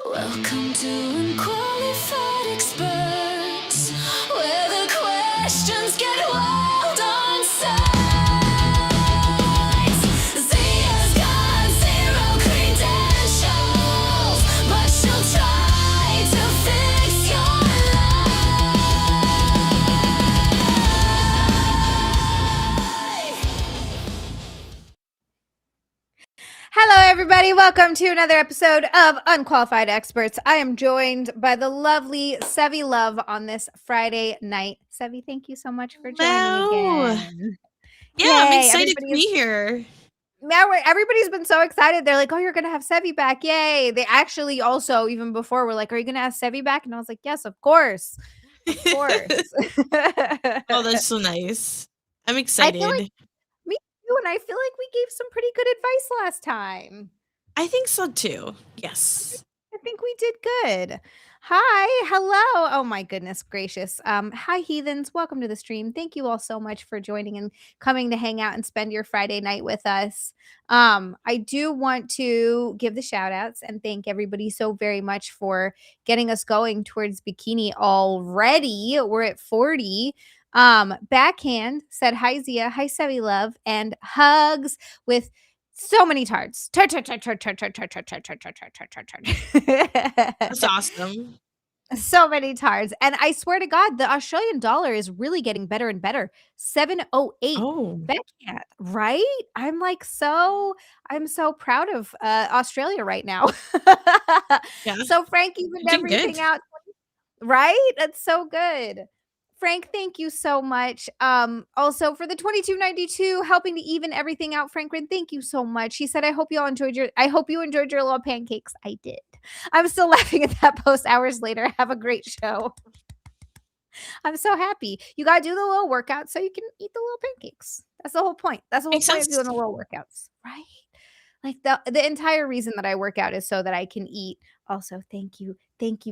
Welcome to Unqualified Experts, where the questions get wild on sides. Zia's got zero credentials, but she'll try to fix your life. Hello, everybody. Welcome to another episode of Unqualified Experts. I am joined by the lovely Sevvy Luv on this Friday night. Sevvy, thank you so much for joining Hello. again. Yeah, I'm Yay, excited to be here. Now everybody's been so excited. They're like, "Oh, you're gonna have Sevvy back! Yay!" They actually also even before were like, "Are you gonna have Sevvy back?" And I was like, "Yes, of course, of course." Oh, that's so nice. I'm I excited. feel like me too, and I feel like we gave some pretty good advice last time. I think so too. Yes. I think we did good. Hi, hello. Oh my goodness gracious. Hi heathens. Welcome to the stream. Thank you all so much for joining and coming to hang out and spend your Friday night with us. I do want to give the shout outs and thank everybody so very much for getting us going towards bikini already. We're at 40. Backhand said hi Zia, hi Sevvy Luv, and hugs with so many tarts. Tart. That's awesome. So many tarts. And I swear to God, the Australian dollar is really getting better and better. 708. Oh. Backhand, right? I'm so proud of Australia right now. Yeah. So Frank evened You're doing everything good. out. Right? That's so good. Frank, thank you so much. Also for the 22.92 helping to even everything out, Franklin, thank you so much. He said, I hope you enjoyed your little pancakes. I did. I'm still laughing at that post hours later. Have a great show. I'm so happy. You gotta do the little workout so you can eat the little pancakes. That's the whole point. That's the whole Makes point of sense. doing the little workouts, right? Like the entire reason that I work out is so that I can eat. Also, thank you,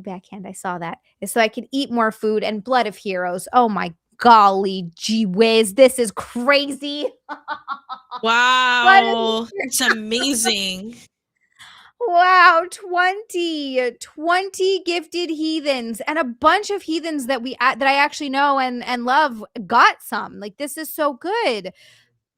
backhand. I saw that is so I can eat more food and blood of heroes. Oh my golly, gee whiz, this is crazy. Wow. It's amazing. Wow, 20 gifted heathens and a bunch of heathens that that I actually know and love got some. Like this is so good.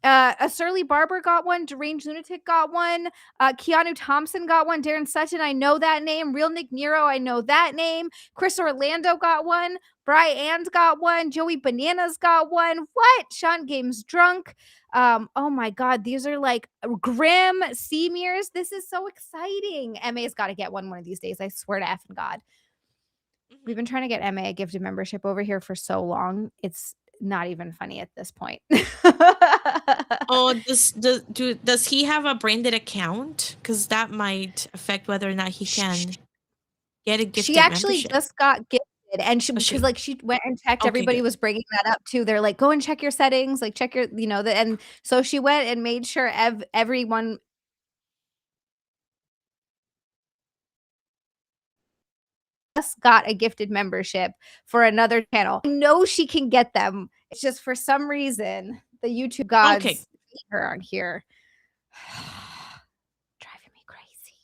A Surly Barber got one. Deranged Lunatic got one. Keanu Thompson got one. Darren Sutton, I know that name. Real Nick Nero, I know that name. Chris Orlando got one. Brian got one. Joey Bananas got one. What? Sean Games Drunk. Oh my God, these are like grim Seamiers. This is so exciting. MA's got to get one of these days. I swear to effing God. We've been trying to get MA a gifted membership over here for so long. It's not even funny at this point. Oh, does he have a branded account? Because that might affect whether or not he can get a gifted She actually membership. just got gifted, and Oh, because like she went and checked. Okay, Everybody good. was bringing that up too. They're like, go and check your settings, like check your, and so she went and made sure everyone just got a gifted membership for another channel. I know she can get them. It's just for some reason the YouTube gods hate her on here. Driving me crazy.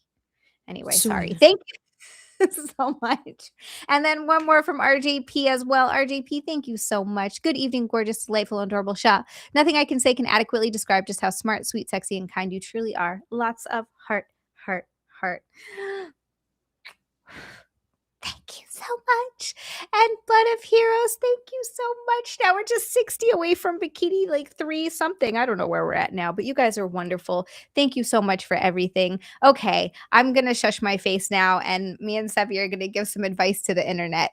Anyway, sorry. Soon. Thank you so much. And then one more from RJP as well. RJP, thank you so much. Good evening, gorgeous, delightful, adorable Shah. Nothing I can say can adequately describe just how smart, sweet, sexy, and kind you truly are. Lots of heart, heart, heart. Thank you so much. And Blood of Heroes, thank you so much. Now we're just 60 away from bikini, like 3 something. I don't know where we're at now, but you guys are wonderful. Thank you so much for everything. Okay, I'm going to shush my face now, and me and Sevvy are going to give some advice to the internet.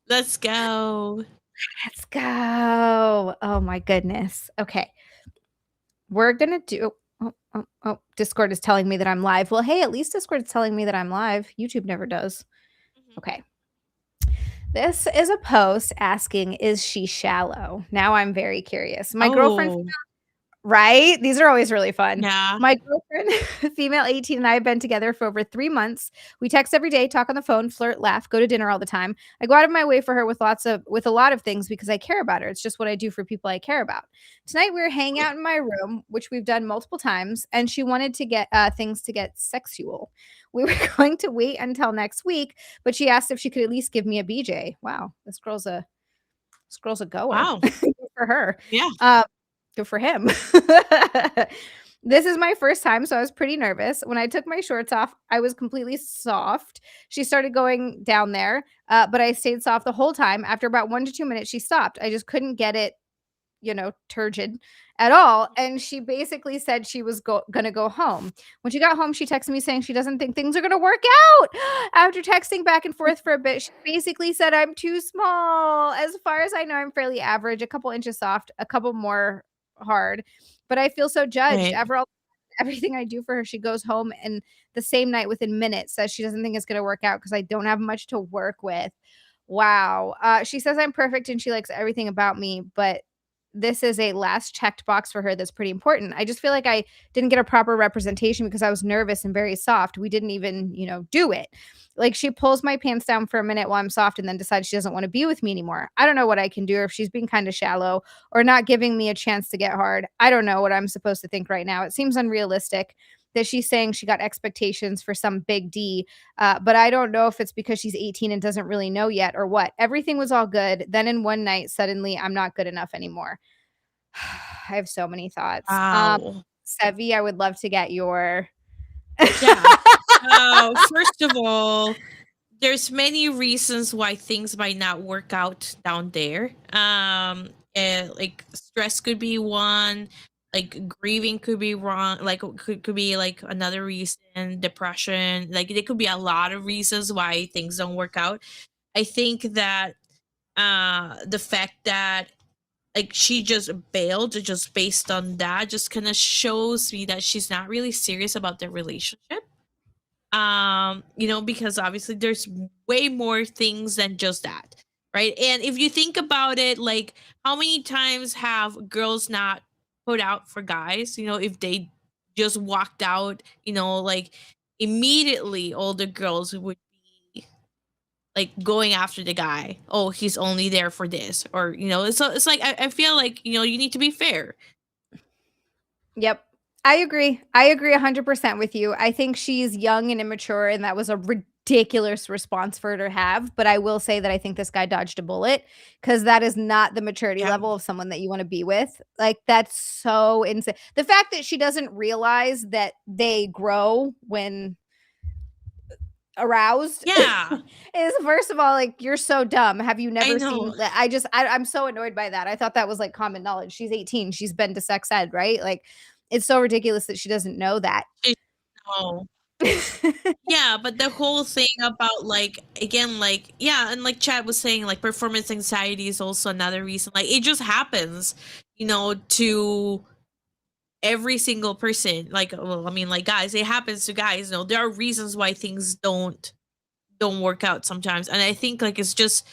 Let's go. Let's go. Oh my goodness. Okay. We're going to do Discord is telling me that I'm live. Well, hey, at least Discord is telling me that I'm live. YouTube never does. Okay. This is a post asking, is she shallow? Now I'm very curious. My girlfriend Right? These are always really fun. Yeah. My girlfriend, female 18, and I have been together for over 3 months. We text every day, talk on the phone, flirt, laugh, go to dinner all the time. I go out of my way for her with a lot of things because I care about her. It's just what I do for people I care about. Tonight we were hanging out in my room, which we've done multiple times, and she wanted to get things to get sexual. We were going to wait until next week, but she asked if she could at least give me a BJ. Wow, this girl's a goer. Wow. Good for her. Yeah. Good for him. This is my first time, so I was pretty nervous. When I took my shorts off, I was completely soft. She started going down there, but I stayed soft the whole time. After about 1 to 2 minutes, she stopped. I just couldn't get it, turgid at all. And she basically said she was gonna go home. When she got home, she texted me saying she doesn't think things are gonna work out. After texting back and forth for a bit, she basically said I'm too small. As far as I know, I'm fairly average, a couple inches soft, a couple more hard. But I feel so judged. Right. Everything I do for her, she goes home and the same night within minutes says she doesn't think it's gonna work out because I don't have much to work with. Wow. She says I'm perfect and she likes everything about me, but this is a last checked box for her that's pretty important. I just feel like I didn't get a proper representation because I was nervous and very soft. We didn't even, do it. Like she pulls my pants down for a minute while I'm soft and then decides she doesn't want to be with me anymore. I don't know what I can do, or if she's being kind of shallow or not giving me a chance to get hard. I don't know what I'm supposed to think right now. It seems unrealistic that she's saying she got expectations for some big D, but I don't know if it's because she's 18 and doesn't really know yet or what. Everything was all good. Then in one night, suddenly I'm not good enough anymore. I have so many thoughts. Wow. Sevvy, I would love to get your Yeah. First of all, there's many reasons why things might not work out down there. Like stress could be one, like grieving could be wrong, like could be like another reason, depression, like there could be a lot of reasons why things don't work out. I think that the fact that like she just bailed just based on that just kind of shows me that she's not really serious about their relationship. Because obviously there's way more things than just that, right? And if you think about it, like how many times have girls not put out for guys, if they just walked out, like immediately all the girls would be like going after the guy. Oh, he's only there for this, or so it's like I feel like you need to be fair. Yep. I agree. I agree 100% with you. I think she's young and immature, and that was a ridiculous response for her to have. But I will say that I think this guy dodged a bullet because that is not the maturity Yeah. level of someone that you want to be with. Like, that's so insane. The fact that she doesn't realize that they grow when aroused Yeah. is, first of all, like, you're so dumb. Have you I never know. seen that? I'm so annoyed by that. I thought that was like common knowledge. She's 18. She's been to sex ed, right? Like, it's so ridiculous that she doesn't know that. No. Yeah, but the whole thing about like again, like yeah, and like Chad was saying, like performance anxiety is also another reason. Like it just happens, to every single person. Like, well, I mean, like guys, it happens to guys. There are reasons why things don't work out sometimes, and I think like it's just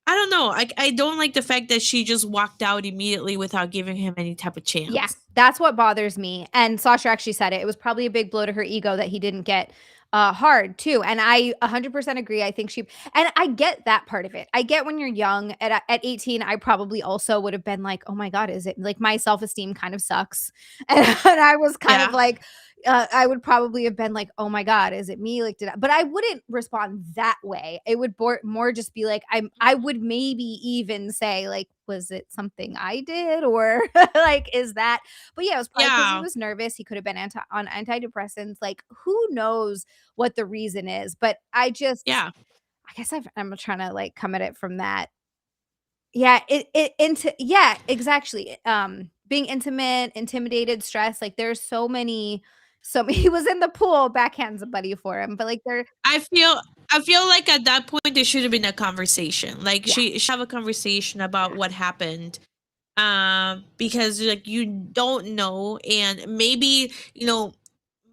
I don't know. I don't like the fact that she just walked out immediately without giving him any type of chance. Yeah, that's what bothers me. And Sasha actually said it. It was probably a big blow to her ego that he didn't get hard too. And I 100% agree. I think and I get that part of it. I get when you're young at 18, I probably also would have been like, oh my God, is it like my self-esteem kind of sucks? And I was kind of Yeah. like, I would probably have been like, oh my God, is it me? Like, but I wouldn't respond that way. It would more just be like, I would maybe even say like, was it something I did? Or like, is that, but yeah, it was probably because he Yeah. was nervous. He could have been on antidepressants. Like, who knows what the reason is? But I Yeah. guess I'm trying to like come at it from that. Yeah, yeah, exactly. Being intimate, intimidated, stressed, like there's so he was in the pool, backhands a buddy for him, but like I feel like at that point there should have been a conversation. Like Yeah. she should have a conversation about what happened. Because like you don't know, and maybe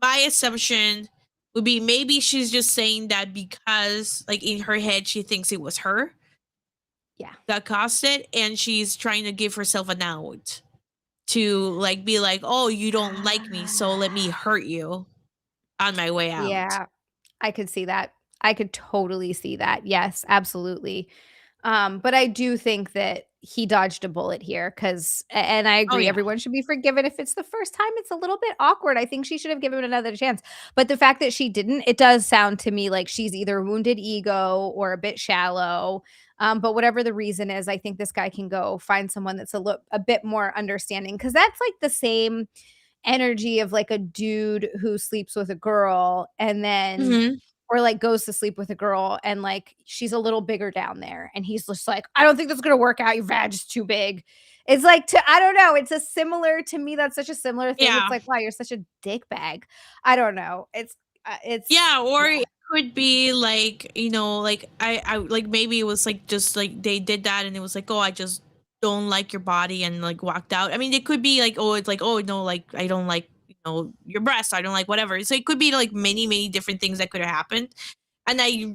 my assumption would be maybe she's just saying that because like in her head she thinks it was her Yeah. that caused it, and she's trying to give herself an out. to like be like, oh, you don't like me, so let me hurt you on my way out. Yeah, I could see that. I could totally see that. Yes, absolutely. But I do think that he dodged a bullet here because, and I Oh agree, yeah. everyone should be forgiven if it's the first time. It's a little bit awkward. I think she should have given it another chance. But the fact that she didn't, it does sound to me like she's either wounded ego or a bit shallow. But whatever the reason is, I think this guy can go find someone that's a bit more understanding because that's like the same energy of like a dude who sleeps with a girl and then Hmm. or like goes to sleep with a girl and like she's a little bigger down there and he's just like, I don't think that's gonna work out. Your vag is too big. It's like I don't know. It's a similar to me. That's such a similar thing. It's Yeah. like, wow, you're such a dick bag. I don't know. It's Yeah, or yeah, it could be like, like I like maybe it was like just like they did that and it was like, oh, I just don't like your body and like walked out. I mean, it could be like, oh, it's like, oh no, like I don't like, your breasts, I don't like whatever. So it could be like many, many different things that could have happened. And I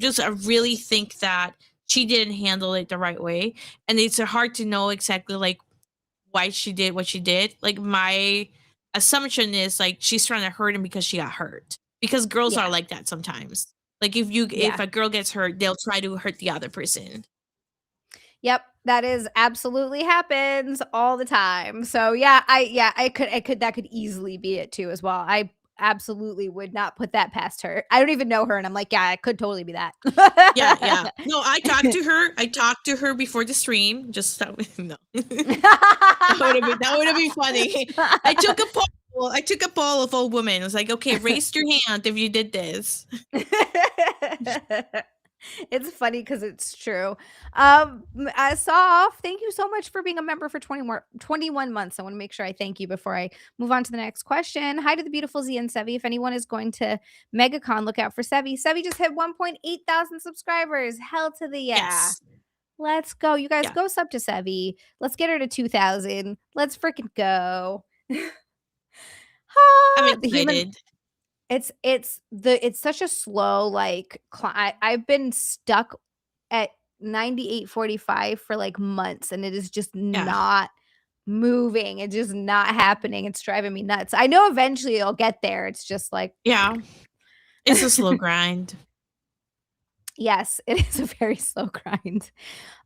really think that she didn't handle it the right way. And it's hard to know exactly like why she did what she did. Like my assumption is like she's trying to hurt him because she got hurt. Because girls are yeah, like that sometimes. Like if yeah. a girl gets hurt, they'll try to hurt the other person. Yep, that is absolutely happens all the time. So yeah, I could that could easily be it too as well. I absolutely would not put that past her. I don't even know her and I'm like, yeah, it could totally be that. Yeah, yeah. No, I talked to her. I talked to her before the stream. Just that no. That would have been funny. I took a poll. I took a poll of all women. I was like, okay, raise your hand if you did this. It's funny because it's true. Saw off. Thank you so much for being a member for 21 months. I want to make sure I thank you before I move on to the next question. Hi to the beautiful Xia and Sevvy. If anyone is going to MegaCon, look out for Sevvy. Sevvy just hit 1.8 thousand subscribers. Hell to the yeah. Yes. Let's go. You guys Yeah. go sub to Sevvy. Let's get her to 2,000. Let's freaking go. I'm The human excited. it's such a slow like I've been stuck at 98.45 for like months and it is just Yeah. not moving. It's just not happening. It's driving me nuts. I know eventually I'll get there. It's just like Yeah. It's a slow grind. yes, it is a very slow grind.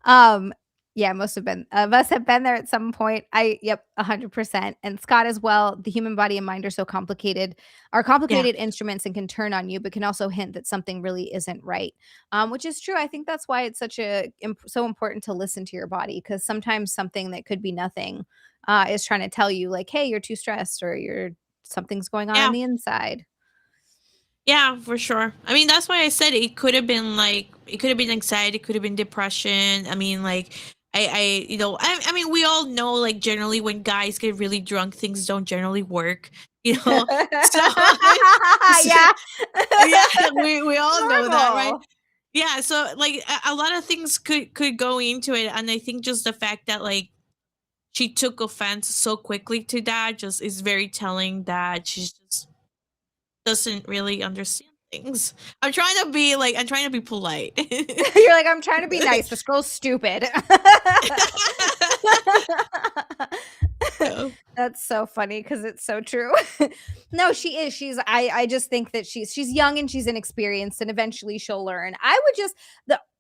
Um, yeah, most of been of us have been there at some point. Yep, 100%. And Scott as well. The human body and mind are so complicated, are Yeah. complicated instruments and can turn on you, but can also hint that something really isn't right. Which is true. I think that's why it's so important to listen to your body because sometimes something that could be nothing is trying to tell you like, hey, you're too stressed or something's going on Yeah. the inside. Yeah, for sure. I mean, that's why I said it could have been like it could have been anxiety, it could have been depression. I mean, like I mean, we all know like generally when guys get really drunk, things don't generally work. You know, so, Yeah. yeah, we all know that, right? Normal. Yeah, so like a lot of things could go into it, and I think just the fact that like she took offense so quickly to that just is very telling that she just doesn't really understand things. I'm trying to be polite. You're like, I'm trying to be nice. This girl's stupid. So, That's so funny because it's so true. No, she is. I just think that she's young and she's inexperienced and eventually she'll learn. I would just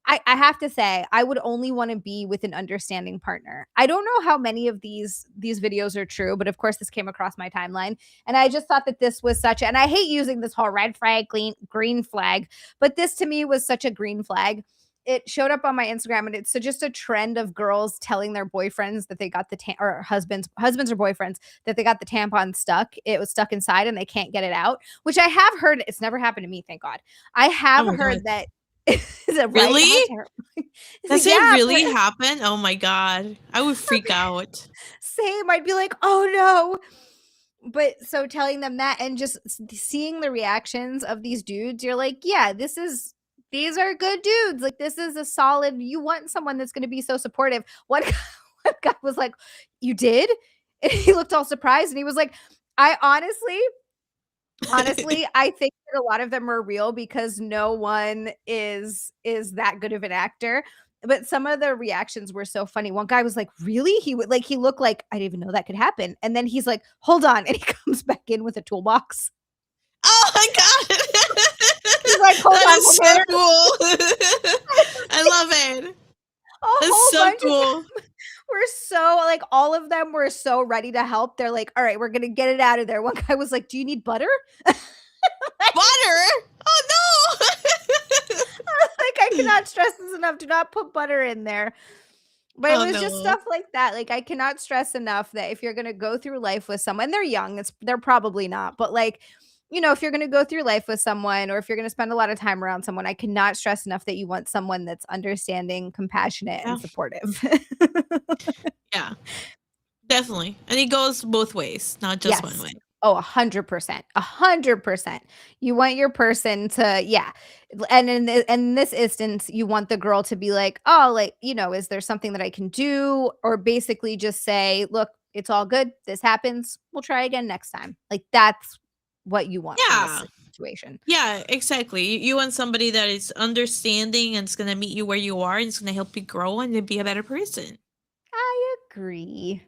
I have to say, I would only want to be with an understanding partner. I don't know how many of these videos are true, but of course this came across my timeline. And I just thought that this was and I hate using this whole red flag, green flag, but this to me was such a green flag. It showed up on my Instagram and it's just a trend of girls telling their boyfriends that they got or husbands or boyfriends that they got the tampon stuck. It was stuck inside and they can't get it out, which I have heard. It's never happened to me, thank God. I oh have my god, heard that. Is it right? really? How terrible. Does it Yeah, really happen? Oh my god, I would freak out. same. I'd be like, oh no. But so telling them that and just seeing the reactions of these dudes, you're like, yeah, these are good dudes. Like this is a solid. You want someone that's going to be so supportive. One guy was like, "You did?" And he looked all surprised, and he was like, "I honestly, I think that a lot of them are real because no one is that good of an actor." but some of the reactions were so funny. One guy was like, "Really?" He looked like, "I didn't even know that could happen." And then he's like, "Hold on." And he comes back in with a toolbox. Oh my god. He's like, "Hold That on, is we'll so get cool. I love it. a That's whole so bunch of cool. We're so like all of them were so ready to help. They're like, "All right, we're gonna get it out of there." One guy was like, "Do you need butter?" Butter? Oh no. Like, I cannot stress this enough. Do not put butter in there. But it Oh was just no. stuff like that. Like, I cannot stress enough that if you're gonna go through life with someone, they're young, they're probably not, but like, if you're gonna go through life with someone or if you're gonna spend a lot of time around someone, I cannot stress enough that you want someone that's understanding, compassionate, Yeah. and supportive. Yeah. Definitely. And it goes both ways, not just one Yes. way. Oh, 100%. 100%. You want your person to, yeah. And in this instance, you want the girl to be like, "Oh, like, is there something that I can do?" Or basically just say, "Look, it's all good. This happens. We'll try again next time." Like, that's what you want from this Yeah. situation. Yeah, exactly. You want somebody that is understanding and it's going to meet you where you are and it's going to help you grow and to be a better person. I agree.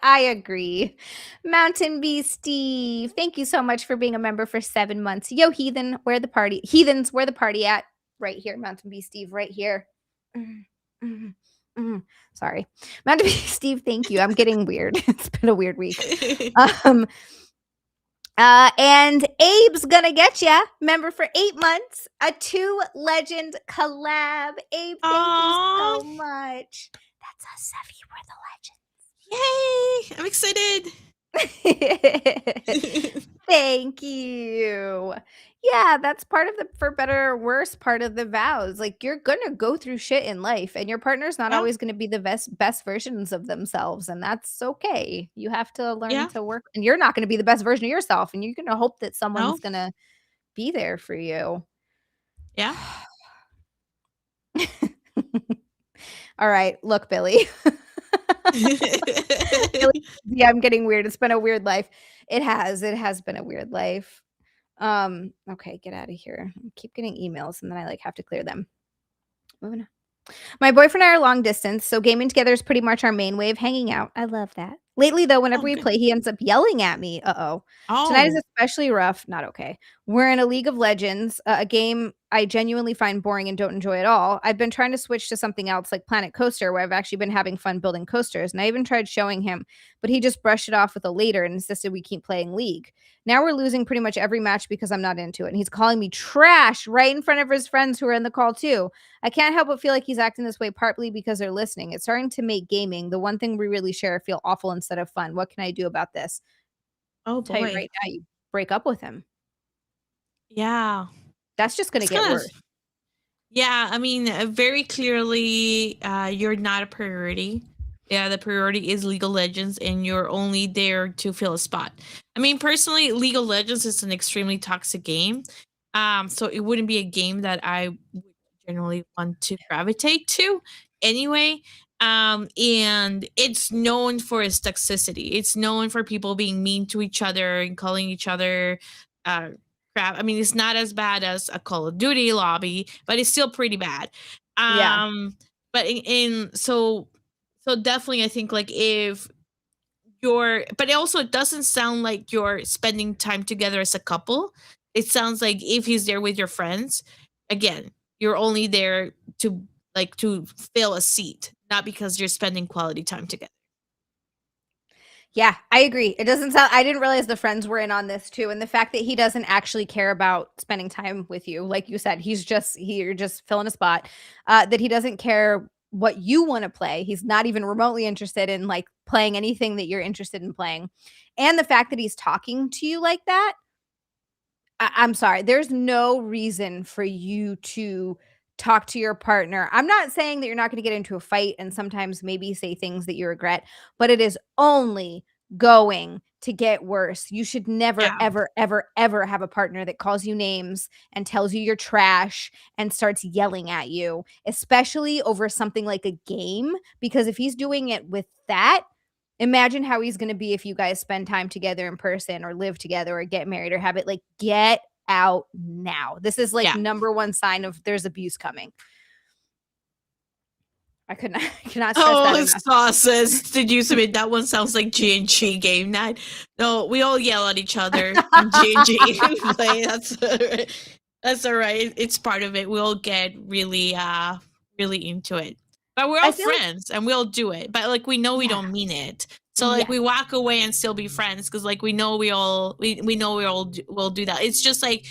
I agree. Mountain Bee Steve, thank you so much for being a member for 7 months. Yo, heathens, where the party at? Right here, Mountain Bee Steve, right here. Mm, mm, mm. Sorry. Mountain Bee Steve, thank you. I'm getting weird. It's been a weird week. Um, and Abe's gonna get ya, member for 8 months, a 2 legend collab. Abe, thank you Aww. so much. That's us, Sevvy. We're Yay. I'm excited. the legend. Thank you. Yeah, that's part of the for better or worse part of the vows. Like, you're gonna go through shit in life, and your partner's not Yeah. always gonna be the best versions of themselves, and that's okay. You have to learn Yeah. to work, and you're not gonna be the best version of yourself, and you're gonna hope that someone's No. gonna be there for you. Yeah. All right, look, Billy. Billy, yeah, I'm getting weird. It's been a weird life. It has. It has been a weird life. Okay, get out of here. I keep getting emails and then I like have to clear them. Moving on. My boyfriend and I are long distance, so gaming together is pretty much our main way of hanging out. I love that. Lately, though, whenever Oh, we good. play, he ends up yelling at me. Uh-oh. Tonight is Oh. especially rough. Not okay. We're in a League of Legends, a game I genuinely find boring and don't enjoy at all. I've been trying to switch to something else like Planet Coaster, where I've actually been having fun building coasters, and I even tried showing him, but he just brushed it off with a later and insisted we keep playing League. Now we're losing pretty much every match because I'm not into it, and he's calling me trash right in front of his friends who are in the call too. I can't help but feel like he's acting this way partly because they're listening. It's starting to make gaming, the one thing we really share, feel awful instead of fun. What can I do about this? Oh Tell you boy. right now, you break up with him. Yeah. That's just gonna It's get kind of. worse. Yeah, I mean, very clearly, you're not a priority. Yeah, the priority is League of Legends, and you're only there to fill a spot. I mean, personally, League of Legends is an extremely toxic game. So it wouldn't be a game that I would generally want to gravitate to anyway. And it's known for its toxicity. It's known for people being mean to each other and calling each other uh, crap. I mean, it's not as bad as a Call of Duty lobby, but it's still pretty bad. Yeah. But so definitely, I think like if but it also doesn't sound like you're spending time together as a couple. It sounds like if he's there with your friends, again, you're only there to to fill a seat, not because you're spending quality time together. Yeah, I agree. It doesn't sound I didn't realize the friends were in on this too, and the fact that he doesn't actually care about spending time with you, like you said, you're just filling a spot. That he doesn't care what you want to play. He's not even remotely interested in like playing anything that you're interested in playing. And the fact that he's talking to you like that, I'm sorry. There's no reason for you to talk to your partner. I'm not saying that you're not going to get into a fight and sometimes maybe say things that you regret, but it is only going to get worse. You should never, Yeah. ever, ever, ever have a partner that calls you names and tells you you're trash and starts yelling at you, especially over something like a game. Because if he's doing it with that, imagine how he's going to be if you guys spend time together in person or live together or get married or have it. Like, get out now. This is like Yeah. number one sign of there's abuse coming. I could not, I cannot stress that Oh, enough. sauces! Did you submit that one? Sounds like G&G game night. No, we all yell at each other in G&G play. That's all right. It's part of it. We all get really into it. But we're I all feel like friends and we all do it. But like we know we yeah, don't mean it. So like yeah, we walk away and still be friends because like we know we know we all will do that. It's just like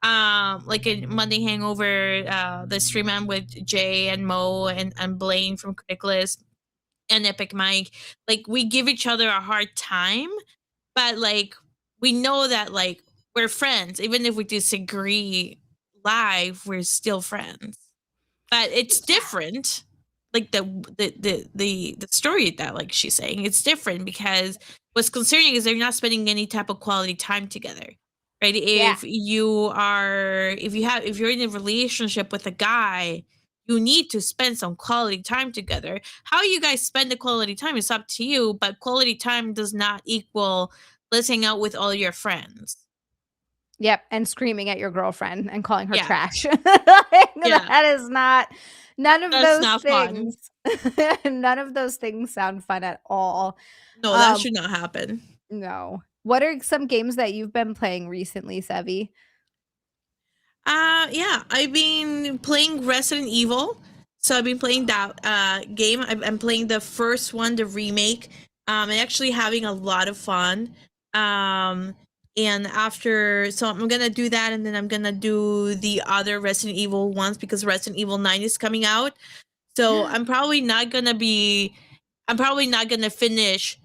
in Monday Hangover, the stream I'm with Jay and Mo and Blaine from Criticalist and Epic Mike, like we give each other a hard time, but like we know that like we're friends. Even if we disagree live, we're still friends. But it's different. Like the story that like she's saying, it's different because what's concerning is they're not spending any type of quality time together. Right? yeah, If you're in a relationship with a guy, you need to spend some quality time together. How you guys spend the quality time is up to you, but quality time does not equal let's hang out with all your friends. yep, and screaming at your girlfriend and calling her Yeah. trash. Yeah. That is not none of That's those not fun. things. None of those things sound fun at all. No, that should not happen. No. What are some games that you've been playing recently, Sevvy? Yeah, I've been playing Resident Evil. So I've been playing that game. I'm playing the first one, the remake. And actually having a lot of fun. And after, so I'm gonna do that, and then I'm gonna do the other Resident Evil ones because Resident Evil 9 is coming out. So I'm probably not gonna finish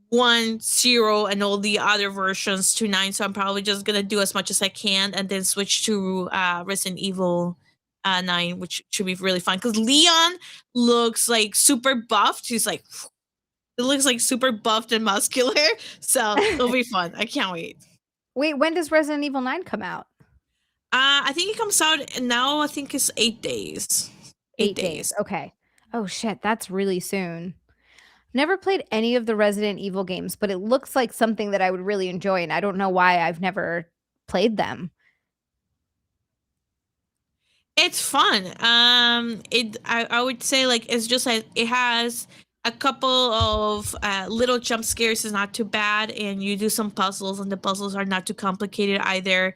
1, 0, and all the other versions to 9. So I'm probably just gonna do as much as I can and then switch to Resident Evil 9, which should be really fun because Leon looks like super buffed. He's like, it looks like super buffed and muscular. So it'll be fun. I can't wait. Wait, when does Resident Evil 9 come out? I think it comes out now. I think it's 8 days. 8 days. Okay. Oh shit, that's really soon. Never played any of the Resident Evil games, but it looks like something that I would really enjoy, and I don't know why I've never played them. It's fun. I would say like it's just like it has a couple of little jump scares is not too bad, and you do some puzzles, and the puzzles are not too complicated either.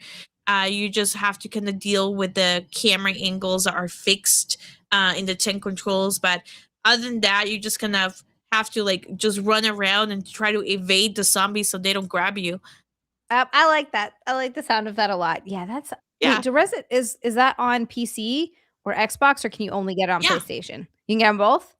You just have to kind of deal with the camera angles that are fixed in the 10 controls, but other than that, you just kind of have to like just run around and try to evade the zombies so they don't grab you. I like that. I like the sound of that a lot. Yeah, that's Yeah. wait, is that on PC or Xbox, or can you only get it on Yeah. PlayStation? You can get them both?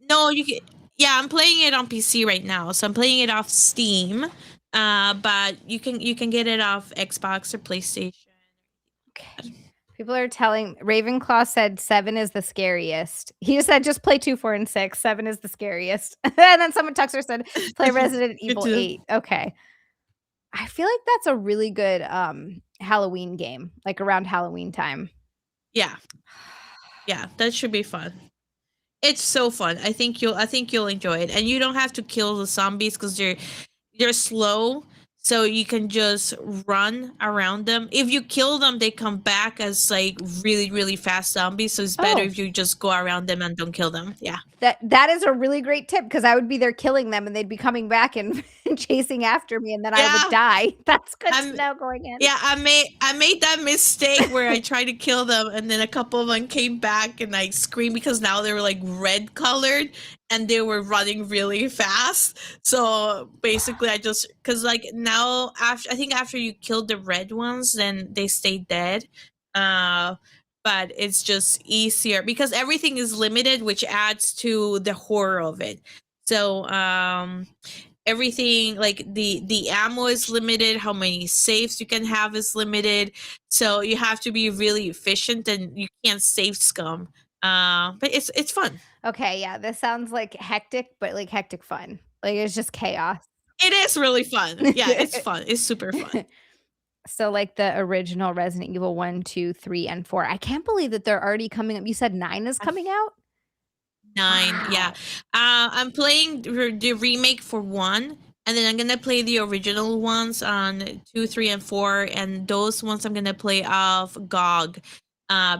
No, you can. Yeah, I'm playing it on PC right now, so I'm playing it off Steam. But you can get it off Xbox or PlayStation. Okay. People are telling Ravenclaw said 7 is the scariest. He said just play 2, 4, and 6. 7 is the scariest. And then someone Tuxer said play Resident Evil too. 8. Okay. I feel like that's a really good Halloween game, like around Halloween time. Yeah, yeah, that should be fun. It's so fun. I think you'll enjoy it, and you don't have to kill the zombies because they're slow, so you can just run around them. If you kill them, they come back as like really fast zombies. So it's better Oh. if you just go around them and don't kill them. Yeah. That is a really great tip because I would be there killing them and they'd be coming back and chasing after me, and then I would die. That's good to know going in. Yeah, I made that mistake where I tried to kill them and then a couple of them came back and I screamed because now they were like red colored and they were running really fast. So basically I just because like now after you killed the red ones, then they stay dead. But it's just easier because everything is limited, which adds to the horror of it. So everything like the ammo is limited, how many saves you can have is limited, so you have to be really efficient and you can't save scum. But it's fun. Okay, yeah, this sounds like hectic, but like hectic fun. Like it's just chaos. It is really fun. Yeah, it's fun. It's super fun. So like the original Resident Evil 1, 2, 3, and 4. I can't believe that they're already coming up. You said 9 is coming out? 9. Wow. Yeah. I'm playing the remake for 1, and then I'm gonna play the original ones on 2, 3, and 4, and those ones I'm gonna play off GOG.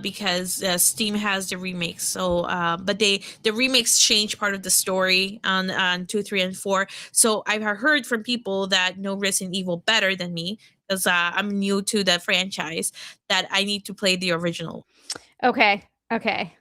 because Steam has the remakes. So, but the remakes change part of the story on 2, 3, and 4. So I've heard from people that know Resident Evil better than me because I'm new to the franchise that I need to play the original. Okay. Okay.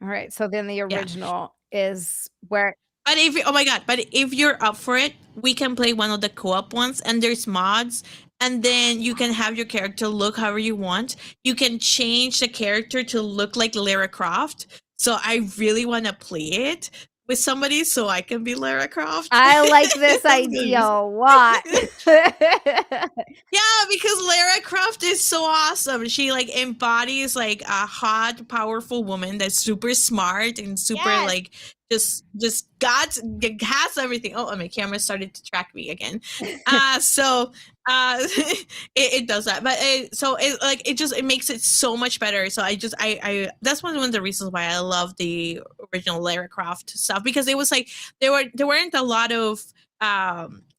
All right. So then the Yeah. original is where. But oh my god, but if you're up for it, we can play one of the co-op ones, and there's mods, and then you can have your character look however you want. You can change the character to look like Lara Croft. So I really want to play it with somebody so I can be Lara Croft. I like this idea a lot. Yeah, because Lara Croft is so awesome. She like embodies like a hot, powerful woman that's super smart and super Yes. like just has everything. Oh, and my camera started to track me again. So it does that, but it makes it so much better. So I that's one of the reasons why I love the original Lara Croft stuff, because it was like there weren't a lot of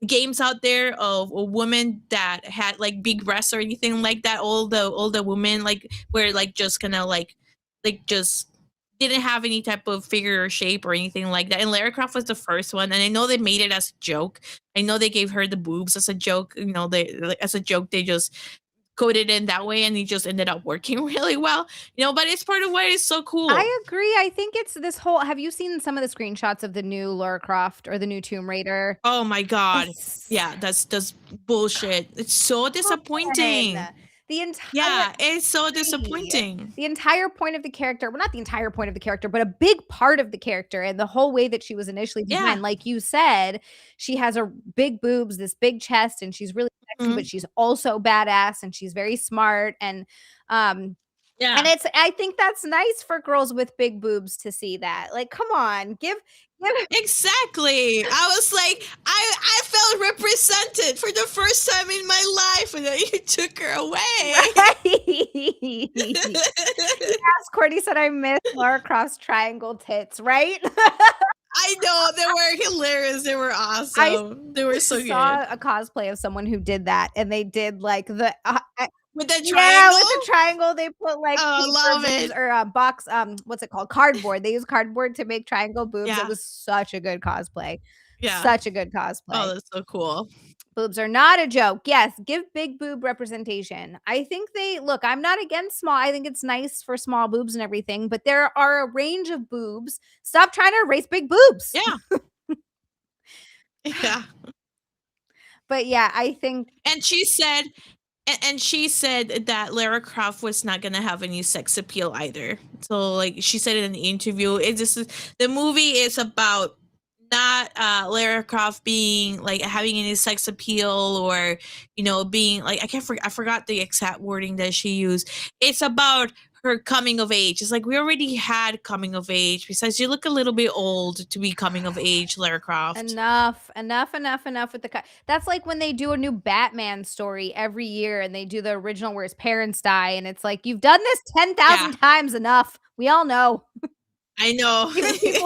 games out there of a woman that had like big breasts or anything like that. All the women like were like just kind of like just didn't have any type of figure or shape or anything like that. And Lara Croft was the first one, and I know they made it as a joke. I know they gave her the boobs as a joke. You know, as a joke they just coded in that way, and it just ended up working really well. You know, but it's part of why it's so cool. I agree. I think it's this whole. Have you seen some of the screenshots of the new Lara Croft or the new Tomb Raider? Oh my god. It's Yeah, that's bullshit. It's so disappointing. fun. The entire Yeah, it's so disappointing. The entire point of the character, well, not the entire point of the character, but a big part of the character and the whole way that she was initially designed. Yeah. Like you said, she has a big boobs, this big chest, and she's really sexy, but she's also badass and she's very smart. And Yeah. and I think that's nice for girls with big boobs to see that. Like, come on, give Exactly. I was like, I felt represented for the first time in my life, and then you took her away. right. Yes, Courtney said I miss Lara Croft's triangle tits, right? I know, they were hilarious. They were awesome. They were so I saw good. a cosplay of someone who did that, and they did like the With the triangle? yeah, with the triangle. They put like Oh, love it. or a box. What's it called? Cardboard. They use cardboard to make triangle boobs. Yeah. It was such a good cosplay. Yeah. Such a good cosplay. Oh, that's so cool. Boobs are not a joke. Yes, give big boob representation. I think look, I'm not against small. I think it's nice for small boobs and everything, but there are a range of boobs. Stop trying to erase big boobs. Yeah. Yeah. But yeah, I think. And she said that Lara Croft was not gonna have any sex appeal either. So like she said in an interview, the movie is about not Lara Croft being like having any sex appeal, or being like I forgot the exact wording that she used. It's about her coming of age. It's like we already had coming of age. Besides, you look a little bit old to be coming of age, Lara Croft. Enough with the that's like when they do a new Batman story every year and they do the original where his parents die, and it's like, you've done this 10,000 times. Enough. We all know. I know.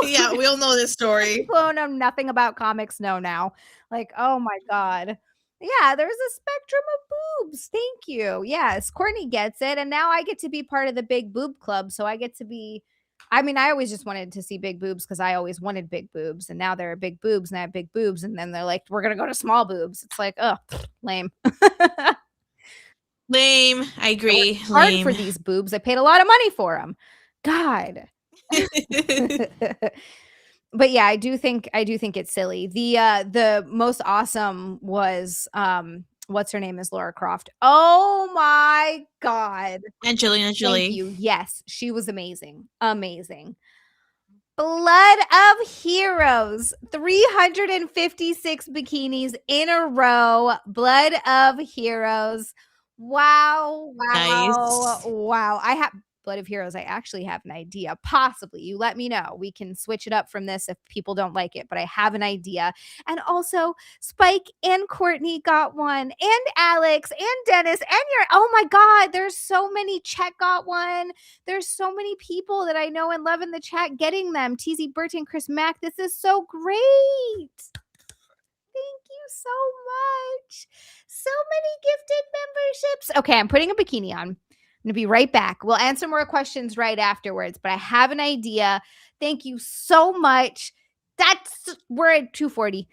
Yeah, we all know this story. People who know nothing about comics know now. Like, oh my god. Yeah, there's a spectrum of boobs. Thank you. Yes, Courtney gets it, and now I get to be part of the big boob club. So I get to be. I mean, I always just wanted to see big boobs because I always wanted big boobs, and now there are big boobs, and I have big boobs, and then they're like, "We're gonna go to small boobs." It's like, oh, lame. Lame. I agree. Hard Lame. for these boobs. I paid a lot of money for them. God. But yeah, I do think it's silly. The most awesome was what's her name is Lara Croft. Oh my god. Angelina Jolie. Thank you. Yes, she was amazing. Amazing. Blood of Heroes. 356 bikinis in a row. Blood of Heroes. Wow. Nice. Wow. I have Blood of Heroes. I actually have an idea. Possibly. You let me know. We can switch it up from this if people don't like it, but I have an idea. And also, Spike and Courtney got one, and Alex and Dennis and oh my god, there's so many. Chet got one. There's so many people that I know and love in the chat getting them. TZ Burton, Chris Mack. This is so great. Thank you so much. So many gifted memberships. Okay, I'm putting a bikini on. going to be right back. We'll answer more questions right afterwards, but I have an idea. Thank you so much. We're at 2:40.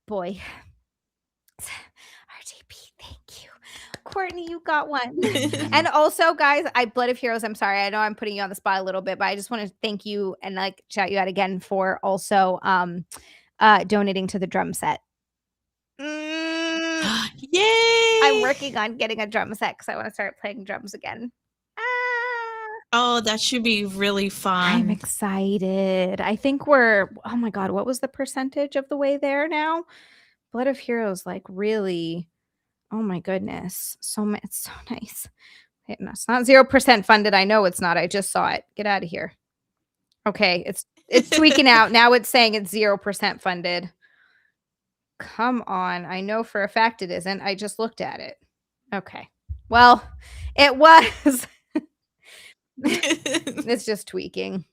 Boy. RGP, thank you. Courtney, you got one. And also, guys, Blood of Heroes, I'm sorry. I know I'm putting you on the spot a little bit, but I just want to thank you and like shout you out again for also donating to the drum set. Yay! I'm working on getting a drum set because I want to start playing drums again. Oh, that should be really fun. I'm excited. I think we're, oh my God, what was the percentage of the way there now? Blood of Heroes, like really, oh my goodness. It's so nice. No, it's not 0% funded. I know it's not. I just saw it. Get out of here. Okay, it's tweaking out. Now it's saying it's 0% funded. Come on. I know for a fact it isn't. I just looked at it. Okay. Well, it was. It's just tweaking.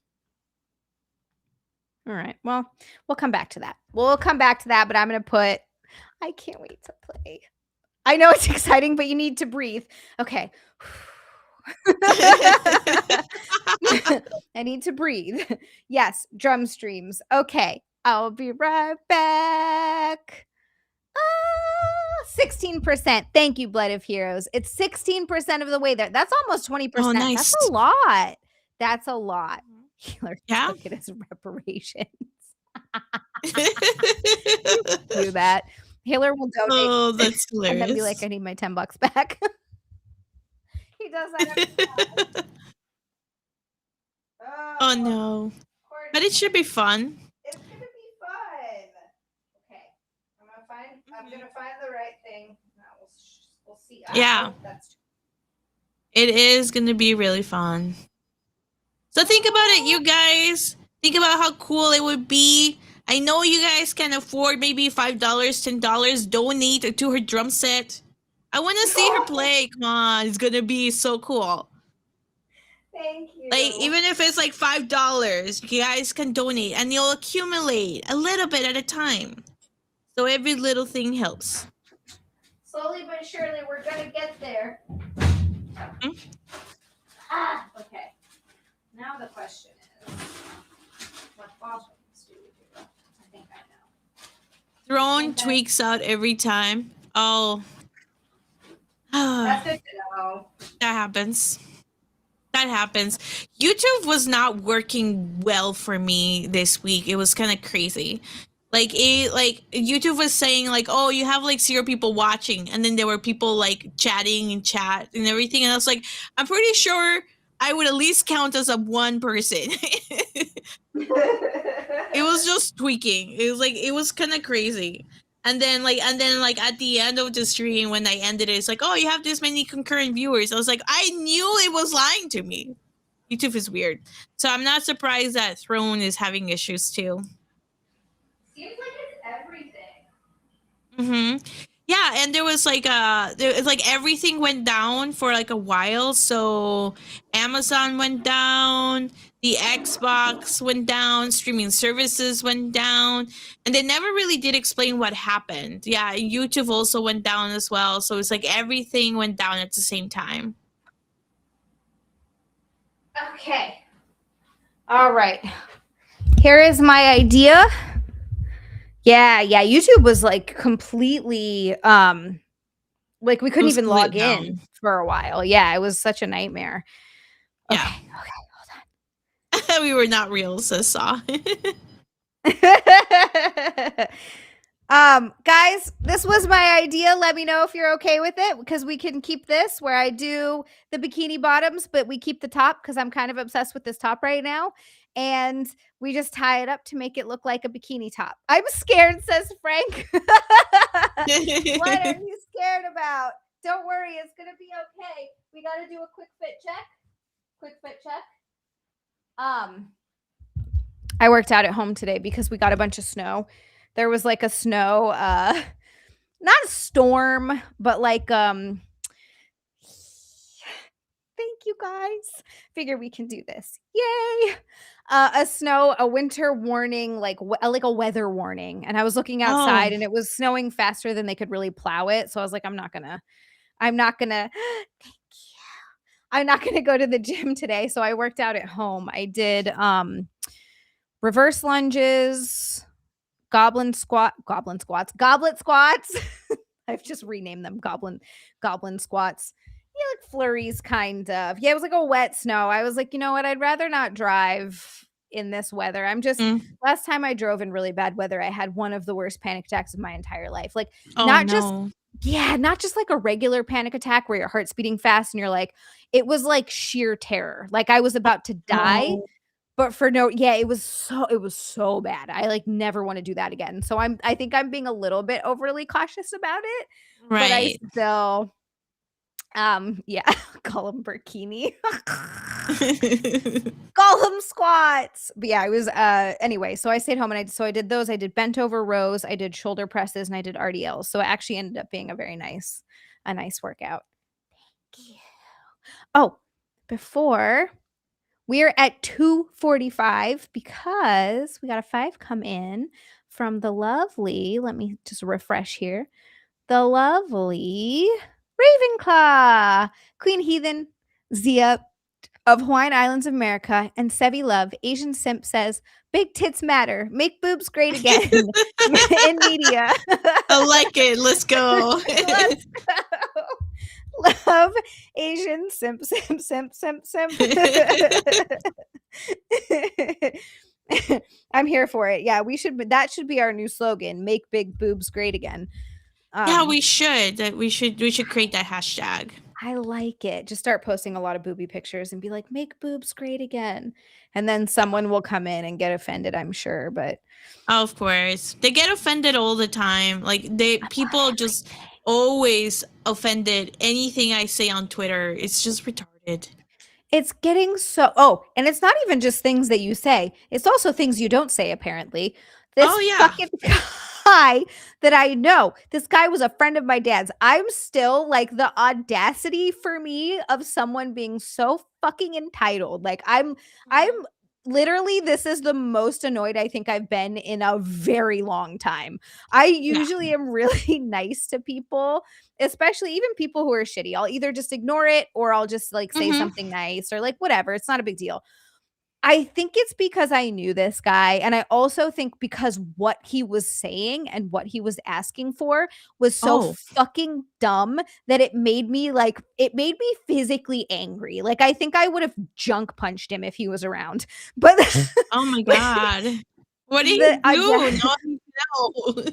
All right. Well, we'll come back to that. But I'm going to put, I can't wait to play. I know it's exciting, but you need to breathe. Okay. I need to breathe. Yes, drum streams. Okay. I'll be right back. 16%. Thank you, Blood of Heroes. It's 16% of the way there. That's almost 20%. Oh, nice. That's a lot. That's a lot. Healer Yeah. took it as reparations. Do that. Healer will donate. Oh, that's hilarious. And then be like, I need my $10 back. He does that every time. Oh no. But it should be fun. It's gonna be fun. Okay. I'm gonna find the right thing. No, we'll see. Yeah. It is gonna be really fun. So think about it, you guys. Think about how cool it would be. I know you guys can afford maybe $5, $10. Donate to her drum set. I want to see her play. Come on, it's gonna be so cool. Thank you. Like even if it's like $5, you guys can donate, and you'll accumulate a little bit at a time. So every little thing helps. Slowly but surely, we're gonna get there. Okay. Now the question is, what bottoms do we do? I think I know. Throne tweaks out every time. Oh. That's good to know. That happens. YouTube was not working well for me this week. It was kind of crazy. Like YouTube was saying like, oh, you have like 0 people watching, and then there were people like chatting in chat and everything, and I was like, I'm pretty sure I would at least count as a 1 person. It was just tweaking. It was kind of crazy. And then at the end of the stream, when I ended it, it's like, oh, you have this many concurrent viewers. I was like, I knew it was lying to me. YouTube is weird. So I'm not surprised that Throne is having issues too. Seems like it's everything. Mm-hmm. Yeah, and there was like everything went down for like a while. So Amazon went down, the Xbox went down, streaming services went down, and they never really did explain what happened. Yeah, YouTube also went down as well. So it's like everything went down at the same time. Okay. All right. Here is my idea. Yeah. YouTube was like completely like we couldn't even log in for a while. Yeah, it was such a nightmare. Okay, Yeah. Okay, hold on. We were not real, Sissa. Guys, this was my idea. Let me know if you're okay with it, because we can keep this where I do the bikini bottoms, but we keep the top because I'm kind of obsessed with this top right now. And we just tie it up to make it look like a bikini top. I'm scared, says Frank. What are you scared about? Don't worry, it's going to be okay. We got to do a quick fit check. I worked out at home today because we got a bunch of snow. There was like a snow, not a storm, but like, thank you guys. Figure we can do this. Yay. A winter warning, like a weather warning. And I was looking outside and it was snowing faster than they could really plow it. So I was like, I'm not gonna, thank you. I'm not going to go to the gym today, so I worked out at home. I did reverse lunges, goblet squats. I've just renamed them goblin squats. Yeah, like flurries, kind of. Yeah, it was like a wet snow. I was like, you know what? I'd rather not drive in this weather. Mm. Last time I drove in really bad weather, I had one of the worst panic attacks of my entire life. Like, Oh not just, no. yeah, not just like a regular panic attack where your heart's beating fast and you're like, it was like sheer terror. Like I was about to die. No. But for no, yeah, it was so bad. I like never want to do that again. So I think I'm being a little bit overly cautious about it, but I Right. still yeah, Gollum burkini. Gollum squats. But yeah, I was anyway, so I stayed home and I did those. I did bent over rows, I did shoulder presses, and I did RDLs. So it actually ended up being a nice workout. Thank you. Oh, before we're at 2:45 because we got a 5 come in from the lovely, let me just refresh here, the lovely Ravenclaw, Queen Heathen, Zia of Hawaiian Islands of America, and Sevvy Luv, Asian Simp says, big tits matter, make boobs great again in media. I like it. Let's go. Let's go. Love Asian simp. I'm here for it. Yeah, that should be our new slogan. Make big boobs great again. Yeah, we should. We should create that hashtag. I like it. Just start posting a lot of booby pictures and be like, make boobs great again. And then someone will come in and get offended, I'm sure. But Of course. They get offended all the time. Like people just always offended anything I say on Twitter. It's just retarded. it's getting and it's not even just things that you say. It's also things you don't say, apparently. This Oh yeah. fucking guy that I know, this guy was a friend of my dad's. I'm still like, the audacity for me of someone being so fucking entitled. Like I'm literally, this is the most annoyed I think I've been in a very long time. I usually am really nice to people, especially even people who are shitty. I'll either just ignore it or I'll just like say Mhm. something nice or like whatever. It's not a big deal. I think it's because I knew this guy, and I also think because what he was saying and what he was asking for was so Oh. fucking dumb that it made me physically angry. Like I think I would have junk punched him if he was around. But Oh my god. What do you the do? yeah. No.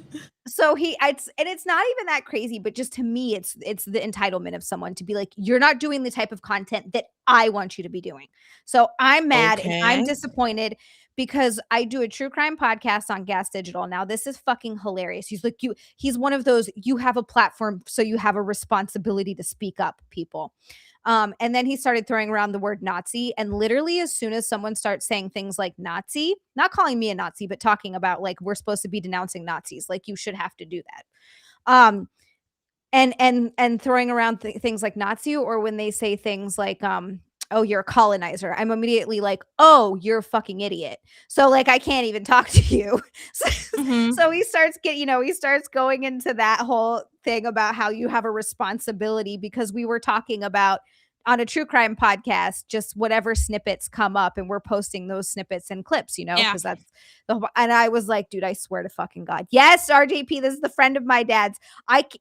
So it's not even that crazy, but just to me, it's the entitlement of someone to be like, you're not doing the type of content that I want you to be doing. So I'm mad and I'm Okay. disappointed because I do a true crime podcast on Gas Digital. Now, this is fucking hilarious. He's one of those, you have a platform, so you have a responsibility to speak up, people. And then he started throwing around the word Nazi. And literally, as soon as someone starts saying things like Nazi, not calling me a Nazi, but talking about like, we're supposed to be denouncing Nazis, like you should have to do that. And throwing around things like Nazi, or when they say things like, oh, you're a colonizer, I'm immediately like, oh, you're a fucking idiot. So like, I can't even talk to you. Mhm. So he starts going into that whole thing about how you have a responsibility, because we were talking about on a true crime podcast, just whatever snippets come up, and we're posting those snippets and clips, Yeah. because that's and I was like, dude, I swear to fucking God. Yes, RJP, this is the friend of my dad's.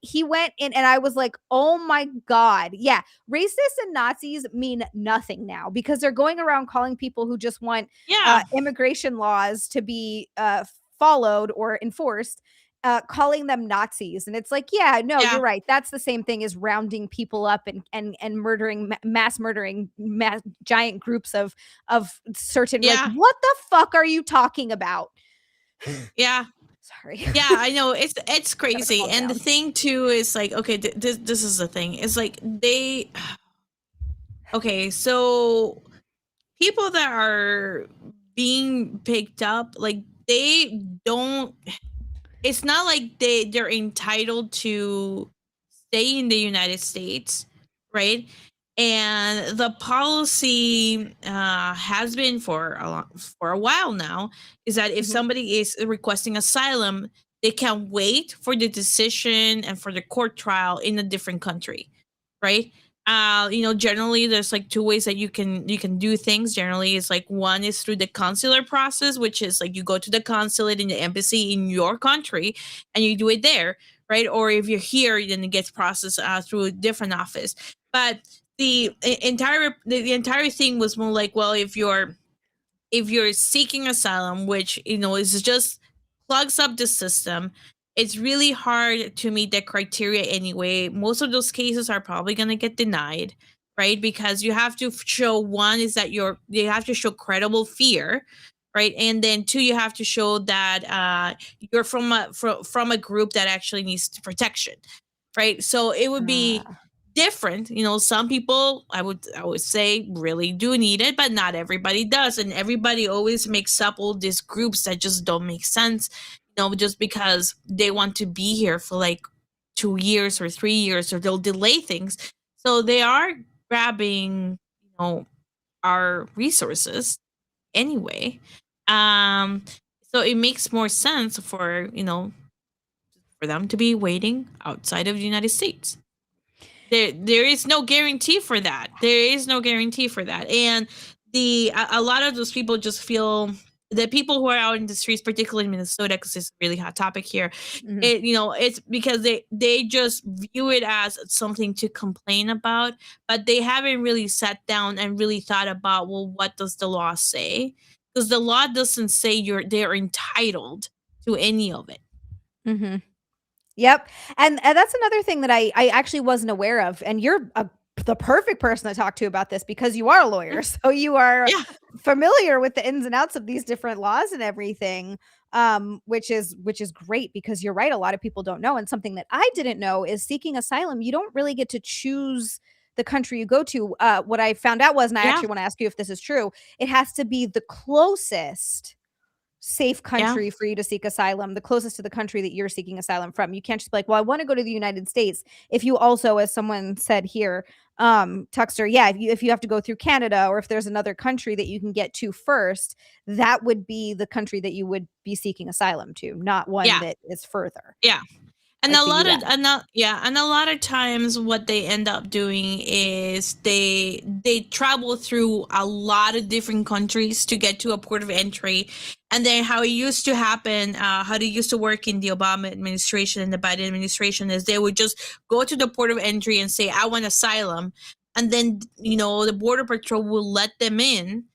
He went in and I was like, oh my God. Yeah. Racists and Nazis mean nothing now, because they're going around calling people who just want Yeah. immigration laws to be followed or enforced, calling them Nazis. And it's like, yeah, no, Yeah. you're right. That's the same thing as rounding people up and murdering, mass murdering giant groups of certain, like, Yeah. what the fuck are you talking about? Yeah. Sorry. Yeah, I know. It's crazy. calm And the down. thing too is like, okay, this is the thing. It's like okay, so people that are being picked up, like they don't, it's not like they're entitled to stay in the United States, right? And the policy has been for a while now, is that if Mhm. somebody is requesting asylum, they can wait for the decision and for the court trial in a different country, right? Generally there's like two ways that you can do things. Generally, it's like one is through the consular process, which is like you go to the consulate in the embassy in your country and you do it there, right? Or if you're here, then it gets processed through a different office. But the entire thing was more like, well, if you're seeking asylum, which is just plugs up the system, it's really hard to meet that criteria anyway. Most of those cases are probably going to get denied, right? Because you have to show, one is that you have to show credible fear, right? And then two, you have to show that you're from a group that actually needs protection, right? So it would be Ah, different. Some people I would say really do need it, but not everybody does. And everybody always makes up all these groups that just don't make sense, just because they want to be here for like 2 years or 3 years, or they'll delay things. So they are grabbing, our resources anyway. Um, so it makes more sense for them to be waiting outside of the United States. There is no guarantee for that. There is no guarantee for that. And a lot of those people just feel, the people who are out in the streets, particularly in Minnesota, because it's a really hot topic here. mhm. It's because they just view it as something to complain about, but they haven't really sat down and really thought about, well, what does the law say? Because the law doesn't say they're entitled to any of it. Mhm. Yep. And that's another thing that I actually wasn't aware of. And you're the perfect person to talk to about this because you are a lawyer. Mm, So you are yeah, familiar with the ins and outs of these different laws and everything. Which is great because you're right. A lot of people don't know. And something that I didn't know is seeking asylum, you don't really get to choose the country you go to. What I found out was, and I yeah, actually want to ask you if this is true, it has to be the closest safe yeah, country for you to seek asylum, the closest to the country that you're seeking asylum from. You can't just be like, "Well, I wanna go to the United States." If you also, as someone said here, Tuxter, yeah, if you have to go through Canada or if there's another country that you can get to first, that would be the country that you would be seeking asylum to, not one yeah, that is further, yeah. And like a the lot of US. and a, yeah, and a lot of times what they end up doing is they travel through a lot of different countries to get to a port of entry. And then how it used to happen, how they used to work in the Obama administration and the Biden administration, is they would just go to the port of entry and say, I want asylum. And then, the Border Patrol will let them in,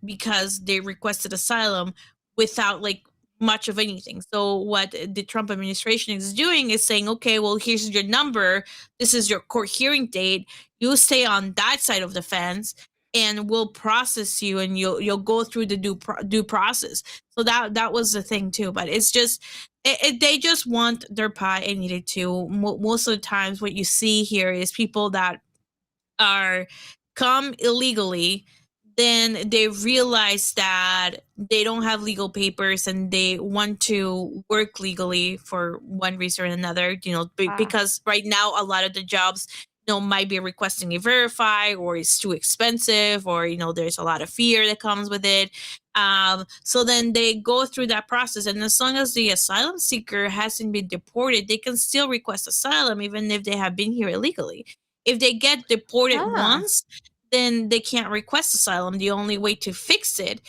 because they requested asylum without like much of anything. So what the Trump administration is doing is saying, okay, well, here's your number. This is your court hearing date. You stay on that side of the fence, and we'll process you, and you'll go through the due process. So that was the thing too. But it's just they just want their pie and eat it too. Most of the times, what you see here is people that are come illegally, then they realize that they don't have legal papers and they want to work legally for one reason or another, Ah. because right now a lot of the jobs, might be requesting a verify, or it's too expensive, or there's a lot of fear that comes with it. So then they go through that process, and as long as the asylum seeker hasn't been deported, they can still request asylum even if they have been here illegally. If they get deported Ah. once, then they can't request asylum. The only way to fix it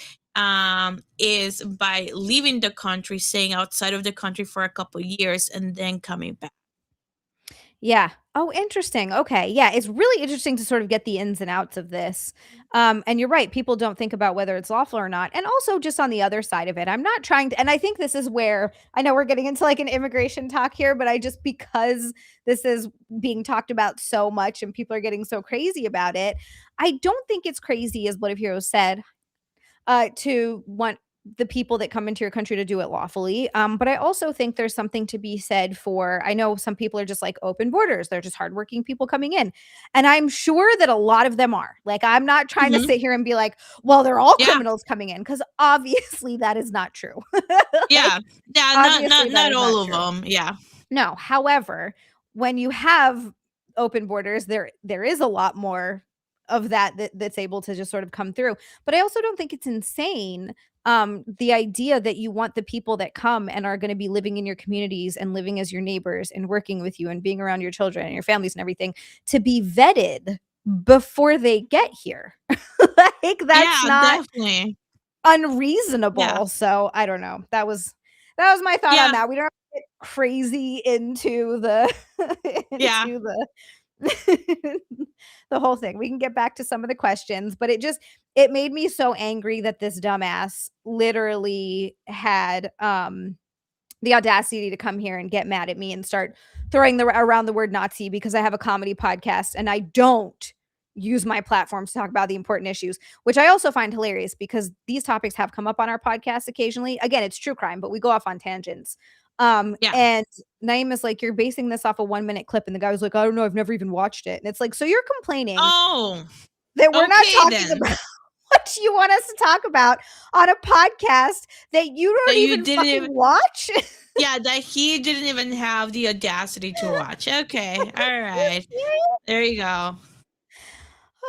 is by leaving the country, staying outside of the country for a couple of years, and then coming back. Yeah. Oh, interesting. Okay. Yeah, it's really interesting to sort of get the ins and outs of this. And you're right, people don't think about whether it's lawful or not. And also just on the other side of it, I'm not trying to, and I think this is where I know we're getting into like an immigration talk here, but I just, because this is being talked about so much and people are getting so crazy about it, I don't think it's crazy, as Blood of Heroes said, to want the people that come into your country to do it lawfully. But I also think there's something to be said for, I know some people are just like open borders. They're just hardworking people coming in. And I'm sure that a lot of them are. Like, I'm not trying to Mhm. sit here and be like, well, they're all Yeah, criminals coming in, because obviously that is not true. yeah, Like, yeah. Not obviously not that not is not all of true. them. Yeah. No, however, when you have open borders, there is a lot more of that's able to just sort of come through. But I also don't think it's insane, the idea that you want the people that come and are going to be living in your communities and living as your neighbors and working with you and being around your children and your families and everything to be vetted before they get here. Like, that's Yeah, not definitely. unreasonable. Yeah. So I don't know. That was my thought on Yeah. that. We don't have to get crazy into the Yeah. into the the whole thing. We can get back to some of the questions, but it made me so angry that this dumbass literally had the audacity to come here and get mad at me and start throwing around the word Nazi because I have a comedy podcast and I don't use my platforms to talk about the important issues, which I also find hilarious because these topics have come up on our podcast occasionally. Again, it's true crime, but we go off on tangents. Yeah. And Naeem is like, you're basing this off a 1-minute clip. And the guy was like, I don't know, I've never even watched it. And it's like, so you're complaining Oh, that we're not okay talking then. about what you want us to talk about on a podcast that you don't That you even didn't fucking even watch? Yeah, that he didn't even have the audacity to watch. Okay. All right. There you go.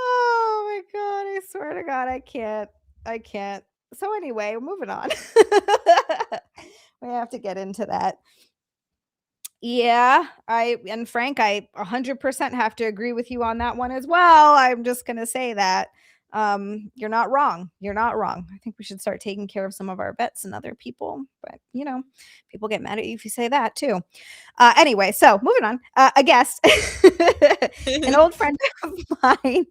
Oh my god, I swear to god, I can't. So anyway, moving on. We have to get into that. Yeah, and Frank, I 100% have to agree with you on that one as well. I'm just going to say that. You're not wrong. You're not wrong. I think we should start taking care of some of our vets and other people, but people get mad at you if you say that too. Anyway, so moving on. A guest, an old friend of mine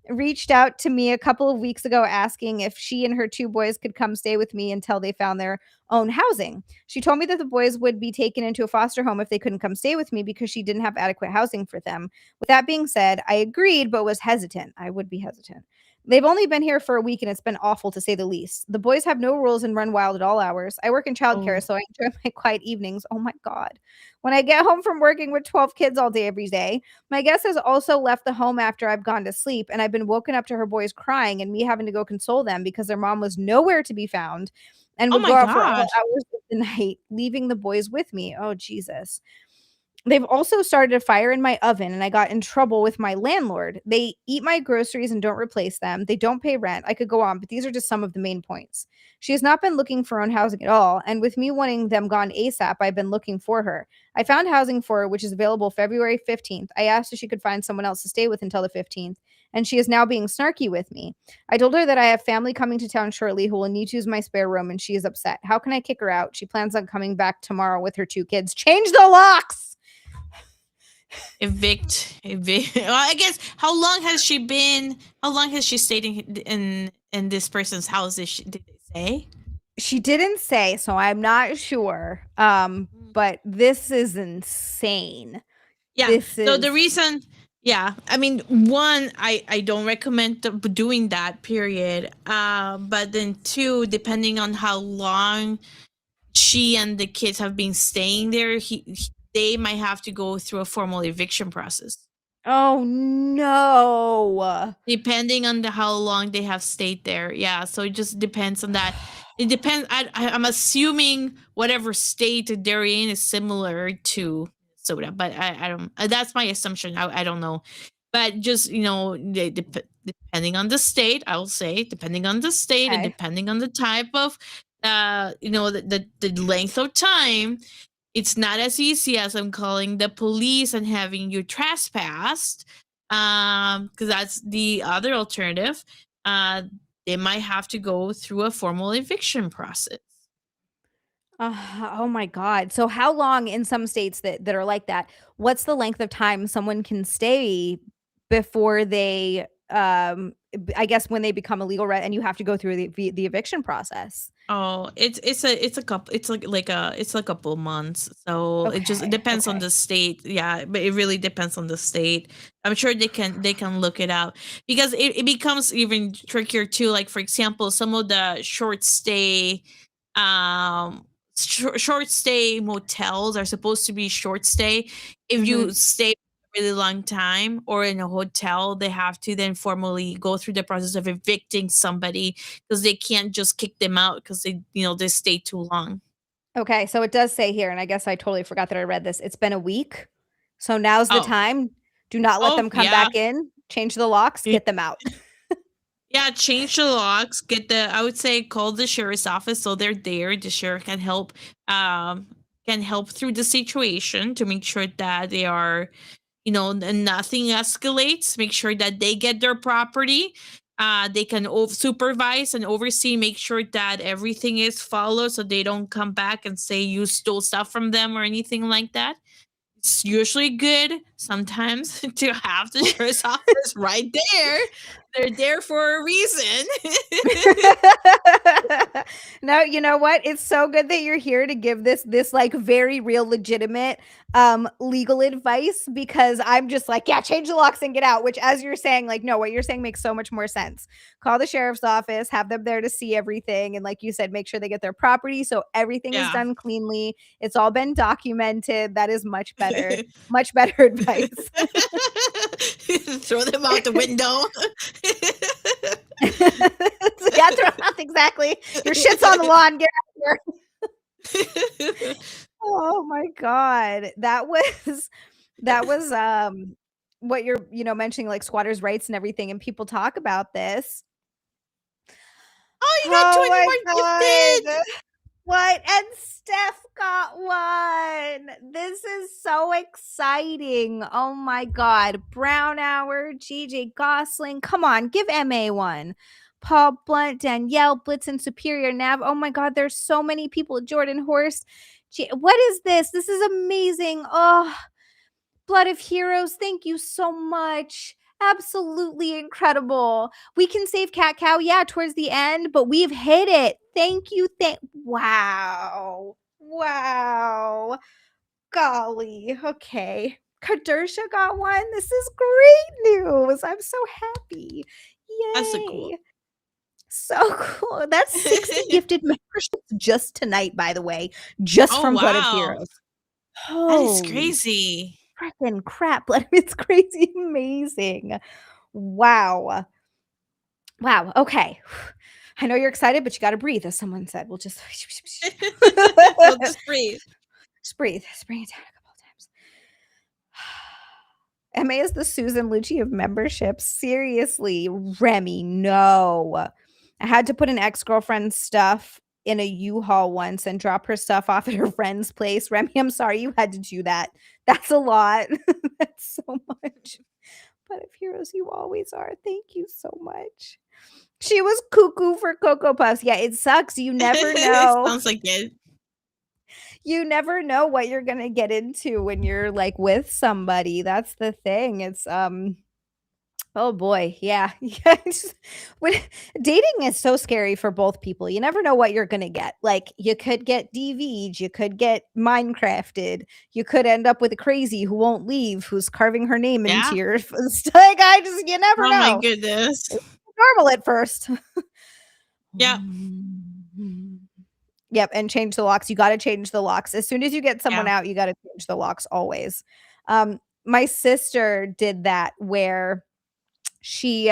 reached out to me a couple of weeks ago asking if she and her 2 boys could come stay with me until they found their own housing. She told me that the boys would be taken into a foster home if they couldn't come stay with me because she didn't have adequate housing for them. With that being said, I agreed but was hesitant. I would be hesitant. They've only been here for a week and it's been awful to say the least. The boys have no rules and run wild at all hours. I work in childcare, Oh. so I enjoy my quiet evenings. Oh my God. When I get home from working with 12 kids all day, every day, my guest has also left the home after I've gone to sleep, and I've been woken up to her boys crying and me having to go console them because their mom was nowhere to be found and Oh would my go out for all gosh. hours of the night, leaving the boys with me. Oh, Jesus. They've also started a fire in my oven, and I got in trouble with my landlord. They eat my groceries and don't replace them. They don't pay rent. I could go on, but these are just some of the main points. She has not been looking for her own housing at all, and with me wanting them gone ASAP, I've been looking for her. I found housing for her, which is available February 15th. I asked if she could find someone else to stay with until the 15th, and she is now being snarky with me. I told her that I have family coming to town shortly who will need to use my spare room, and she is upset. How can I kick her out? She plans on coming back tomorrow with her 2 kids. Change the locks! Evict. Well, I guess how long has she stayed in this person's house? Did they say? She didn't say, so I'm not sure. But this is insane. Yeah. This So the is reason, yeah, I mean, one, I don't recommend doing that. Period. But then 2, depending on how long she and the kids have been staying there, they might have to go through a formal eviction process. oh no. Depending on how long they have stayed there. Yeah, so it just depends on that. It depends. I'm assuming whatever state they're in is similar to Minnesota, but I don't. That's my assumption. I don't know, but just depending on the state, I will say depending on the state and Okay. depending on the type of the length of time, it's not as easy as I'm calling the police and having you trespassed, because that's the other alternative. They might have to go through a formal eviction process. Oh my God. So how long in some states that are like that? What's the length of time someone can stay before they I guess when they become a legal and you have to go through the eviction process? Oh, it's a couple. It's it's like a couple months. So it just Okay. depends on Okay. the state. Yeah, but it really depends on the state. I'm sure they can look it out because it becomes even trickier too. Like for example, some of the short stay motels are supposed to be short stay. If Mhm. you stay a really long time or in a hotel, they have to then formally go through the process of evicting somebody because they can't just kick them out because they stay too long. Okay, so it does say here, and I guess I totally forgot that I read this. It's been a week. So now's the Oh, time. Do not let oh them come yeah, back in. Change the locks, Y- get them out. Yeah, change the locks. I would say call the sheriff's office so they're there. The sheriff can help through the situation to make sure that they are, nothing escalates. Make sure that they get their property. They can supervise and oversee, make sure that everything is followed so they don't come back and say you stole stuff from them or anything like that. It's usually good sometimes to have the sheriff's office right there. They're there for a reason. No, you know what? It's so good that you're here to give this like very real legitimate legal advice, because I'm just like, yeah, change the locks and get out, which, as you're saying, like, no, what you're saying makes so much more sense. Call the sheriff's office, have them there to see everything, and like you said, make sure they get their property so everything is Yeah. done cleanly. It's all been documented. That is much better. Much better advice. Throw them out the window. Yeah, throw out, exactly. Your shit's on the lawn. Get out of here. Oh my god. That was what you're, mentioning, like squatters' rights and everything, and people talk about this. Oh, you got Oh 20 my more gifted. god. What? And Steph got one. This is so exciting. Oh my god. Brown Hour, GJ Gosling. Come on, give MA one. Paul Blunt, Danielle, Blitzen, Superior, Nav. Oh my god, there's so many people. Jordan Horst. What is this? This is amazing. Oh, Blood of Heroes. Thank you so much. Absolutely incredible. We can save Cat Cow, yeah, towards the end, but we've hit it. Thank you. Wow. Wow. Golly. Okay. Kadersha got one. This is great news. I'm so happy. That's so cool. Yay. So cool. That's 60 gifted memberships just tonight, by the way, just Oh, from Blood of wow. Heroes. That is Holy crazy. freaking crap. It's crazy amazing. Wow. Wow. Okay. I know you're excited, but you got to breathe, as someone said. We'll just We'll just breathe. just breathe. Just bring it down a couple of times. MA is the Susan Lucci of memberships. Seriously, Remy, no. I had to put an ex-girlfriend's stuff in a U-Haul once and drop her stuff off at her friend's place. Remy, I'm sorry you had to do that. That's a lot. That's so much. But of heroes, you always are. Thank you so much. She was cuckoo for Cocoa Puffs. Yeah, it sucks. You never know. Sounds like it. You never know what you're gonna get into when you're like with somebody. That's the thing. It's oh boy, yeah. Yeah, when dating is so scary for both people. You never know what you're gonna get. Like, you could get DV'd, you could get Minecrafted, you could end up with a crazy who won't leave, who's carving her name Yeah. into your like, you never Oh know. my goodness. Normal at first. Yeah. Yep, and change the locks. You got to change the locks. As soon as you get someone Yeah. out, you got to change the locks always. My sister did that where she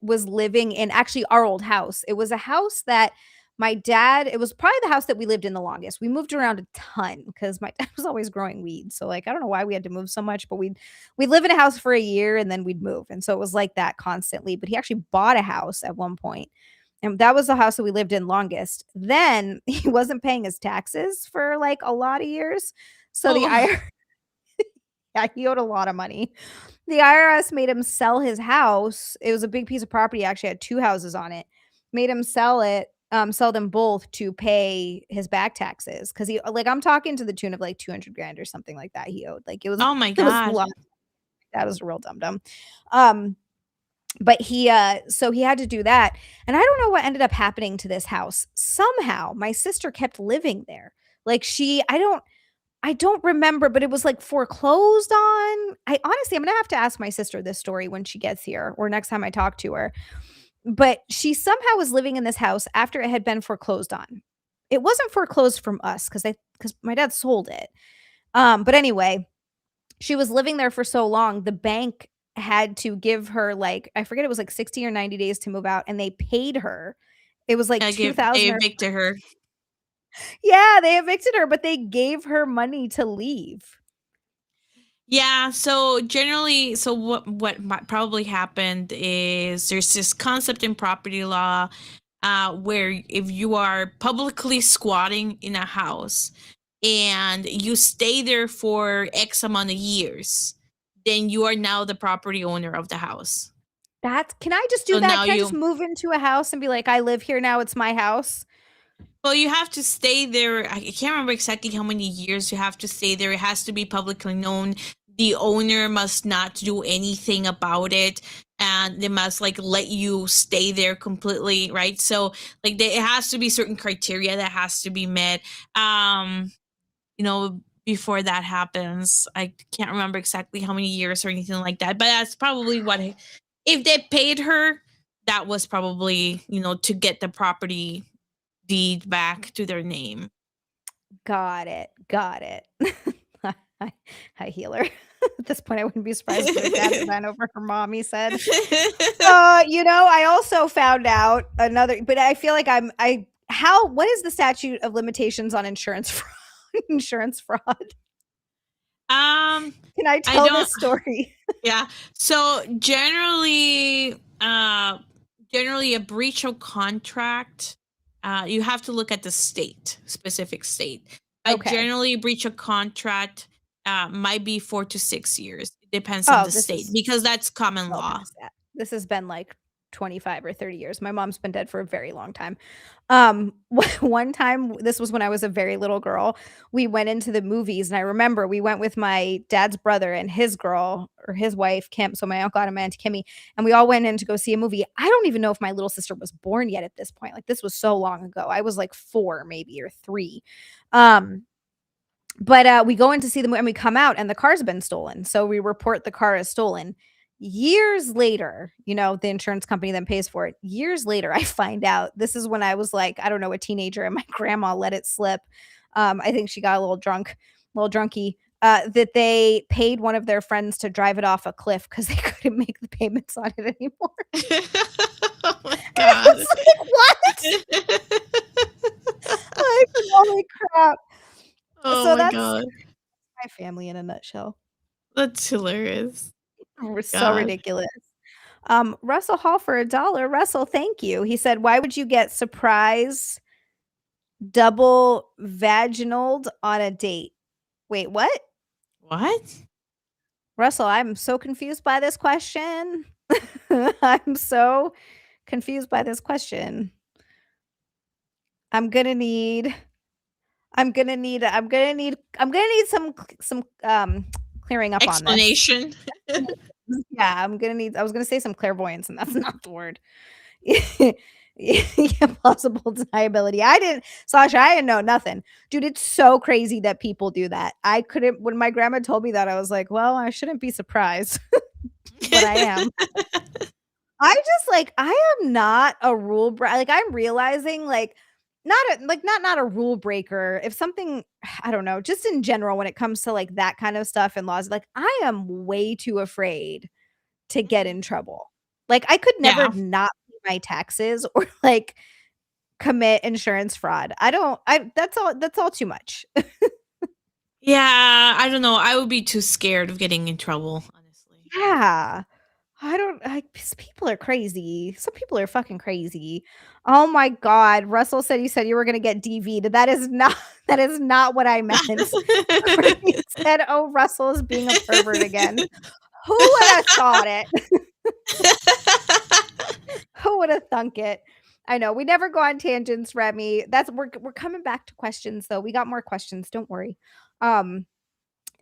was living in actually our old house. It was a house that it was probably the house that we lived in the longest. We moved around a ton because my dad was always growing weed. So like, I don't know why we had to move so much, but we'd live in a house for a year and then we'd move. And so it was like that constantly. But he actually bought a house at one point. And that was the house that we lived in longest. Then he wasn't paying his taxes for like a lot of years. So the IRS, yeah, he owed a lot of money. The IRS made him sell his house. It was a big piece of property. Actually had two houses on it. Made him sell them both to pay his back taxes. Cause he, like, I'm talking to the tune of like 200 grand or something like that he owed. Like, it was, Oh my it was a god. lot. That was a real dum-dum. But so he had to do that. And I don't know what ended up happening to this house. Somehow my sister kept living there. Like, I don't remember, but it was like foreclosed on. I'm gonna have to ask my sister this story when she gets here or next time I talk to her. But she somehow was living in this house after it had been foreclosed on. It wasn't foreclosed from us because my dad sold it. But anyway, she was living there for so long, the bank had to give her, like, I forget, it was like 60 or 90 days to move out, and they paid her. It was like They 2,000 or evicted her. yeah, they evicted her, but they gave her money to leave. Yeah, so generally, so what probably happened is there's this concept in property law where if you are publicly squatting in a house and you stay there for X amount of years, then you are now the property owner of the house. Can I just do So that? now Can I just you, move into a house and be like, I live here now, it's my house? well, you have to stay there. I can't remember exactly how many years you have to stay there. It has to be publicly known. The owner must not do anything about it, and they must like let you stay there completely, right? So like it has to be certain criteria that has to be met. Before that happens, I can't remember exactly how many years or anything like that, but that's probably what if they paid her, that was probably, to get the property deed back to their name. Got it. Got it. Hi, hi, healer. At this point, I wouldn't be surprised if my dad ran over her mom, he said. I also found out another, but I feel like what is the statute of limitations on insurance fraud? Insurance fraud. um Can I I tell don't this story? Yeah. So generally a breach of contract, you have to look at the specific state. But Okay. generally a breach of contract might be 4 to 6 years. It depends on Oh, the state because that's common well law. past that. This has been like 25 or 30 years. My mom's been dead for a very long time. One time, this was when I was a very little girl, we went into the movies, and I remember we went with my dad's brother and his girl or his wife, Kim. So my uncle and my auntie Kimmy, and we all went in to go see a movie. I don't even know if my little sister was born yet at this point. Like this was so long ago. I was like 4 maybe or 3. Um, but we go in to see the movie and we come out and the car's been stolen. So we report the car as stolen. Years later, the insurance company then pays for it. Years later, I find out this is when I was like, I don't know, a teenager, and my grandma let it slip. I think she got a little drunky. That they paid one of their friends to drive it off a cliff because they couldn't make the payments on it anymore. Oh my I god. was like, what? Like, holy crap. Oh So my that's god. my family in a nutshell. That's hilarious. We're so God. ridiculous. Russell Hall for $1. Russell, thank you. He said, "Why would you get surprise double vaginaled on a date?" Wait, what? What? Russell, I'm so confused by this question. I'm so confused by this question. I'm gonna need some clearing up on this. Explanation. Yeah, I was gonna say some clairvoyance, and that's not the word. Yeah, plausible deniability. Sasha, I didn't know nothing. Dude, it's so crazy that people do that. I couldn't, when my grandma told me that, I was like, well, I shouldn't be surprised, but I am. I am not a like, I'm realizing, like, not a rule breaker. If something, I don't know, just in general, when it comes to like that kind of stuff and laws, like, I am way too afraid to get in trouble. Like, I could never Yeah. not pay my taxes or like commit insurance fraud. That's all too much. Yeah, I don't know. I would be too scared of getting in trouble, honestly. Yeah. People are crazy. Some people are fucking crazy. Oh my god. Russell said you said you were gonna get DV'd. That is not that is not what I meant. He said, "Oh, Russell is being a pervert again." Who would have thought it? Who would have thunk it? I know we never go on tangents, Remy. We're coming back to questions though. We got more questions. Don't worry. Um,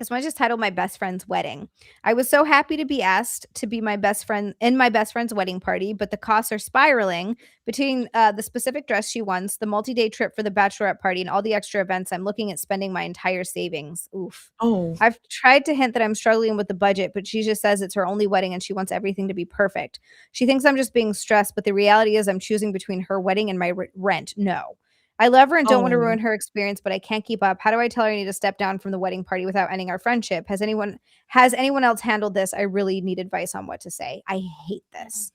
this one just titled "My Best Friend's Wedding." I was so happy to be asked to be my best friend in my best friend's wedding party, but the costs are spiraling between the specific dress she wants, the multi-day trip for the bachelorette party, and all the extra events. I'm looking at spending my entire savings. Oof. Oh. I've tried to hint that I'm struggling with the budget, but she just says it's her only wedding and she wants everything to be perfect. She thinks I'm just being stressed, but the reality is I'm choosing between her wedding and my rent. No. I love her and don't want to Oh. ruin her experience, but I can't keep up. How do I tell her I need to step down from the wedding party without ending our friendship? Has anyone else handled this? I really need advice on what to say. I hate this.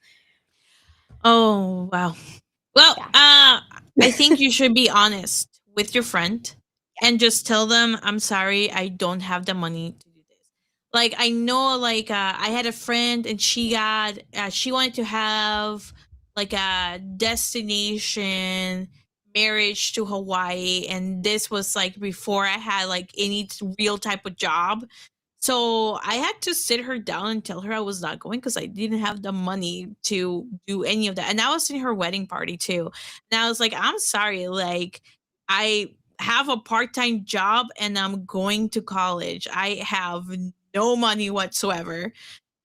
Oh, wow. Well, Yeah. I think you should be honest with your friend and just tell them, I'm sorry, I don't have the money to do this. Like I know, like I had a friend, and she wanted to have like a destination marriage to Hawaii, and this was like before I had like any real type of job. So I had to sit her down and tell her I was not going because I didn't have the money to do any of that. And I was in her wedding party too. And I was like, I'm sorry, like I have a part-time job and I'm going to college. I have no money whatsoever.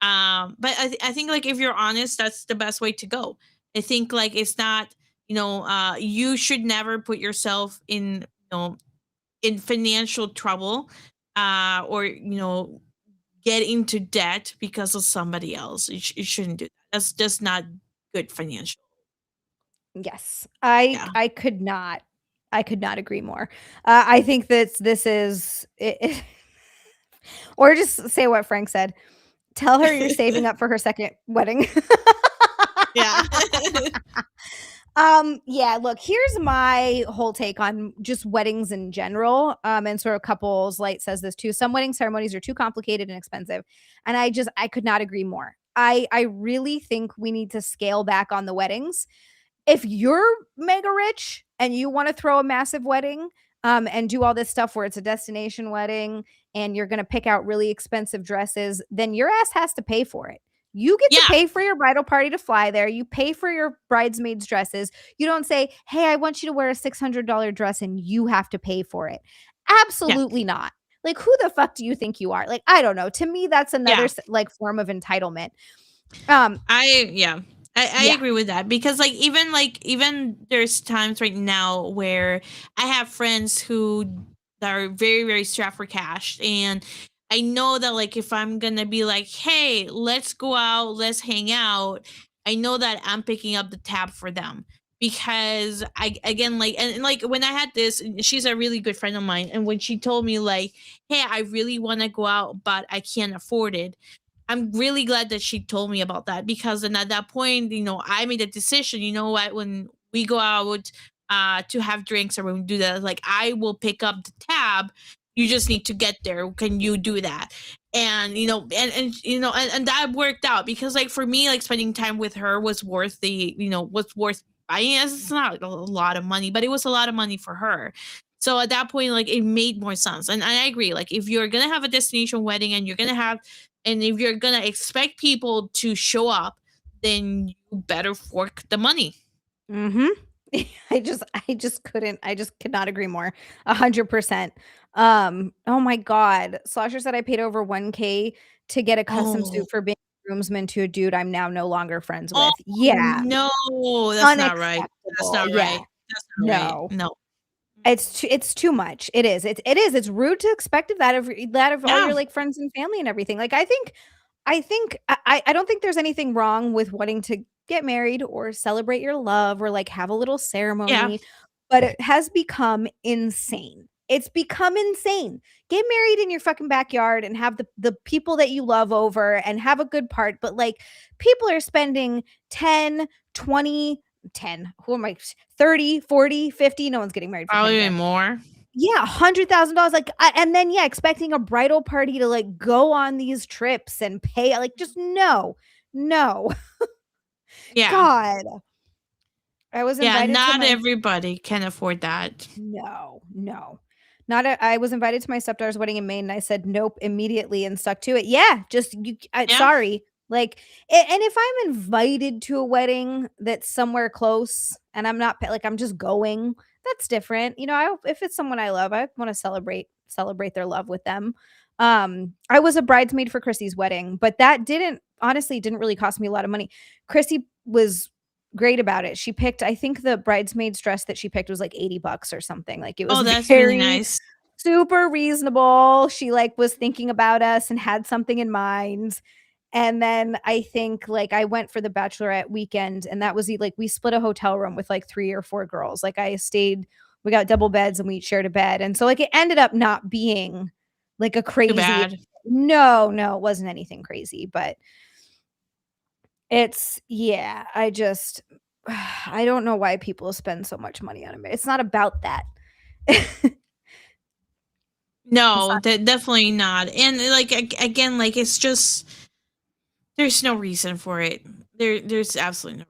But I think like if you're honest, that's the best way to go. I think like it's not, you should never put yourself in, in financial trouble, or get into debt because of somebody else. You shouldn't do that. That's just not good financial. Yes. Yeah. I could not agree more. I think that this is or just say what Frank said. Tell her you're saving up for her second wedding. Yeah. Yeah, look, here's my whole take on just weddings in general. And sort of couples light says this too. Some wedding ceremonies are too complicated and expensive. And I could not agree more. I really think we need to scale back on the weddings. If you're mega rich and you want to throw a massive wedding, and do all this stuff where it's a destination wedding and you're going to pick out really expensive dresses, then your ass has to pay for it. You get to Yeah. pay for your bridal party to fly there. You pay for your bridesmaids' dresses. You don't say, hey, I want you to wear a $600 dress and you have to pay for it. Yeah. Absolutely not. Like, who the fuck do you think you are? Like, I don't know. To me, that's another Yeah. like form of entitlement. Yeah. I Yeah. agree with that because even there's times right now where I have friends who that are very, very strapped for cash, and I know that like if I'm gonna be like, hey, let's go out, let's hang out, I know that I'm picking up the tab for them because I again like and like when I had this, she's a really good friend of mine, and when she told me like, hey, I really want to go out but I can't afford it, I'm really glad that she told me about that because then at that point, I made a decision. You know what? When we go out to have drinks or when we do that, like I will pick up the tab. You just need to get there. Can you do that? And and that worked out because like for me, like spending time with her was worth was worth buying. It's not a lot of money, but it was a lot of money for her. So at that point, like it made more sense. And I agree. Like if you're gonna have a destination wedding and if you're gonna expect people to show up, then you better fork the money. Mhm. I just could not agree more. 100%. Oh my god. Slosher said I paid over 1K to get a custom Oh, suit for being a groomsman to a dude I'm now no longer friends oh with. Yeah, no, that's not right. That's unacceptable. not Yeah. right. That's not right. No. No. It's too much. It is. It's rude to expect of that of all Yeah. your like friends and family and everything. Like I think I don't think there's anything wrong with wanting to get married or celebrate your love or like have a little Yeah. ceremony, but it has become insane. It's become insane. Get married in your fucking backyard and have the people that you love over and have a good part, but like people are spending 10, 20, 10. Who am I? 30, 40, 50. No one's getting married for 10 Probably grand. more. Yeah, $100,000, like, and then, yeah, expecting a bridal party to, like, go on these trips and pay, like, just no, no. Yeah. God. I was Yeah. invited to Not my everybody can afford that. no, no. Not a I was invited to my stepdaughter's wedding in Maine, and I said, "Nope," immediately and stuck to it. Yeah, just you Yeah. sorry. Like, and if I'm invited to a wedding that's somewhere close and I'm not like, I'm just going, that's different. If it's someone I love, I wanna celebrate their love with them. I was a bridesmaid for Chrissy's wedding, but that didn't really cost me a lot of money. Chrissy was great about it. She picked I think the bridesmaid's dress that she picked was like 80 bucks or something. Like it was Oh, that's really very nice. super reasonable. She like was thinking about us and had something in mind. And then I think like I went for the bachelorette weekend and that was like we split a hotel room with like 3 or 4 girls. Like we got double beds and we shared a bed. And so like it ended up not being like a Too crazy. bad. No, no, it wasn't anything crazy, but yeah, I don't know why people spend so much money on it. It's not about that. No, definitely not. And like again, like it's just there's no reason for it. There's absolutely no.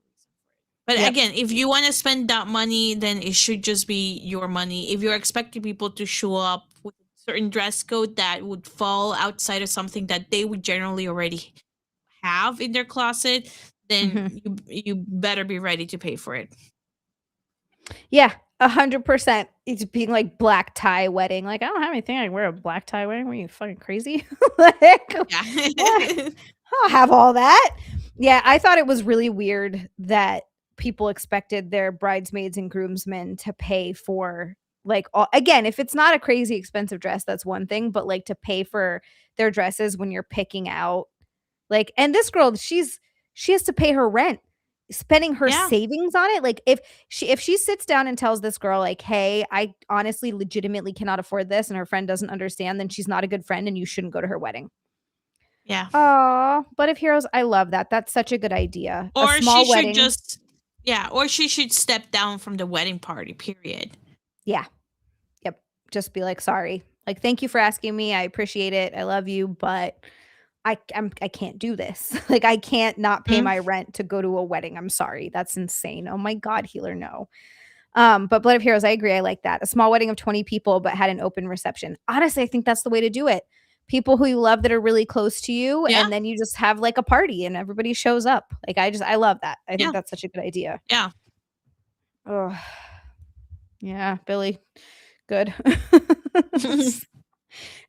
But Yep. again, if you want to spend that money, then it should just be your money. If you're expecting people to show up with a certain dress code that would fall outside of something that they would generally already have in their closet, then Mhm. you better be ready to pay for it. Yeah, 100%. It's being like black tie wedding. Like, I don't have anything. I can wear a black tie wedding. Were you fucking crazy? Like, what? Yeah. I'll have all that. Yeah, I thought it was really weird that people expected their bridesmaids and groomsmen to pay for like again, if it's not a crazy expensive dress, that's one thing, but like to pay for their dresses when you're picking out like and this girl, she has to pay her rent, spending her Yeah. savings on it. Like if she sits down and tells this girl like, "Hey, I honestly legitimately cannot afford this," and her friend doesn't understand, then she's not a good friend and you shouldn't go to her wedding. Yeah. Oh, but of heroes, I love that. That's such a good idea. A Or she small should wedding. just or she should step down from the wedding party, period. Yeah. Yep. Just be like, "Sorry. Like, thank you for asking me. I appreciate it. I love you, but I can't do this. Like, I can't not pay Mm. my rent to go to a wedding. I'm sorry. That's insane. Oh my god, healer, no." But Blood of Heroes, I agree. I like that. A small wedding of 20 people, but had an open reception. Honestly, I think that's the way to do it. People who you love that are really close to you, Yeah. and then you just have like a party and everybody shows up. Like I love that. I think Yeah. that's such a good idea. Yeah. Oh, yeah, Billy. Good.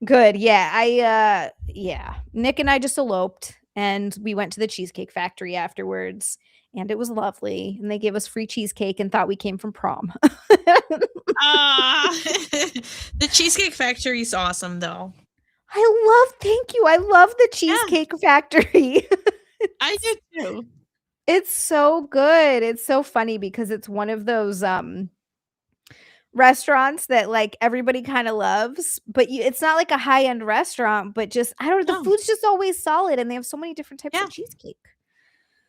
Good. Yeah. Yeah. Nick and I just eloped and we went to the Cheesecake Factory afterwards and it was lovely. And they gave us free cheesecake and thought we came from prom. Ah, the Cheesecake Factory is awesome, though. Thank you. I love the Yeah, Cheesecake Factory. I do too. It's so good. It's so funny because it's one of those restaurants that like everybody kind of loves, but it's not like a high-end restaurant, but just I don't know, the No, food's just always solid and they have so many different types yeah, of cheesecake.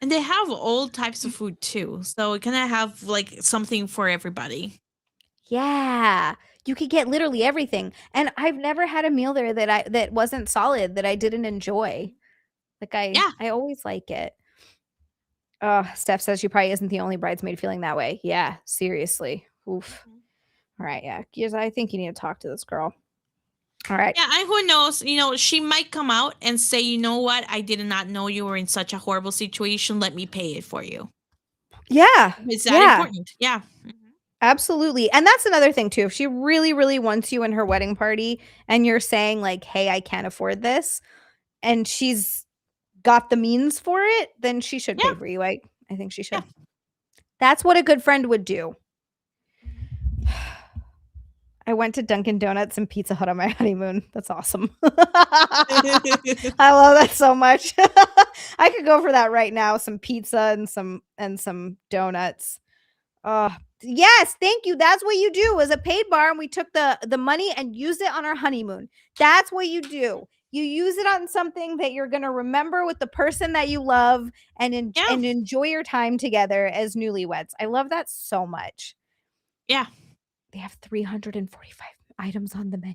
and they have all types of food too, so it kind of have like something for everybody. Yeah. You could get literally everything. And I've never had a meal there that wasn't solid that I didn't enjoy. Like Yeah, I always like it. Oh, Steph says she probably isn't the only bridesmaid feeling that way. Yeah, seriously. Oof. All right, yeah. Yes, I think you need to talk to this girl. All right. yeah, and who knows? You know, she might come out and say, "You know what? I did not know you were in such a horrible situation. Let me pay it for you." Yeah. Is that Yeah. important? Yeah. Absolutely. And that's another thing too. If she really, really wants you in her wedding party and you're saying like, "Hey, I can't afford this," and she's got the means for it, then she should Yeah. pay for you. I think she Yeah. should. That's what a good friend would do. I went to Dunkin' Donuts and Pizza Hut on my honeymoon. That's awesome. I love that so much. I could go for that right now. Some pizza and some donuts. Yes, thank you. That's what you do. As a paid bar, and we took the money and used it on our honeymoon. That's what you do. You use it on something that you're gonna remember with the person that you love and Yeah. and enjoy your time together as newlyweds. I love that so much. Yeah. They have 345 items on the menu.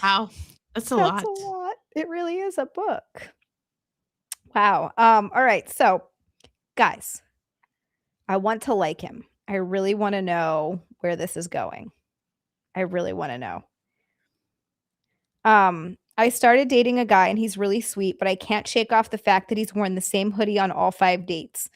Wow. That's a That's lot. a lot. It really is a book. Wow. All right. So, guys, I want to like him. I really want to know where this is going. I really want to know. I started dating a guy and he's really sweet, but I can't shake off the fact that he's worn the same hoodie on all 5 dates.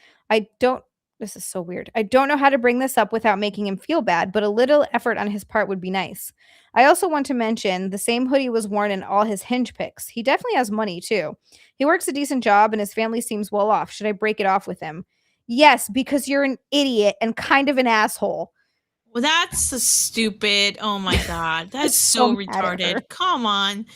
This is so weird. I don't know how to bring this up without making him feel bad, but a little effort on his part would be nice. I also want to mention the same hoodie was worn in all his Hinge pics. He definitely has money too. He works a decent job and his family seems well off. Should I break it off with him? Yes, because you're an idiot and kind of an asshole. Well, that's a stupid. Oh my god, that's So so mad at her. retarded. Come on.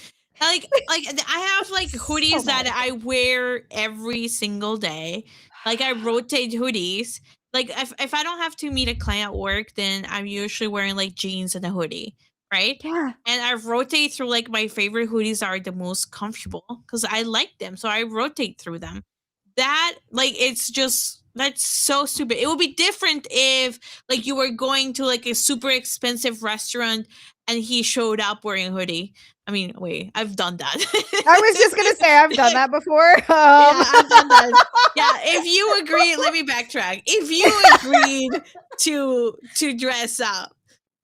Like I have like hoodies So mad that at I wear every single day. Like I rotate hoodies. Like if I don't have to meet a client at work, then I'm usually wearing like jeans and a hoodie, right? Yeah. And I rotate through like my favorite hoodies are the most comfortable because I like them, so I rotate through them. That like it's just that's so stupid. It would be different if like you were going to like a super expensive restaurant and he showed up wearing a hoodie. I mean, wait, I've done that. I was just gonna say I've done that before. Yeah, I've done that. Yeah, if you agree, let me backtrack. If you agreed to dress up,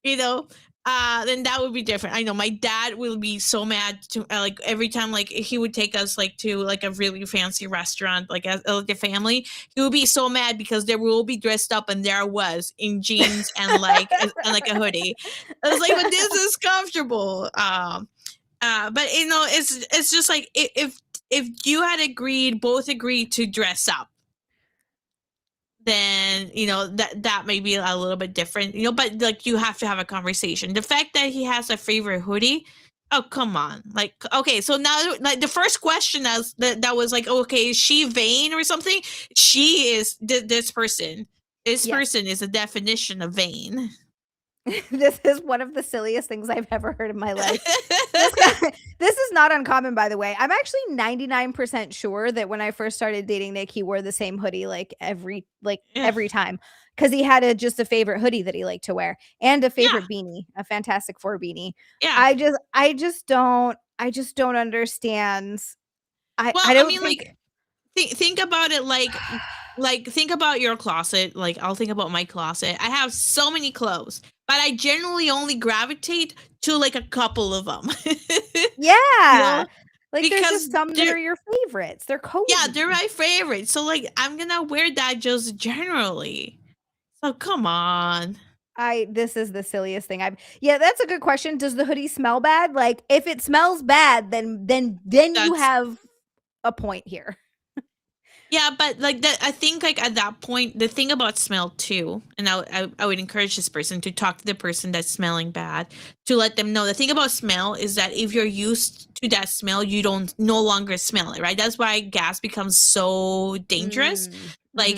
then that would be different. I know my dad will be so mad to like every time like he would take us like to like a really fancy restaurant like as like a family. He would be so mad because they will be dressed up and there I was in jeans and like a hoodie. I was like, but this is comfortable. But it's just like if you had both agreed to dress up, then that may be a little bit different, but like you have to have a conversation. The fact that he has a favorite hoodie, oh come on, like okay, so now like the first question that was like, okay, is she vain or something? She is this person. This person is a definition of vain. This is one of the silliest things I've ever heard in my life. This is not uncommon, by the way. I'm actually 99% sure that when I first started dating Nick, he wore the same hoodie like every time, because he had just a favorite hoodie that he liked to wear and a favorite beanie, a Fantastic Four beanie. Yeah. I just don't understand. I don't think. Like, think about it like think about your closet. Like I'll think about my closet. I have so many clothes, but I generally only gravitate to like a couple of them. Yeah. Like there's just some that are your favorites. They're cozy. Yeah, they're my favorites. So like I'm gonna wear that just generally. So come on. This is the silliest thing that's a good question. Does the hoodie smell bad? Like if it smells bad, then you have a point here. Yeah, but like that, I think like at that point, the thing about smell too, and I would encourage this person to talk to the person that's smelling bad to let them know. The thing about smell is that if you're used to that smell, you don't no longer smell it, right? That's why gas becomes so dangerous, like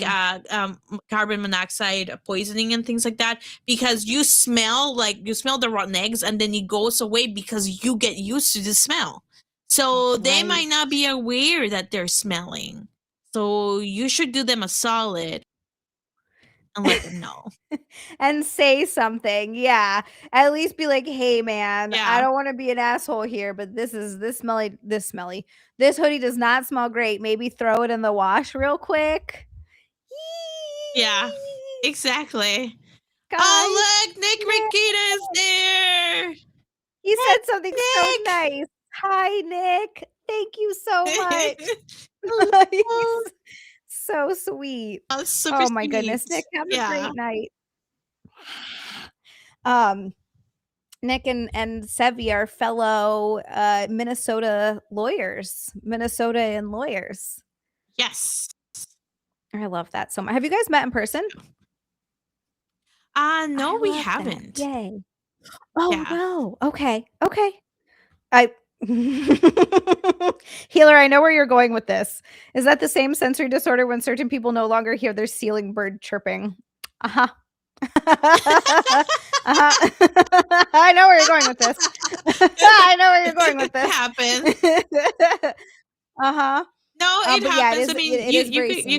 carbon monoxide poisoning and things like that, because you smell the rotten eggs and then it goes away because you get used to the smell. So they might not be aware that they're smelling. So you should do them a solid and let them know. And say something. Yeah. At least be like, hey man, I don't want to be an asshole here, but this hoodie does not smell great. Maybe throw it in the wash real quick. Yeah, exactly. Guys, oh look, Nick Rikita is there. He said something so nice. Hi, Nick. Thank you so much. So sweet. Oh my goodness, Nick, have a great night. Nick and Sevvy are fellow Minnesota lawyers. Yes. I love that so much. Have you guys met in person? No, we haven't. That. Yay. Oh no. Okay. Healer, I know where you're going with this. Is that the same sensory disorder when certain people no longer hear their ceiling bird chirping? I know where you're going with this. Happens. No, it happens. I mean, you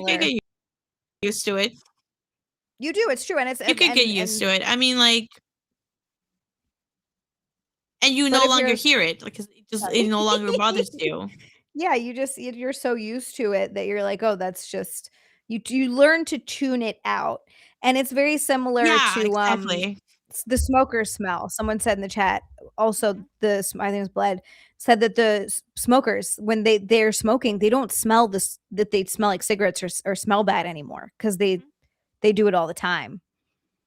can get used to it. You do. It's true, and you can get used to it. I mean, like, and you no longer hear it because it no longer bothers you. Yeah, you're so used to it that you're like, oh, that's just you learn to tune it out, and it's very similar to exactly. The smoker smell. Someone said in the chat. Also, I think it was Bled said that the smokers, when they're smoking, they don't smell this, that they smell like cigarettes or smell bad anymore because they do it all the time.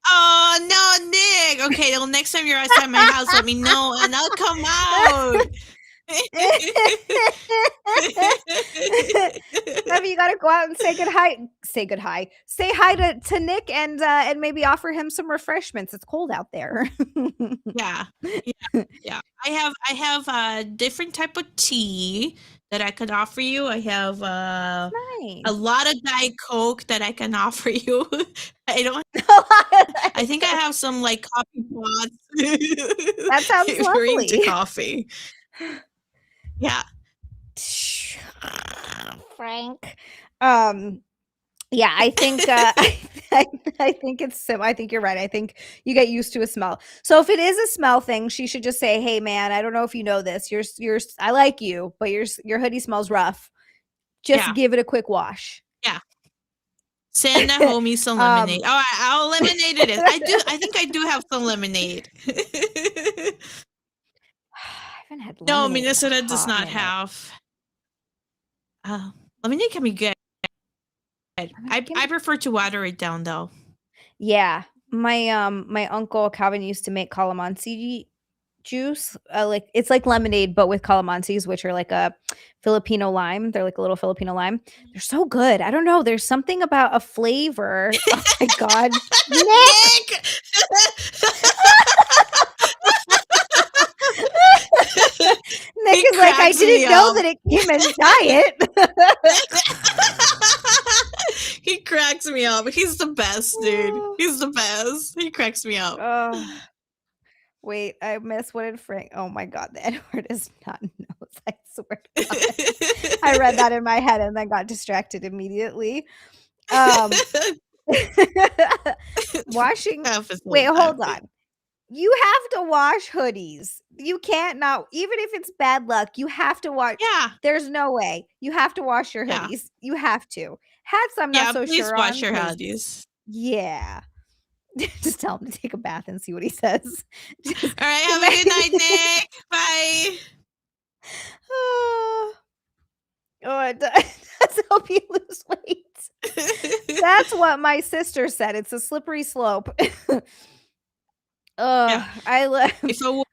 Oh no, Nick. Okay, well, next time you're outside my house, let me know and I'll come out. Maybe you gotta go out and say hi to Nick and maybe offer him some refreshments. It's cold out there. Yeah. I have a different type of tea that I could offer you. I have a lot of Diet Coke that I can offer you. I think I have some like coffee pots. That sounds lovely. To coffee. Yeah. Frank. Yeah, I think I think I think you're right. I think you get used to a smell. So if it is a smell thing, she should just say, "Hey man, I don't know if you know this. I like you, but your hoodie smells rough. Just Yeah. give it a quick wash." Yeah. Send the homie some lemonade. Um Oh, I'll lemonade it is. I think I do have some lemonade. I haven't had No, lemonade in a Minnesota does hot not minute. have. Lemonade can be good. I prefer to water it down though. Yeah. My uncle Calvin used to make calamansi juice. Like it's like lemonade, but with calamansis, which are like a Filipino lime. They're like a little Filipino lime. They're so good. I don't know. There's something about a flavor. Oh my god, Nick! Nick! Nick He is like, I cracks me didn't know up. that it came in diet. He cracks me up. He's the best, dude. He's the best. He cracks me up. Oh, wait, I missed what did Frank? Oh my god, the N word is not nose. I swear to God. I read that in my head and then got distracted immediately. Washing. Wait, hold on. You have to wash hoodies. You can't not, even if it's bad luck, you have to wash. Yeah. There's no way. You have to wash your Yeah. hoodies. You have to. Hats, I'm not so please sure wash on. your 'Cause hoodies. Yeah. Just tell him to take a bath and see what he says. Just All right, have a good night, Nick. Bye. Oh, it does help you lose weight. That's what my sister said. It's a slippery slope. Yeah. If I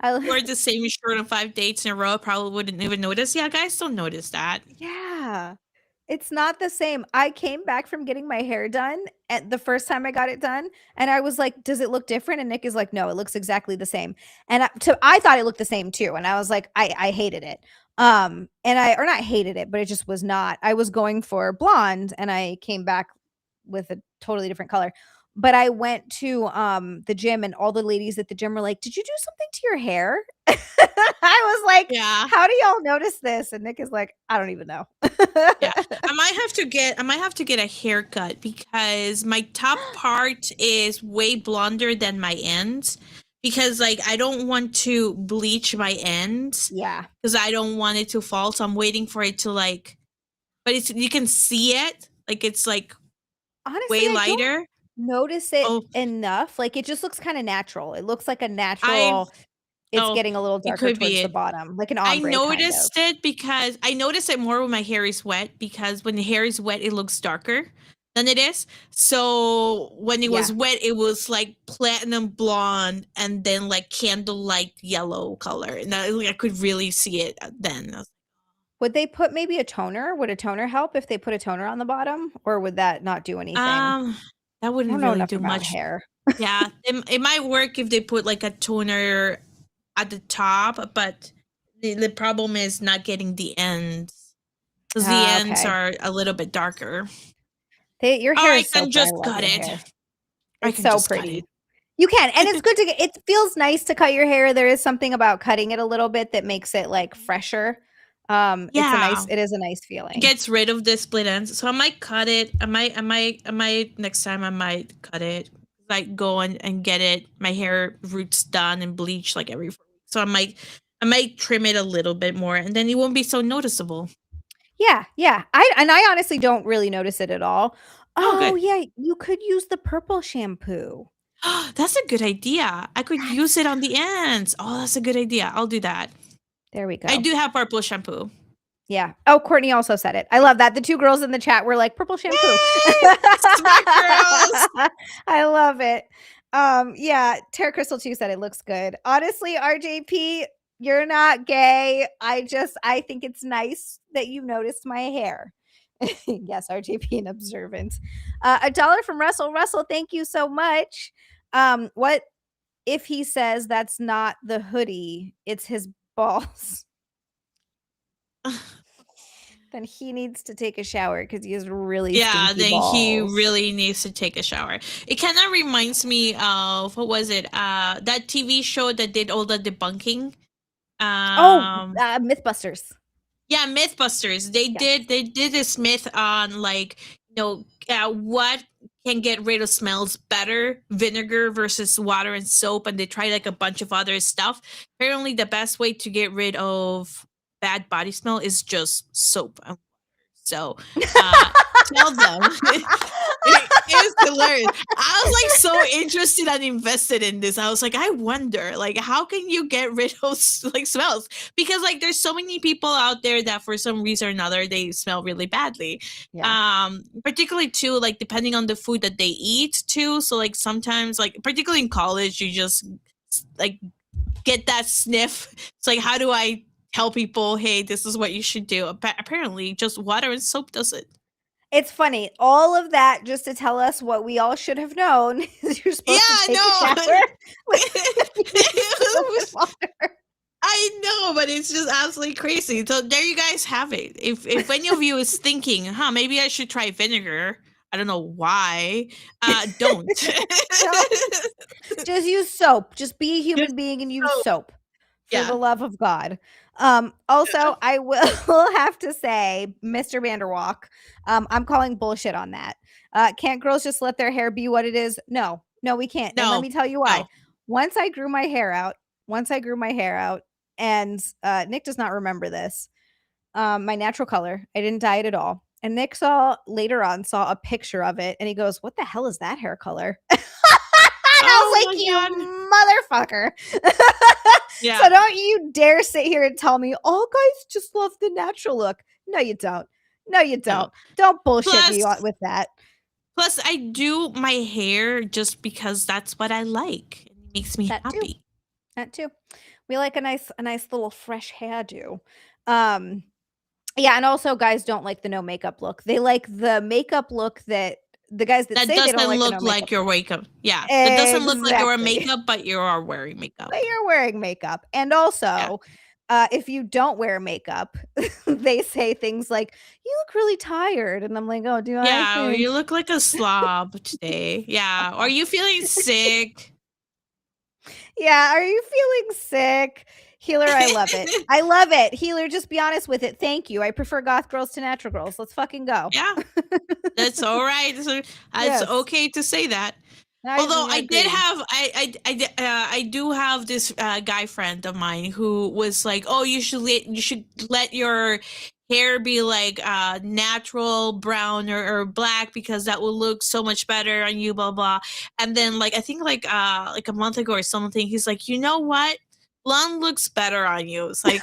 I wore the same shirt on 5 dates in a row, I probably wouldn't even notice. Yeah, guys don't notice that. Yeah. It's not the same. I came back from getting my hair done at the first time I got it done, and I was like, "Does it look different?" And Nick is like, "No, it looks exactly the same." And I thought it looked the same too, and I was like, I hated it. And or not hated it, but it just was not. I was going for blonde, and I came back with a totally different color. But I went to the gym, and all the ladies at the gym were like, "Did you do something to your hair?" I was like, Yeah. "How do y'all notice this?" And Nick is like, "I don't even know." Yeah. I might have to get a haircut because my top part is way blonder than my ends. Because like I don't want to bleach my ends. Yeah. Because I don't want it to fall. So I'm waiting for it to like, but it's you can see it. Like it's like Honestly, way I don't lighter. notice it Oh, enough. Like it just looks kind of natural. It looks like a I natural. It's oh, getting a little it darker could be towards the it. bottom, like an I ombre kind of. noticed it because I notice it more when my hair is wet because when the hair is wet, it looks darker than it is. So when it was Yeah. wet, it was like platinum blonde and then like candlelight yellow color. And I could really see it then. Would they put maybe a toner? Would a toner help if they put a toner on the bottom, or would that not do anything? That I wouldn't don't know really enough do about much. hair. Yeah, it might work if they put like a toner at the top, but the problem is not getting the ends because the ends Okay. are a little bit darker. Your Or hair I is so can pretty. I just love cut your it. hair. I It's can so just cut pretty. it. You can, and it's good to get. It feels nice to cut your hair. There is something about cutting it a little bit that makes it like fresher. Yeah, It is a nice it feeling. gets rid of the split ends. So I might cut it. I might next time I might cut it. Like go and get it, my hair roots done and bleached like every 4 weeks. So I might trim it a little bit more and then it won't be so noticeable. Yeah, yeah. I honestly don't really notice it at all. Oh, Oh, good. yeah, you could use the purple shampoo. That's a good idea. I could use it on the ends. Oh, that's a good idea. I'll do that. There we go. I do have purple shampoo. Yeah. Oh, Courtney also said it. I love that. The two girls in the chat were like, "Purple shampoo." Yay! Smart girls. I love it. Yeah, Tara Crystal too said it looks good. Honestly, RJP, you're not gay. I think it's nice that you noticed my hair. Yes, RJP and observant. $1 from Russell. Russell, thank you so much. What if he says that's not the hoodie, it's his balls? Then he needs to take a shower because he has really stinky then balls. he really needs to take a shower. It kind of reminds me of what was it? That TV show that did all the debunking. Mythbusters. Yeah, Mythbusters. They did this myth on like what can get rid of smells better, vinegar versus water and soap, and they try like a bunch of other stuff. Apparently the best way to get rid of bad body smell is just soap. So uh tell them. It was hilarious. I was like so interested and invested in this. I was like, I wonder, like, how can you get rid of like smells? Because like, there's so many people out there that for some reason or another they smell really badly. Particularly too, like depending on the food that they eat too. So like sometimes, like particularly in college, you just like get that sniff. It's like, how do I tell people, hey, this is what you should do? Apparently, just water and soap does it. It's funny. All of that just to tell us what we all should have known is you're supposed to take a shower with water. I know, but it's just absolutely crazy. So there you guys have it. If any of you is thinking, maybe I should try vinegar. I don't know why. Don't. Just use soap. Just be a human being and use soap. For the love of God. Also, I will have to say, Mr. Vanderwalk, I'm calling bullshit on that. Can't girls just let their hair be what it is? No, we can't. And let me tell you why. No. Once I grew my hair out, and Nick does not remember this, my natural color, I didn't dye it at all. And Nick later on saw a picture of it, and he goes, "What the hell is that hair color?" I was like, you motherfucker. So don't you dare sit here and tell me all guys just love the natural look. No, you don't. Don't bullshit me with that. Plus, I do my hair just because that's what I like. It makes me happy. That too. We like a nice little fresh hairdo. Yeah, and also guys don't like the no makeup look. They like the makeup look that the guys that say they don't like look like your makeup. Yeah. It doesn't look like you're makeup, but you are wearing makeup. But you're wearing makeup. And also, if you don't wear makeup, they say things like, "You look really tired." And I'm like, "Oh, do I?" Yeah, you look like a slob today. Yeah. Are you feeling sick? Yeah, are you feeling sick? Healer, I love it. I love it. Healer, just be honest with it. Thank you. I prefer goth girls to natural girls. Let's fucking go. Yeah. That's all right. It's okay to say that. Although I do have this guy friend of mine who was like, "Oh, you should let your hair be like natural brown or black because that will look so much better on you, blah blah." And then like I think like a month ago or something, he's like, "You know what? Blonde looks better on you." It's like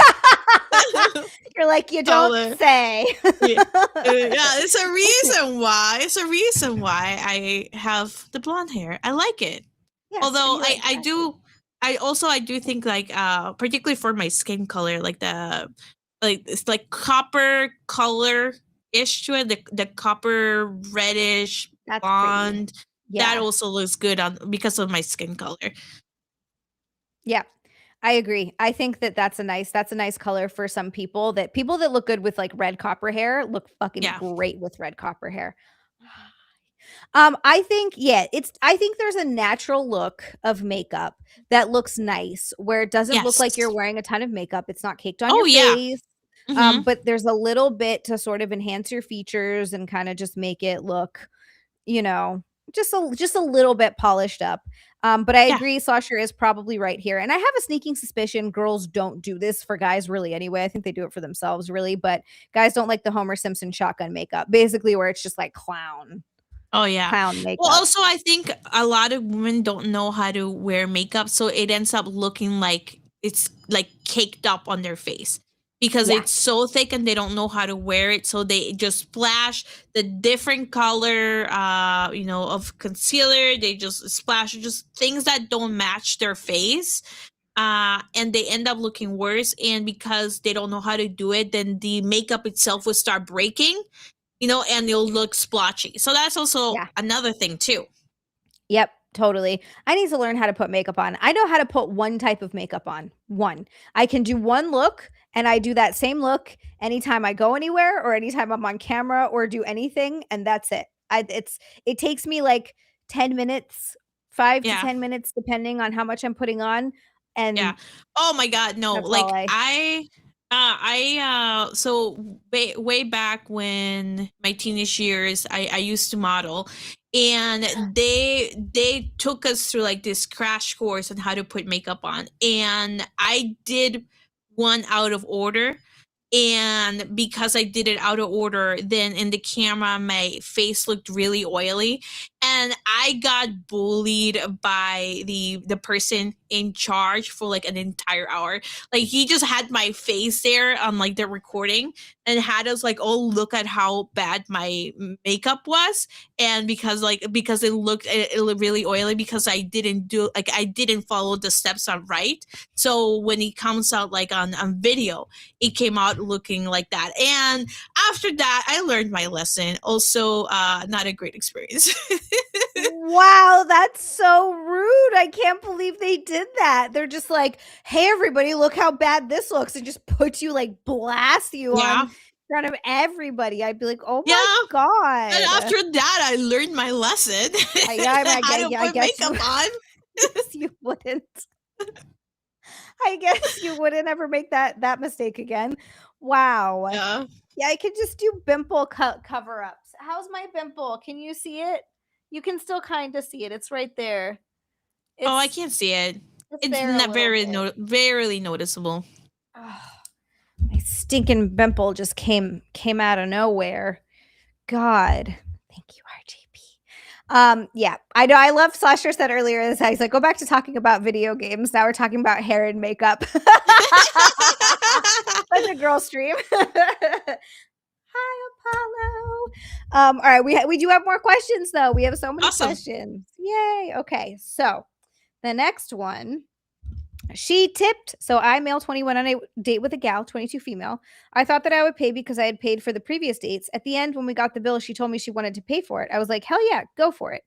you're like, you don't say. Yeah, it's a reason why. It's a reason why I have the blonde hair. I like it. Yes, although I do think like particularly for my skin color, like it's like copper color ish to it, the copper reddish blonde. That also looks good because of my skin color. Yeah. I agree. I think that's a nice color for some people that look good with like red copper hair look fucking great with red copper hair. I think there's a natural look of makeup that looks nice where it doesn't look like you're wearing a ton of makeup. It's not caked on your face. But there's a little bit to sort of enhance your features and kind of just make it look, just a little bit polished up. But I agree, Sasha is probably right here. And I have a sneaking suspicion girls don't do this for guys really anyway. I think they do it for themselves really, but guys don't like the Homer Simpson shotgun makeup, basically where it's just like clown. Oh yeah. Clown makeup. Well, also I think a lot of women don't know how to wear makeup, so it ends up looking like it's like caked up on their face. Because it's so thick and they don't know how to wear it, so they just splash the different color of concealer. They just splash just things that don't match their face, and they end up looking worse. And because they don't know how to do it, then the makeup itself will start breaking, and it'll look splotchy. So that's also another thing too. Yep. Totally. I need to learn how to put makeup on. I know how to put one type of makeup on. I can do one look, and I do that same look anytime I go anywhere or anytime I'm on camera or do anything, and that's it. It takes me like 10 minutes, 5 to 10 minutes, depending on how much I'm putting on. And oh my God, no! Like I So way back when my teenage years, I used to model, and they took us through like this crash course on how to put makeup on, and I did one out of order. And because I did it out of order, then in the camera my face looked really oily, and I got bullied by the person in charge for like an entire hour. Like he just had my face there on like the recording and had us like, oh, look at how bad my makeup was. And because it looked really oily because I didn't follow the steps on right. So when it comes out like on video, it came out looking like that. And after that I learned my lesson. Also not a great experience. Wow, that's so rude. I can't believe they did that. They're just like, "Hey, everybody, look how bad this looks," and just put you like blast you Yeah. on front of everybody. I'd be like, "Oh Yeah. my And god." after that, I learned my lesson. I How to put guess makeup on. you wouldn't. I guess you wouldn't ever make that mistake again. Wow. Yeah. Yeah, I could just do pimple cover-ups. How's my pimple? Can you see it? You can still kind of see it. It's right there. Oh, I It's can't see it. it's It's there a not little bit. very noticeable. Oh, my stinking pimple just came out of nowhere. God. Thank you, RGP. Yeah, I know. I love Slasher said earlier this. He's like, go back to talking about video games. Now we're talking about hair and makeup. Such a girl stream. Hi, Apollo. All right, we do have more questions though. We have so many Awesome. questions. Yay. Okay, so the next one. She tipped. So I, male 21, on a date with a gal, 22 female. I thought that I would pay because I had paid for the previous dates. At the end, when we got the bill, she told me she wanted to pay for it. I was like, hell yeah, go for it.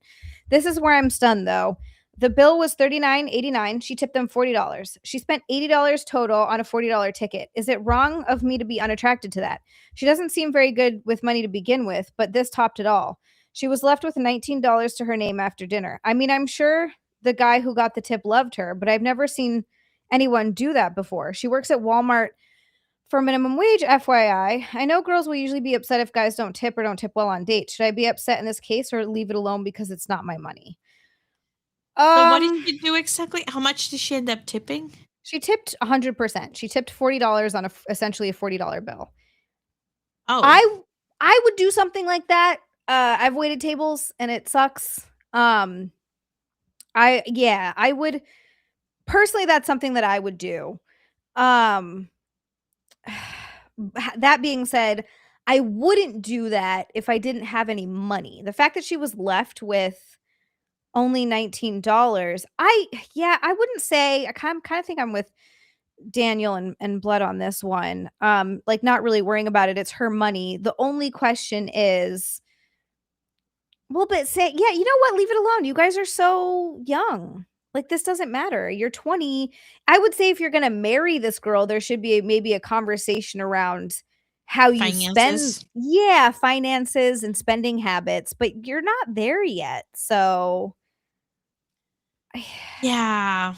This is where I'm stunned though. The bill was $39.89. She tipped them $40. She spent $80 total on a $40 ticket. Is it wrong of me to be unattracted to that? She doesn't seem very good with money to begin with, but this topped it all. She was left with $19 to her name after dinner. I mean, I'm sure the guy who got the tip loved her, but I've never seen anyone do that before. She works at Walmart for minimum wage, FYI. I know girls will usually be upset if guys don't tip or don't tip well on dates. Should I be upset in this case or leave it alone because it's not my money? So what did she do exactly? How much did she end up tipping? She tipped 100%. She tipped $40 on essentially a $40 bill. Oh. I would do something like that. I've waited tables and it sucks. I would personally, that's something that I would do. That being said, I wouldn't do that if I didn't have any money. The fact that she was left with only $19, I wouldn't say. I kind of think I'm with Daniel and Blood on this one. Like not really worrying about it. It's her money. The only question is, well, but say, yeah, you know what? Leave it alone. You guys are so young. Like this doesn't matter. You're 20. I would say if you're going to marry this girl, there should be maybe a conversation around how you Finances. spend. Yeah, finances and spending habits, but you're not there yet. So Yeah.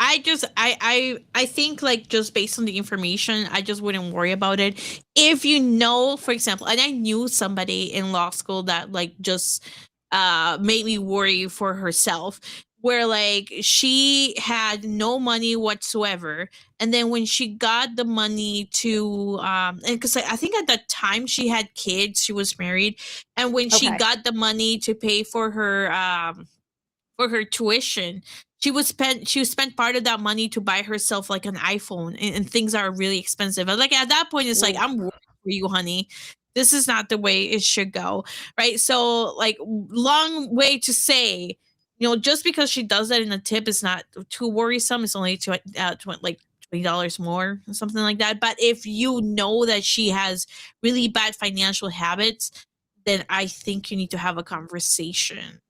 I think like just based on the information, I just wouldn't worry about it. If you know, for example, and I knew somebody in law school that like just made me worry for herself, where like she had no money whatsoever, and then when she got the money to and because I think at that time she had kids, she was married, and when she Okay. got the money to pay for her tuition, she spent part of that money to buy herself like an iPhone, and things are really expensive. And like at that point, it's like, Ooh. I'm worried for you, honey. This is not the way it should go, right? So like, long way to say, just because she does that in a tip is not too worrisome. It's only like $20 more or something like that. But if you know that she has really bad financial habits, then I think you need to have a conversation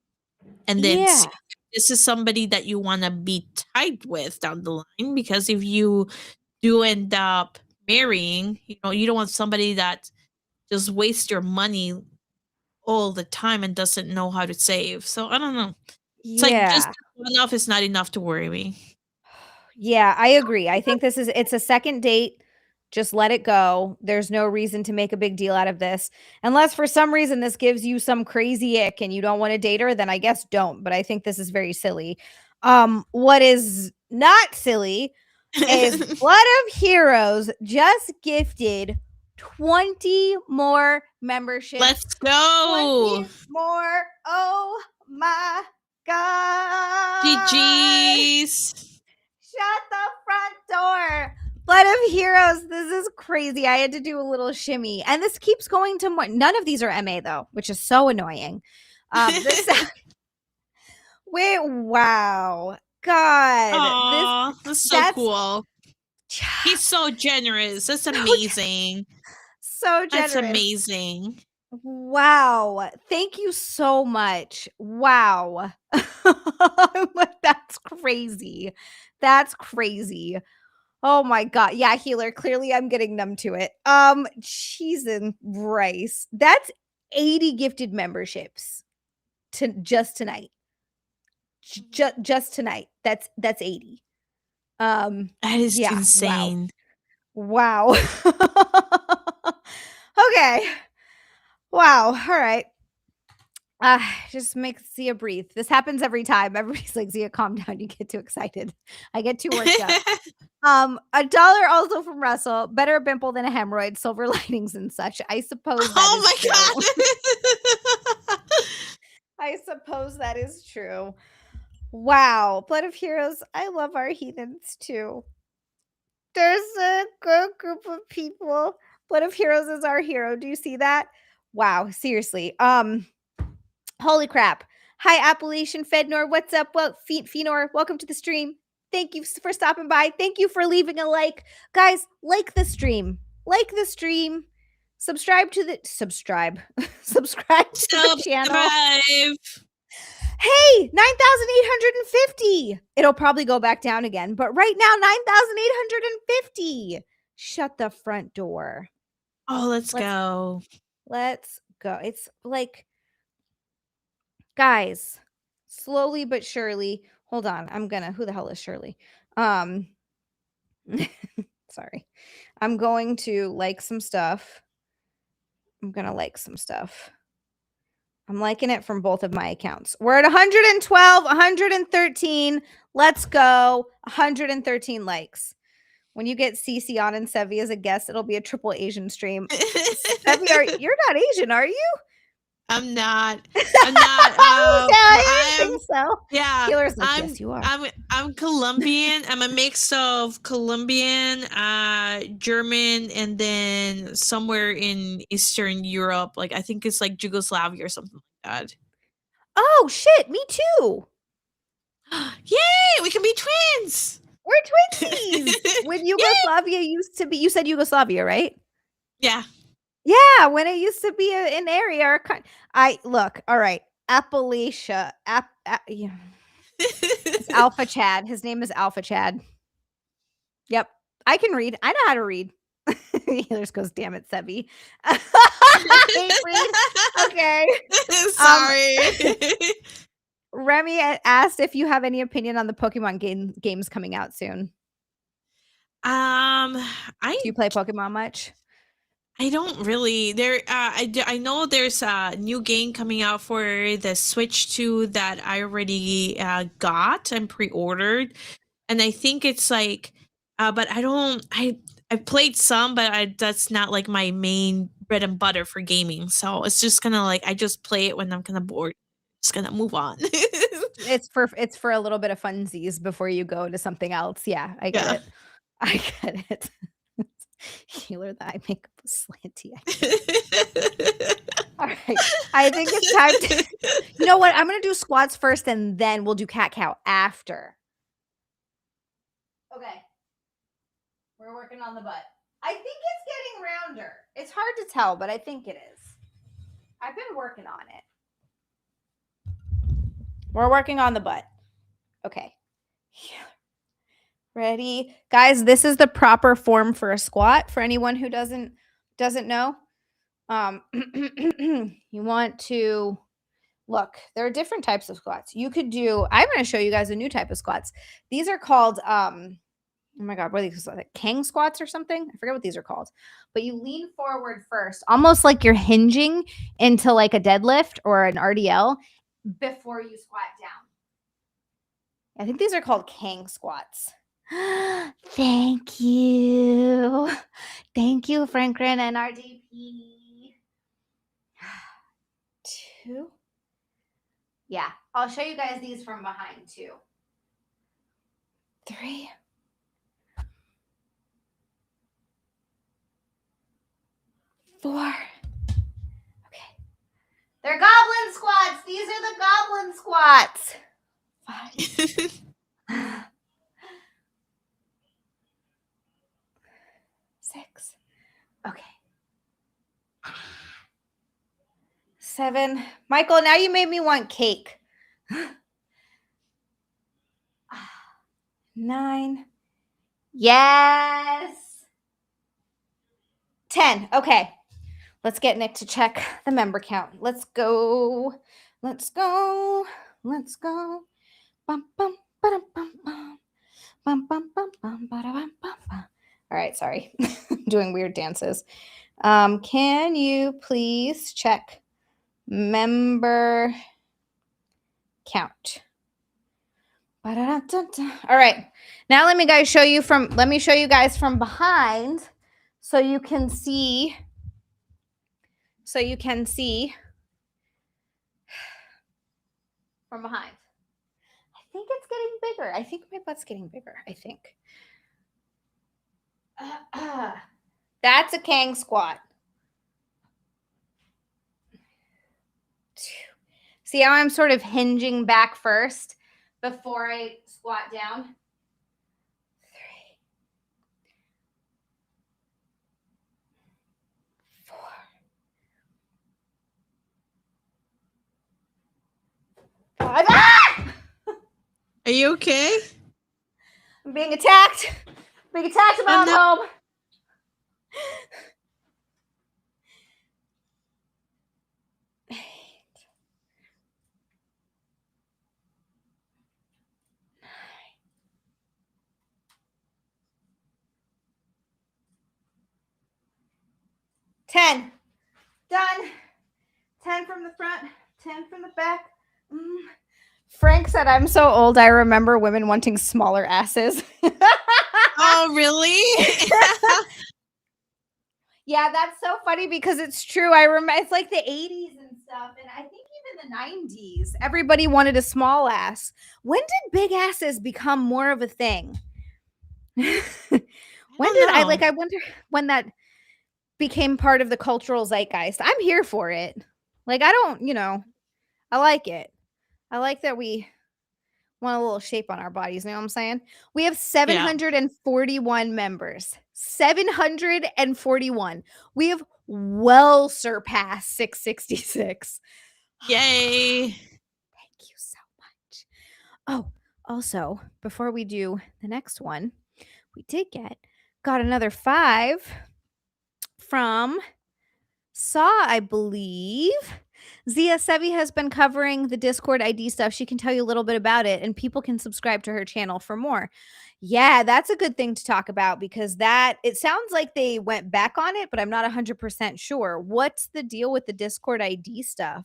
and then see Yeah. if this is somebody that you want to be tight with down the line. Because if you do end up marrying, you don't want somebody that just wastes your money all the time and doesn't know how to save. So I don't know. It's like just Yeah. one off is not enough to worry me. Yeah, I agree. I think it's a second date. Just let it go. There's no reason to make a big deal out of this. Unless for some reason this gives you some crazy ick and you don't want to date her, then I guess don't. But I think this is very silly. What is not silly is Blood of Heroes just gifted 20 more memberships. Let's go. 20 more. Oh my God. GG's. Shut the front door. Blood of Heroes. This is crazy. I had to do a little shimmy. And this keeps going to more. None of these are MA though, which is so annoying. Wait, wow. God. Aww, that's so cool. He's so generous. That's amazing. So generous. That's amazing. Wow. Thank you so much. Wow. That's crazy. That's crazy. Oh my God. Yeah, healer. Clearly I'm getting numb to it. Cheese and rice. That's 80 gifted memberships to just tonight. Just tonight. That's 80. That is insane. Wow. Okay. Wow. All right. Just make Zia breathe. This happens every time. Everybody's like, Zia, calm down. You get too excited. I get too worked up. $1 also from Russell. Better a pimple than a hemorrhoid. Silver linings and such. I suppose. Oh my God. I suppose that is true. Wow. Blood of Heroes. I love our heathens too. There's a good group of people. Blood of Heroes is our hero. Do you see that? Wow. Seriously. Holy crap. Hi, Appalachian Fednor. What's up? Well, Fenor, welcome to the stream. Thank you for stopping by. Thank you for leaving a like. Guys, like the stream. Like the stream. Subscribe to the subscribe to the channel. Hey, 9,850. It'll probably go back down again, but right now 9,850. Shut the front door. Oh, let's go. Let's go. It's like, guys, slowly but surely. Hold on. Who the hell is Shirley? Sorry. I'm going to like some stuff. I'm liking it from both of my accounts. We're at 112, 113. Let's go. 113 likes. When you get CC on and Sevvy as a guest, it'll be a triple Asian stream. Sevvy, you're not Asian, are you? I'm not. I think so. Yeah. Healer's like, yes, you are. I'm Colombian. I'm a mix of Colombian, German, and then somewhere in Eastern Europe. Like I think it's like Yugoslavia or something like that. Oh shit, me too. Yay! We can be twins. We're twinsies. When Yugoslavia used to be, you said Yugoslavia, right? Yeah. Yeah, when it used to be an area. All right. Appalachia. Yeah. It's Alpha Chad. His name is Alpha Chad. Yep. I can read. I know how to read. Healers goes, damn it, Sevvy. Okay. Sorry. Remy asked if you have any opinion on the Pokemon games coming out soon. Do you play Pokemon much? I don't really. I know there's a new game coming out for the Switch 2 that I already got and pre-ordered, and I think it's like, but I don't. I played some, but that's not like my main bread and butter for gaming. So it's just kind of like I just play it when I'm kind of bored. Just gonna move on. It's for a little bit of funsies before you go to something else. Yeah, I get it. I get it. Healer, the eye makeup was slanty. All right. I think it's time to, you know what? I'm going to do squats first and then we'll do cat cow after. Okay. We're working on the butt. I think it's getting rounder. It's hard to tell, but I think it is. I've been working on it. We're working on the butt. Okay. Ready? Guys, this is the proper form for a squat for anyone who doesn't know. You want to look, there are different types of squats. You could do, I'm going to show you guys a new type of squats. These are called Oh my God, what are these? Like king squats or something? I forget what these are called. But you lean forward first, almost like you're hinging into like a deadlift or an RDL before you squat down. I think these are called king squats. Thank you. Thank you, Franklin and RDP. 2. Yeah, I'll show you guys these from behind too. 3. 4. Okay. They're goblin squats. These are the goblin squats. 5. 6. Okay. 7. Michael, now you made me want cake. 9. Yes. 10. Okay. Let's get Nick to check the member count. Let's go. Let's go. Let's go. Bum, bum, ba-dum, bum, bum. Bum, bum, bum, bum, ba-da-bum, bum, bum. All right, sorry. Doing weird dances. Can you please check member count? Ba-da-da-da-da. All right. Now let me show you guys from behind so you can see from behind. I think it's getting bigger. I think my butt's getting bigger. I think. That's a king squat. See how I'm sort of hinging back first before I squat down? 3. 4. 5. Ah! Are you okay? I'm being attacked. Being attacked about home. 8. 10. Done. 10 from the front, 10 from the back. Frank said, I'm so old, I remember women wanting smaller asses. Oh, really? Yeah, that's so funny because it's true. I remember it's like the 80s and stuff. And I think even the 90s, everybody wanted a small ass. When did big asses become more of a thing? I wonder when that became part of the cultural zeitgeist. I'm here for it. Like, I don't, I like it. I like that we want a little shape on our bodies. You know what I'm saying? We have 741 members. 741. We have well surpassed 666. Yay. Thank you so much. Oh, also, before we do the next one, we got another 5 from Saw, I believe. Xia Sevvy has been covering the Discord ID stuff. She can tell you a little bit about it, and people can subscribe to her channel for more. Yeah, that's a good thing to talk about because it sounds like they went back on it, but I'm not 100% sure. What's the deal with the Discord ID stuff?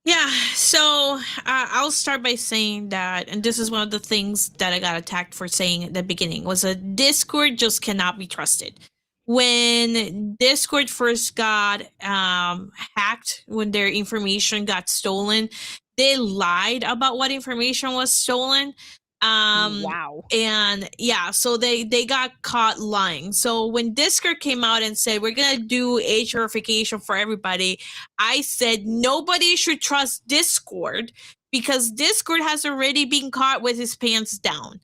Yeah, so I'll start by saying that, and this is one of the things that I got attacked for saying at the beginning, was that Discord just cannot be trusted. When Discord first got hacked, when their information got stolen, they lied about what information was stolen. Wow. And yeah, so they got caught lying. So when Discord came out and said, we're going to do age verification for everybody, I said, nobody should trust Discord because Discord has already been caught with his pants down.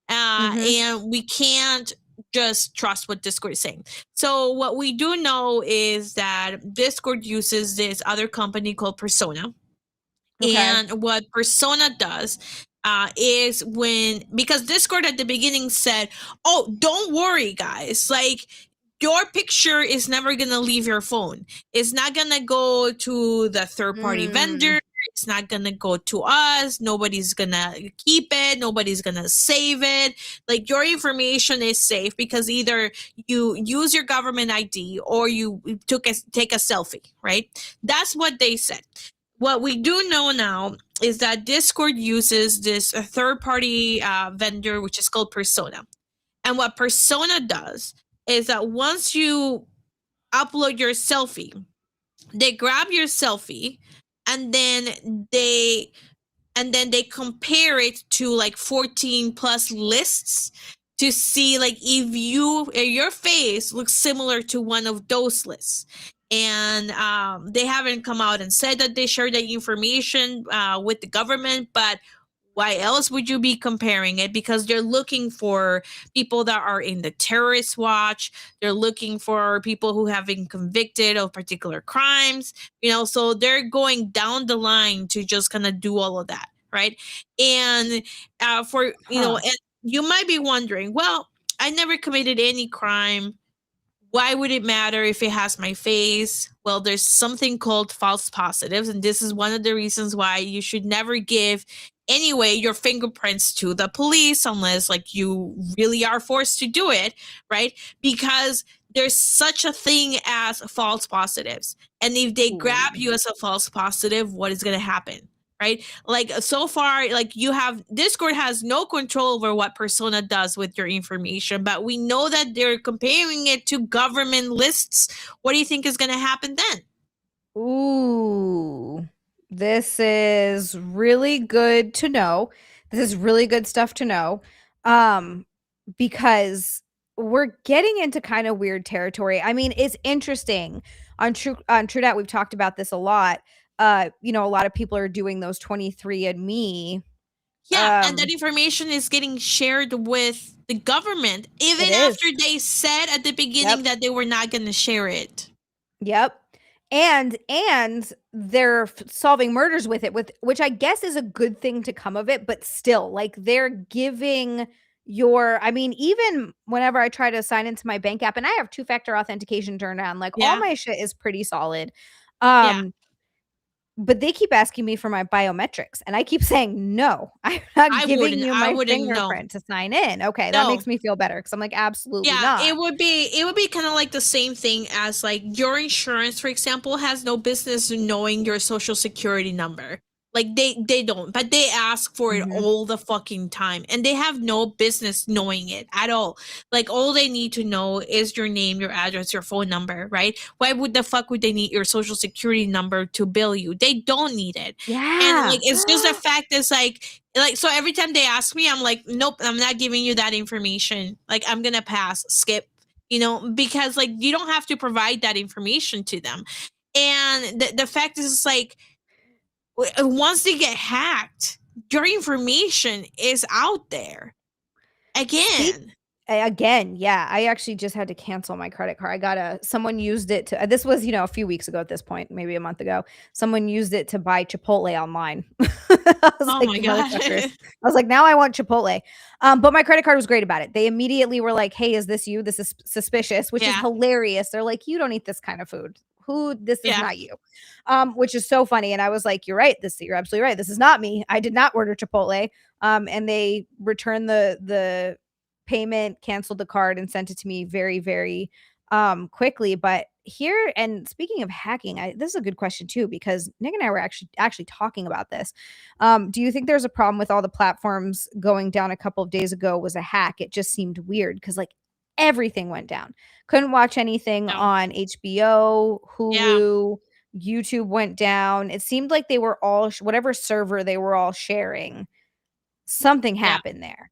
And we can't just trust what Discord is saying. So what we do know is that Discord uses this other company called Persona. Okay. And what Persona does is because Discord at the beginning said, oh, don't worry, guys. Like, your picture is never going to leave your phone. It's not going to go to the third-party vendor. it's not gonna go to us. Nobody's gonna keep it. Nobody's gonna save it. Like, your information is safe because either you use your government ID or you take a selfie, right? That's what they said. What we do know now is that Discord uses this third party vendor, which is called Persona. And what Persona does is that once you upload your selfie, they grab your selfie and then they compare it to like 14 plus lists to see like if your face looks similar to one of those lists. And they haven't come out and said that they share that information with the government, but why else would you be comparing it? Because they're looking for people that are in the terrorist watch. They're looking for people who have been convicted of particular crimes, so they're going down the line to just kind of do all of that, right? And and you might be wondering, well, I never committed any crime. Why would it matter if it has my face? Well, there's something called false positives, and this is one of the reasons why you should never give anyway your fingerprints to the police unless like you really are forced to do it, right? Because there's such a thing as false positives. And if they grab you as a false positive, what is going to happen? Right? Like, so far, like, Discord has no control over what Persona does with your information, but we know that they're comparing it to government lists. What do you think is going to happen then? Ooh, this is really good to know. This is really good stuff to know. Because we're getting into kind of weird territory. I mean, it's interesting. On TrueDat, we've talked about this a lot. A lot of people are doing those 23andMe. Yeah, and that information is getting shared with the government, even after they said at the beginning that they were not going to share it. Yep. And they're solving murders with it, which I guess is a good thing to come of it, but still, like, they're giving even whenever I try to sign into my bank app, and I have 2-factor authentication turned on, like, all my shit is pretty solid. But they keep asking me for my biometrics, and I keep saying, no, I'm not giving you my fingerprint to sign in. Okay, that makes me feel better because I'm like, absolutely not. It would be kind of like the same thing as like your insurance, for example, has no business knowing your social security number. Like, they don't, but they ask for it all the fucking time, and they have no business knowing it at all. Like, all they need to know is your name, your address, your phone number, right? Why would they need your social security number to bill you? They don't need it. Yeah. And like, it's just a fact is like, so every time they ask me, I'm like, nope, I'm not giving you that information. Like, I'm gonna pass, skip, because like, you don't have to provide that information to them. And the fact is, like, once they get hacked, your information is out there again. Yeah. I actually just had to cancel my credit card. Someone used it to, this was, a few weeks ago at this point, maybe a month ago. Someone used it to buy Chipotle online. My God. I was like, now I want Chipotle. But my credit card was great about it. They immediately were like, hey, is this you? This is suspicious, which is hilarious. They're like, you don't eat this kind of food. This is not you. Which is so funny. And I was like, you're right. You're absolutely right. This is not me. I did not order Chipotle. And they returned the payment, canceled the card, and sent it to me very, very quickly. But here, and speaking of hacking, this is a good question too, because Nick and I were actually talking about this. Do you think there's a problem with all the platforms going down a couple of days ago was a hack? It just seemed weird because like everything went down. Couldn't watch anything on HBO, Hulu, YouTube went down. It seemed like they were all, whatever server they were all sharing, something happened there.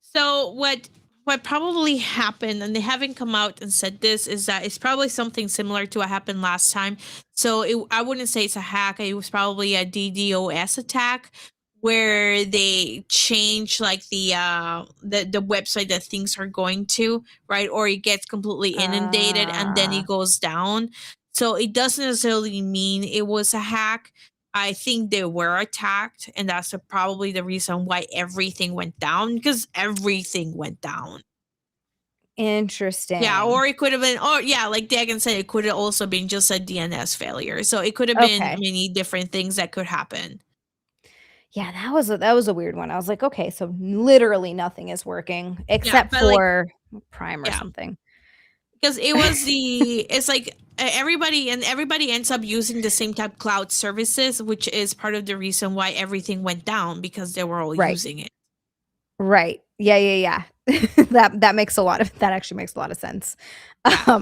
So what probably happened, and they haven't come out and said this, is that it's probably something similar to what happened last time. So I wouldn't say it's a hack. It was probably a DDoS attack where they change like the website that things are going to, right? Or it gets completely inundated and then it goes down. So it doesn't necessarily mean it was a hack. I think they were attacked, and that's probably the reason why everything went down, because everything went down. Interesting. Yeah, or it could have been, or yeah, like Dagan said, it could have also been just a DNS failure. So it could have been Okay. many different things that could happen. Yeah, that was a weird one. I was like, okay, so literally nothing is working except but like, for Prime or yeah, something. because it was it's like everybody ends up using the same type cloud services, which is part of the reason why everything went down, because they were all Right. using it. Right. Yeah. That makes a lot of that actually makes a lot of sense. Yeah.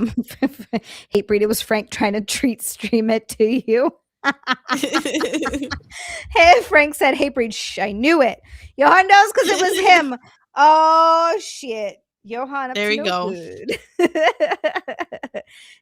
Hatebreed, it was Frank trying to treat stream it to you. Hey, Frank said, Hatebreed, shh, I knew it. Johan knows because it was him. Oh shit. Johan, up There to we no go. good.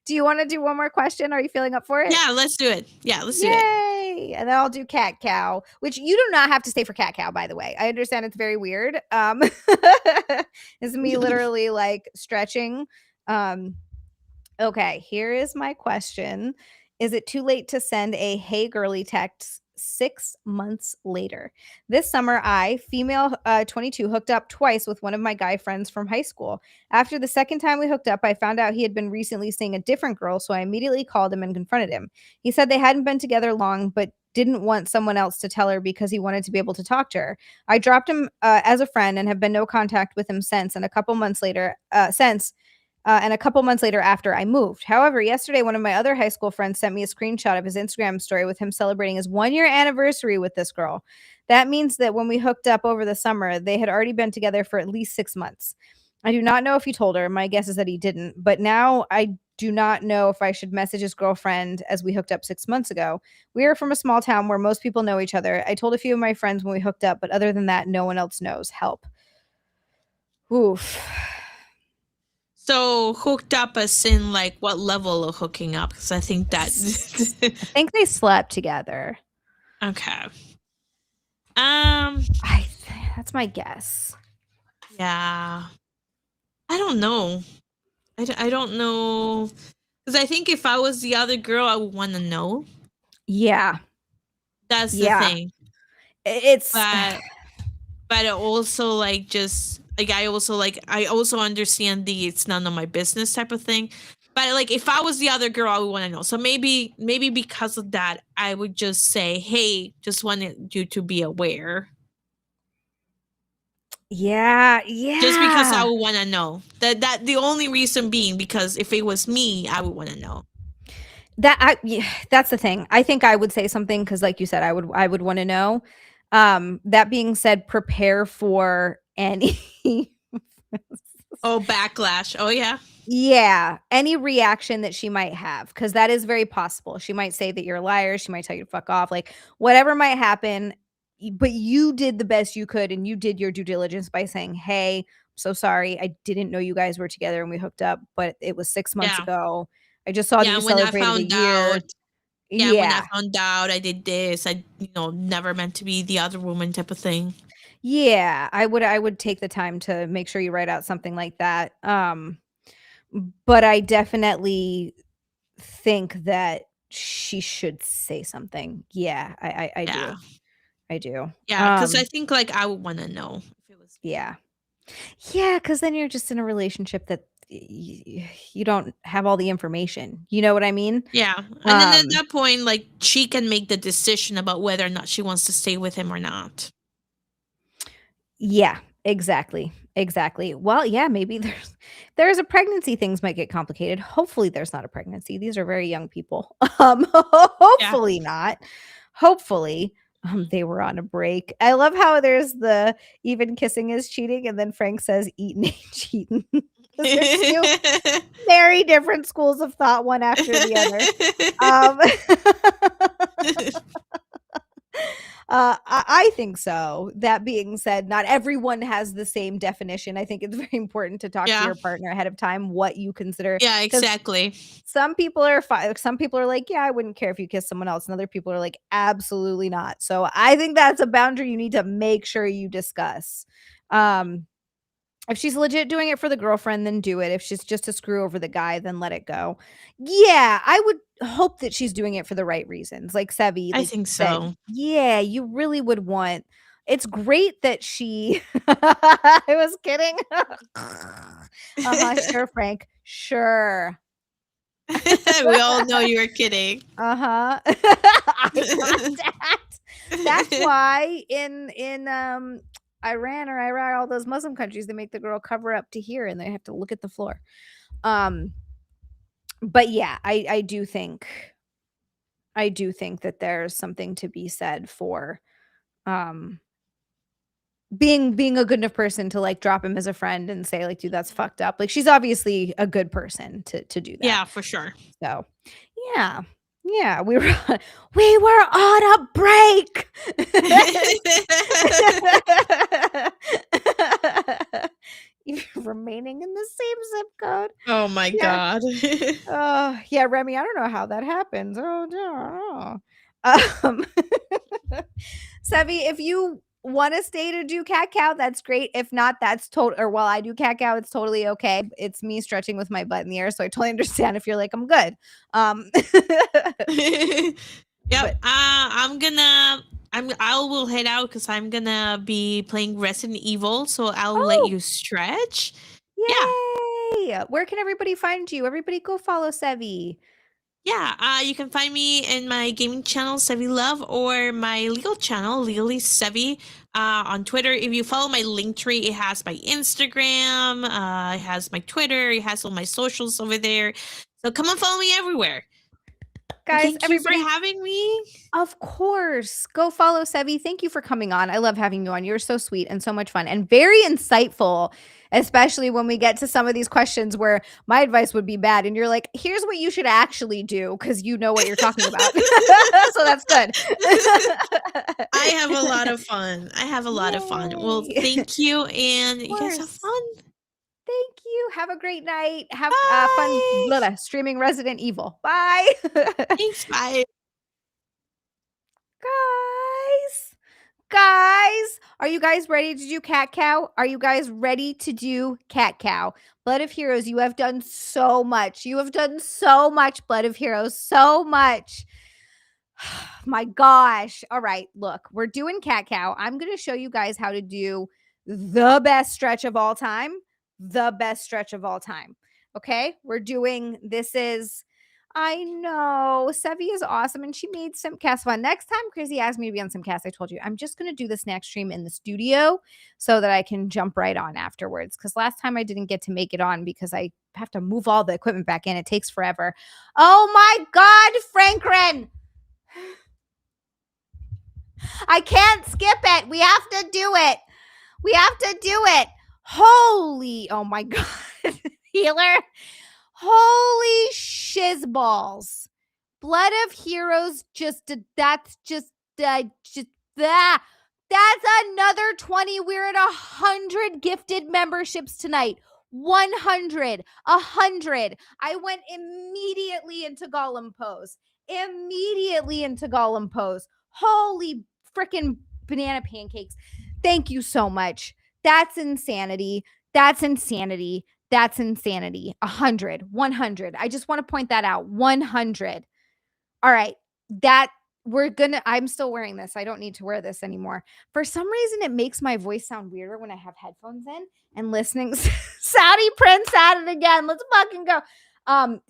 Do you want to do one more question? Are you feeling up for it? Yeah, let's do it. Yeah, let's do it. Yay! And then I'll do cat cow, which you do not have to stay for cat cow, by the way. I understand it's very weird. It's me literally like stretching. Okay, here is my question. Is it too late to send a hey girly text 6 months later? This summer, I, female 22, hooked up twice with one of my guy friends from high school. After the second time we hooked up, I found out he had been recently seeing a different girl, so I immediately called him and confronted him. He said they hadn't been together long, but didn't want someone else to tell her because he wanted to be able to talk to her. I dropped him as a friend and have been no contact with him since. And a couple months later, after I moved. However, yesterday, one of my other high school friends sent me a screenshot of his Instagram story with him celebrating his 1 year anniversary with this girl. That means that when we hooked up over the summer, they had already been together for at least 6 months. I do not know if he told her. My guess is that he didn't. But now I do not know if I should message his girlfriend as we hooked up 6 months ago. We are from a small town where most people know each other. I told a few of my friends when we hooked up, but other than that, no one else knows. Help. Oof. So hooked up as in like what level of hooking up? Because I think that I think they slept together. okay. That's my guess. Yeah. I don't know. I don't know. Because I think if I was the other girl, I would want to know. Yeah. That's the Yeah. thing. It's But it also like just like I also understand the it's none of my business type of thing. But like if I was the other girl, I would want to know. So maybe because of that, I would just say, hey, just wanted you to be aware. yeah. Just because I would want to know. That the only reason being because if it was me, I would want to know. That's the thing. I think I would say something because, like you said, I would want to know. That being said, prepare for any Oh, backlash. Oh yeah. yeah, any reaction that she might have, because that is very possible. She might say that you're a liar. She might tell you to fuck off. Like whatever might happen, but you did the best you could, and you did your due diligence by saying, "Hey, I'm so sorry. I didn't know you guys were together and we hooked up, but it was 6 months ago. I just saw that you When I celebrated a found year." out, when I Yeah. found out I did this, I never meant to be the other woman type of thing. Yeah, I would take the time to make sure you write out something like that. But I definitely think that she should say something. Yeah, I Yeah. do. I do. Yeah, because I think like I would want to know if it was. Yeah. Yeah, because then you're just in a relationship that you don't have all the information. You know what I mean? Yeah, and then at that point, like she can make the decision about whether or not she wants to stay with him or not. Yeah, exactly. Exactly. Well, yeah, maybe there's a pregnancy, things might get complicated. Hopefully there's not a pregnancy. These are very young people. Hopefully not. Hopefully. They were on a break. I love how there's the even kissing is cheating, and then Frank says eating ain't cheating. There's two very different schools of thought, one after the other. I think so. That being said, not everyone has the same definition. I think it's very important to talk to Yeah. your partner ahead of time what you consider. Yeah, 'Cause exactly. some people are fine. Some people are like, yeah, I wouldn't care if you kiss someone else, and other people are like, absolutely not. So I think that's a boundary you need to make sure you discuss. If she's legit doing it for the girlfriend, then do it. If she's just to screw over the guy, then let it go. Yeah, I would hope that she's doing it for the right reasons. Like Sevvy, I like think said, so. yeah, you really would want It's great that she I was kidding. Sure, Frank. Sure. We all know you were kidding. Eye contact. That's why in Iran or Iraq, all those Muslim countries, they make the girl cover up to here and they have to look at the floor. But yeah, I do think that there's something to be said for being a good enough person to like drop him as a friend and say like, dude, that's fucked up. Like she's obviously a good person to do that. Yeah, for sure. So yeah. Yeah, we were on a break. Remaining in the same zip code. Oh my God. Oh, yeah, Remy, I don't know how that happens. Oh, no. Sevvy, if you want to stay to do cat cow, that's great. If not, that's total. Or while I do cat cow, it's totally okay. It's me stretching with my butt in the air, so I totally understand if you're like, I'm good. Yep. I will head out because I'm gonna be playing Resident Evil, so I'll let you stretch. Yay! Yeah. Where can everybody find you? Everybody go follow Sevvy. Yeah, you can find me in my gaming channel, Sevvy Luv, or my legal channel, Legally Sevvy, on Twitter. If you follow my link tree, it has my Instagram, it has my Twitter, it has all my socials over there. So come and follow me everywhere. Guys, Thank you for having me. Of course. Go follow Sevvy. Thank you for coming on. I love having you on. You're so sweet and so much fun and very insightful, especially when we get to some of these questions where my advice would be bad. And you're like, here's what you should actually do because you know what you're talking about. So that's good. I have a lot of fun. Well, thank you. And you guys have fun. Thank you. Have a great night. Have fun streaming Resident Evil. Bye. Thanks. Bye. Guys, are you guys ready to do cat cow? Are you guys ready to do cat cow? Blood of Heroes, you have done so much. You have done so much, Blood of Heroes. So much. My gosh. All right, look, we're doing cat cow. I'm going to show you guys how to do the best stretch of all time. Okay, we're doing, I know, Sevvy is awesome, and she made Simcast fun. Next time Chrissy asked me to be on Simcast, I told you, I'm just going to do this next stream in the studio so that I can jump right on afterwards, because last time I didn't get to make it on because I have to move all the equipment back in. It takes forever. Oh my God, Frankrin! I can't skip it. We have to do it. Holy, oh my God. Healer. Holy shizballs. Blood of Heroes that's another 20. We're at 100 gifted memberships tonight. 100. I went immediately into Gollum pose. Holy freaking banana pancakes. Thank you so much. That's insanity. 100. I just want to point that out. 100. All right. I'm still wearing this. I don't need to wear this anymore. For some reason, it makes my voice sound weirder when I have headphones in and listening. Saudi Prince at it again. Let's fucking go.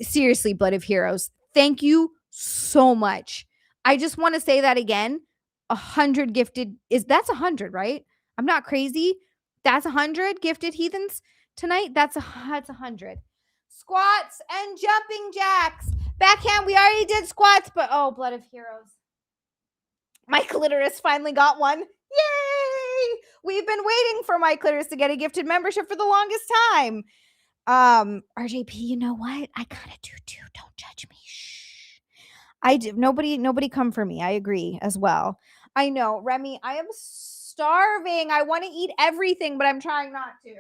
Seriously, Blood of Heroes. Thank you so much. I just want to say that again. 100 gifted that's 100, right? I'm not crazy. That's 100 gifted heathens tonight. That's 100. Squats and jumping jacks. Backhand, we already did squats, but oh, Blood of Heroes. My clitoris finally got one. Yay! We've been waiting for my clitoris to get a gifted membership for the longest time. RJP, you know what? I gotta do too. Don't judge me. Shh. I do. Nobody come for me. I agree as well. I know, Remy, I am starving. I want to eat everything, but I'm trying not to.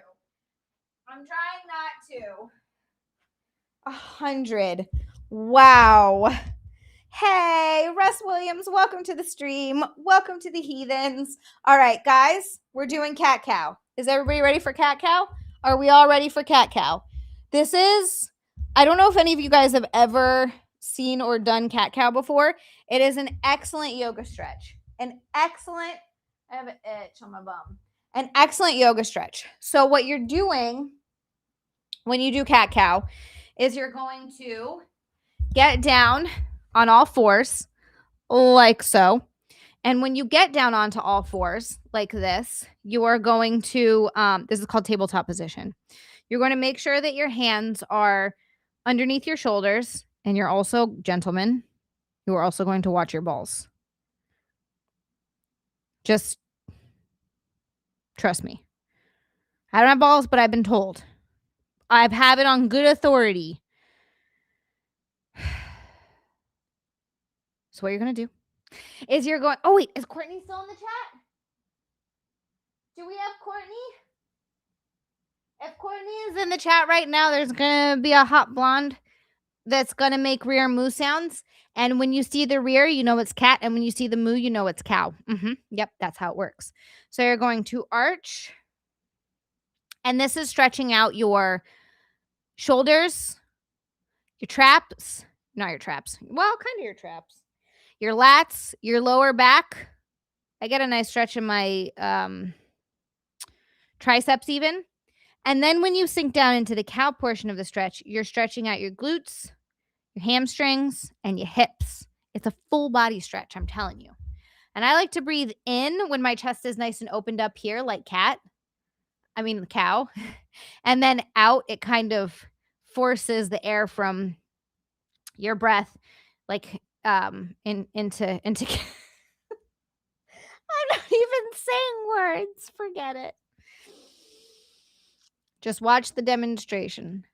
100. Wow. Hey, Russ Williams, welcome to the stream. Welcome to the heathens. All right, guys, we're doing cat cow. Is everybody ready for cat cow? Are we all ready for cat cow? I don't know if any of you guys have ever seen or done cat cow before. It is an excellent yoga stretch. An excellent I have an itch on my bum. An excellent yoga stretch. So what you're doing when you do cat cow is you're going to get down on all fours like so. And when you get down onto all fours like this, you are going to, this is called tabletop position. You're going to make sure that your hands are underneath your shoulders, and you're also, gentlemen, you are also going to watch your balls. Just trust me. I don't have balls, but I've been told. I have it on good authority. So what you're going to do is you're going, oh wait, is Courtney still in the chat? Do we have Courtney? If Courtney is in the chat right now, there's going to be a hot blonde that's going to make rear moo sounds. And when you see the rear, you know it's cat. And when you see the moo, you know it's cow. Yep, that's how it works. So you're going to arch. And this is stretching out your shoulders, your traps. Not your traps. Well, kind of your traps. Your lats, your lower back. I get a nice stretch in my triceps even. And then when you sink down into the cow portion of the stretch, you're stretching out your glutes, your hamstrings, and your hips. It's a full body stretch, I'm telling you. And I like to breathe in when my chest is nice and opened up here like cow. And then out, it kind of forces the air from your breath like into I'm not even saying words. Forget it. Just watch the demonstration.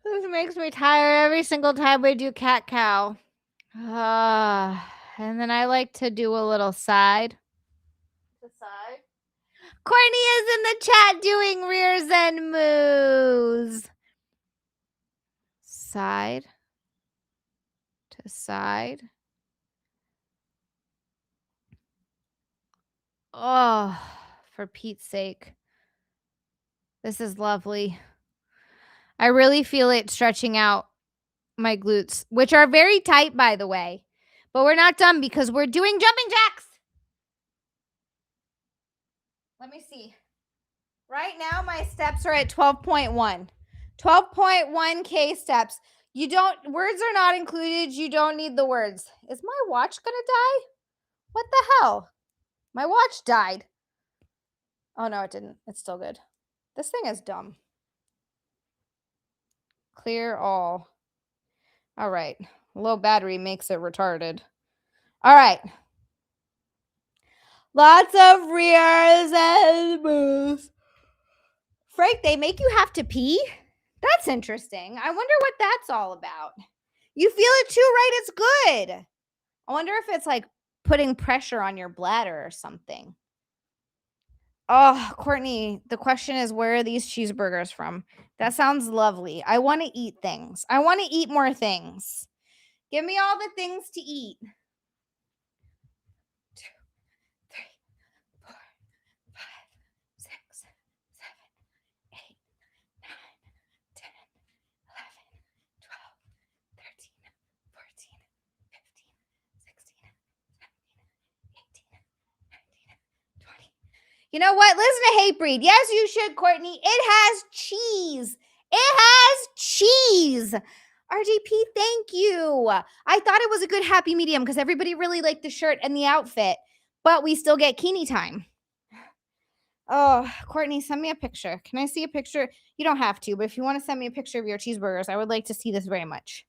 This makes me tired every single time we do cat cow. And then I like to do a little side to side. Courtney is in the chat doing rears and moos. Side to side. Oh, for Pete's sake. This is lovely. I really feel it stretching out my glutes, which are very tight, by the way. But we're not done because we're doing jumping jacks. Let me see. Right now, my steps are at 12.1. 12.1K steps. Words are not included. You don't need the words. Is my watch going to die? What the hell? My watch died. Oh, no, it didn't. It's still good. This thing is dumb. Clear all. All right. Low battery makes it retarded. All right. Lots of rears and moves. Frank, they make you have to pee? That's interesting. I wonder what that's all about. You feel it too, right? It's good. I wonder if it's like putting pressure on your bladder or something. Oh, Courtney, the question is, where are these cheeseburgers from? That sounds lovely. I want to eat things. I want to eat more things. Give me all the things to eat. 2, 3, 4, 5, 6, 7, 8, 9, 10, 11, 12, 13, 14, 15, 16, 17, 18, 19, 20. You know what? Listen to Hatebreed. Yes, you should, Courtney. It has cheese. It has cheese. RJP, thank you. I thought it was a good happy medium because everybody really liked the shirt and the outfit, but we still get Kini time. Oh, Courtney, send me a picture. Can I see a picture? You don't have to, but if you want to send me a picture of your cheeseburgers, I would like to see this very much.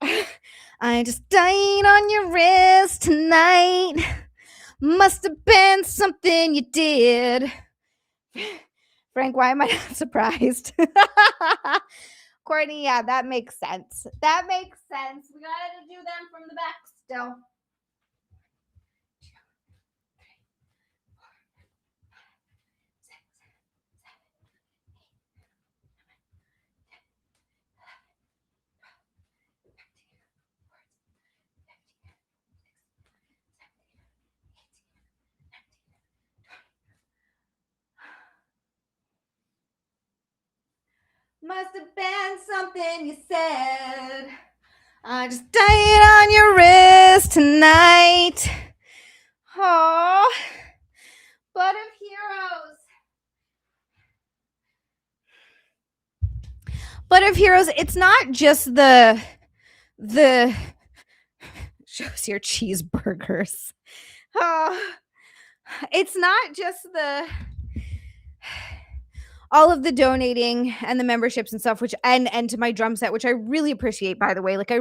I just died on your wrist tonight. Must have been something you did. Frank, why am I not surprised? Courtney, yeah, that makes sense. That makes sense. We gotta do them from the back still. Must have been something you said. I just died on your wrist tonight. Oh, blood of heroes. Blood of heroes. It's not just the shows your cheeseburgers. Oh, it's not just the all of the donating and the memberships and stuff, which and to my drum set, which I really appreciate, by the way. Like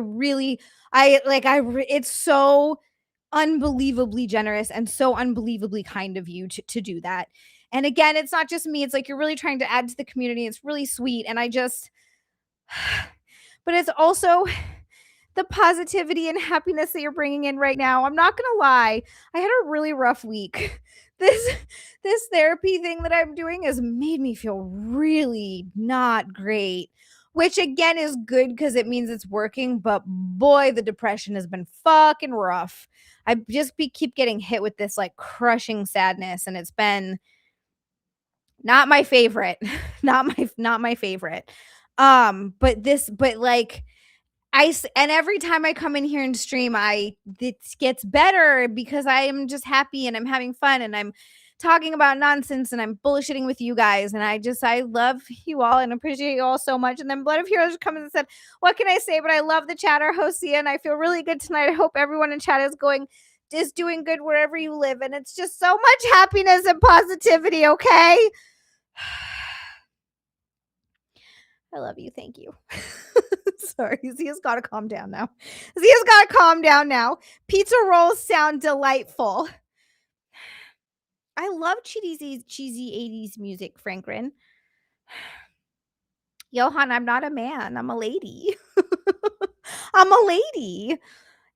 it's so unbelievably generous and so unbelievably kind of you to do that. And again, it's not just me. It's like you're really trying to add to the community. It's really sweet. And I just, but it's also the positivity and happiness that you're bringing in right now. I'm not gonna lie, I had a really rough week. This therapy thing that I'm doing has made me feel really not great, which again is good because it means it's working. But boy, the depression has been fucking rough. I just keep getting hit with this like crushing sadness, and it's been not my favorite. not my favorite. But like and every time I come in here and stream, it gets better because I am just happy and I'm having fun and I'm talking about nonsense and I'm bullshitting with you guys. And I love you all and appreciate you all so much. And then Blood of Heroes comes and said, what can I say? But I love the chatter, Hosea, and I feel really good tonight. I hope everyone in chat is doing good wherever you live. And it's just so much happiness and positivity, okay? I love you. Thank you. Sorry, Zia's got to calm down now. Pizza rolls sound delightful. I love cheesy 80s music, Franklin. Johan, I'm not a man. I'm a lady. I'm a lady.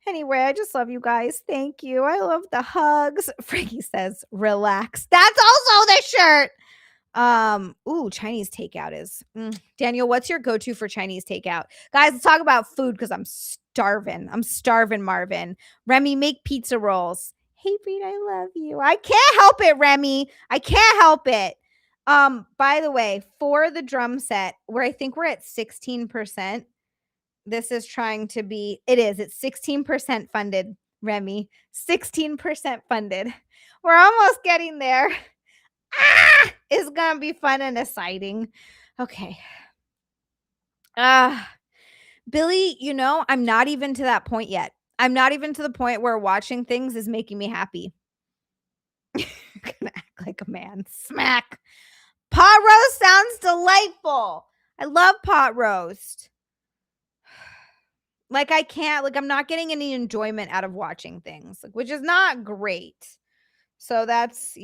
Anyway, I just love you guys. Thank you. I love the hugs. Frankie says, relax. That's also the shirt. Chinese takeout is Daniel, what's your go-to for Chinese takeout? Guys, let's talk about food because I'm starving, Marvin. Remy, make pizza rolls. Hey Reed, I love you. I can't help it, Remy. I can't help it. By the way, for the drum set, where I think we're at 16%, this is trying to be, it's 16% funded, Remy. 16% funded. We're almost getting there. It's gonna be fun and exciting. Okay. Billy, I'm not even to that point yet. I'm not even to the point where watching things is making me happy. I'm gonna act like a man. Smack. Pot roast sounds delightful. I love pot roast. Like I'm not getting any enjoyment out of watching things, which is not great. So that's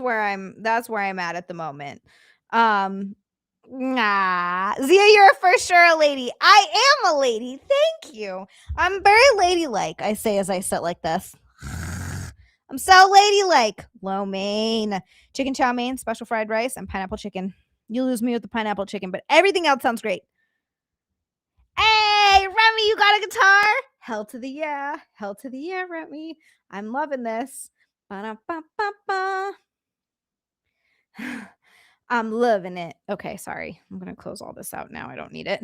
where I'm at the moment. Zia, you're for sure a lady. I am a lady. Thank you. I'm very ladylike, I say as I sit like this. I'm so ladylike. Lo mein. Chicken chow mein, special fried rice, and pineapple chicken. You lose me with the pineapple chicken, but everything else sounds great. Hey, Remy, you got a guitar? Hell to the yeah. Hell to the yeah, Remy. I'm loving this. Ba-da-ba-ba-ba. I'm loving it. Okay, sorry. I'm going to close all this out now. I don't need it.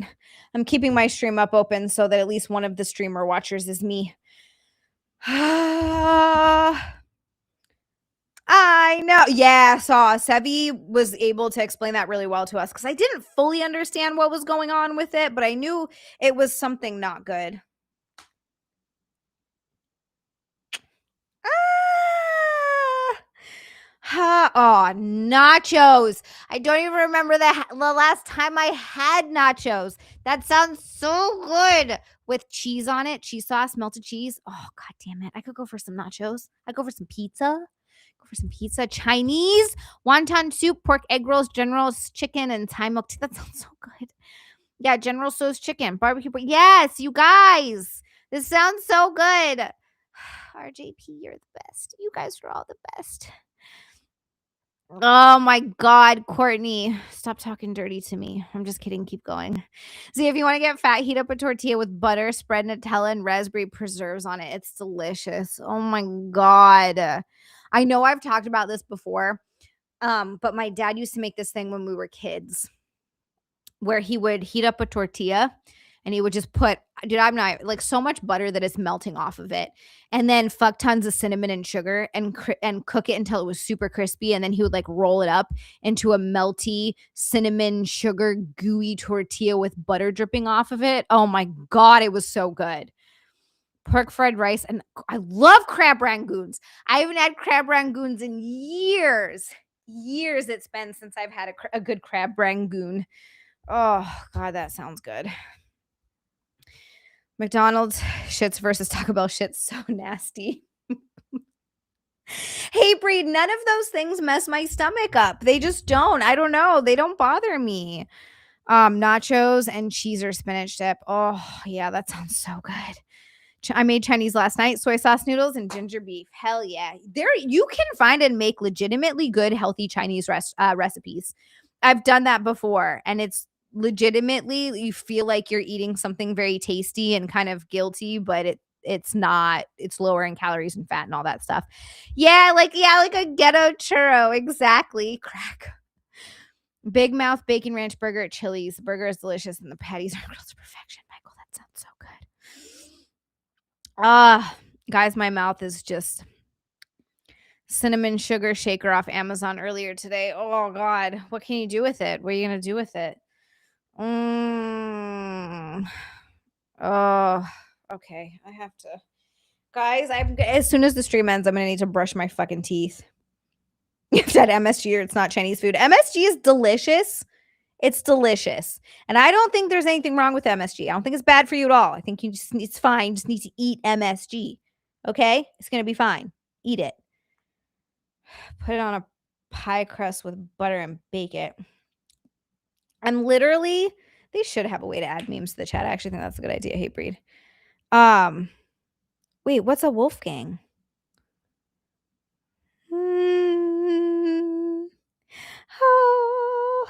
I'm keeping my stream up open so that at least one of the streamer watchers is me. I know. Yeah, Sevvy was able to explain that really well to us because I didn't fully understand what was going on with it, but I knew it was something not good. Nachos. I don't even remember the last time I had nachos. That sounds so good with cheese on it, cheese sauce, melted cheese. Oh, God damn it. I could go for some nachos. I'd go for some pizza. Chinese, wonton soup, pork egg rolls, general chicken, and Thai milk tea. That sounds so good. Yeah, General Tso's chicken, barbecue. Yes, you guys. This sounds so good. RJP, you're the best. You guys are all the best. Oh my God, Courtney. Stop talking dirty to me. I'm just kidding. Keep going. See, if you want to get fat, heat up a tortilla with butter, spread Nutella and raspberry preserves on it. It's delicious. Oh my God. I know I've talked about this before, but my dad used to make this thing when we were kids where he would heat up a tortilla and he would just put, dude, I'm not like so much butter that it's melting off of it, and then fuck tons of cinnamon and sugar and cook it until it was super crispy, and then he would like roll it up into a melty cinnamon sugar gooey tortilla with butter dripping off of it. Oh my God, it was so good. Pork fried rice, and I love crab rangoons. I haven't had crab rangoons in years. Years it's been since I've had a good crab rangoon. Oh, God, that sounds good. McDonald's shits versus Taco Bell shits so nasty. Hey, Breed, none of those things mess my stomach up. They just don't. I don't know. They don't bother me. Nachos and cheese or spinach dip. Oh, yeah, that sounds so good. I made Chinese last night, soy sauce noodles and ginger beef. Hell yeah. There you can find and make legitimately good, healthy Chinese recipes. I've done that before, and it's legitimately, you feel like you're eating something very tasty and kind of guilty, but it's not. It's lower in calories and fat and all that stuff. Yeah, like a ghetto churro. Exactly. Crack. Big Mouth Bacon Ranch Burger at Chili's. The burger is delicious and the patties are grilled to perfection. Michael, that sounds so good. Guys, my mouth is just cinnamon sugar shaker off Amazon earlier today. Oh God, what can you do with it? What are you gonna do with it? Oh, okay. I have to, guys. As soon as the stream ends, I'm gonna need to brush my fucking teeth. If that MSG or it's not Chinese food, MSG is delicious. It's delicious. And I don't think there's anything wrong with MSG. I don't think it's bad for you at all. I think it's fine. You just need to eat MSG. Okay? It's going to be fine. Eat it. Put it on a pie crust with butter and bake it. And literally, they should have a way to add memes to the chat. I actually think that's a good idea. Hate breed. Wait, what's a Wolfgang? Oh,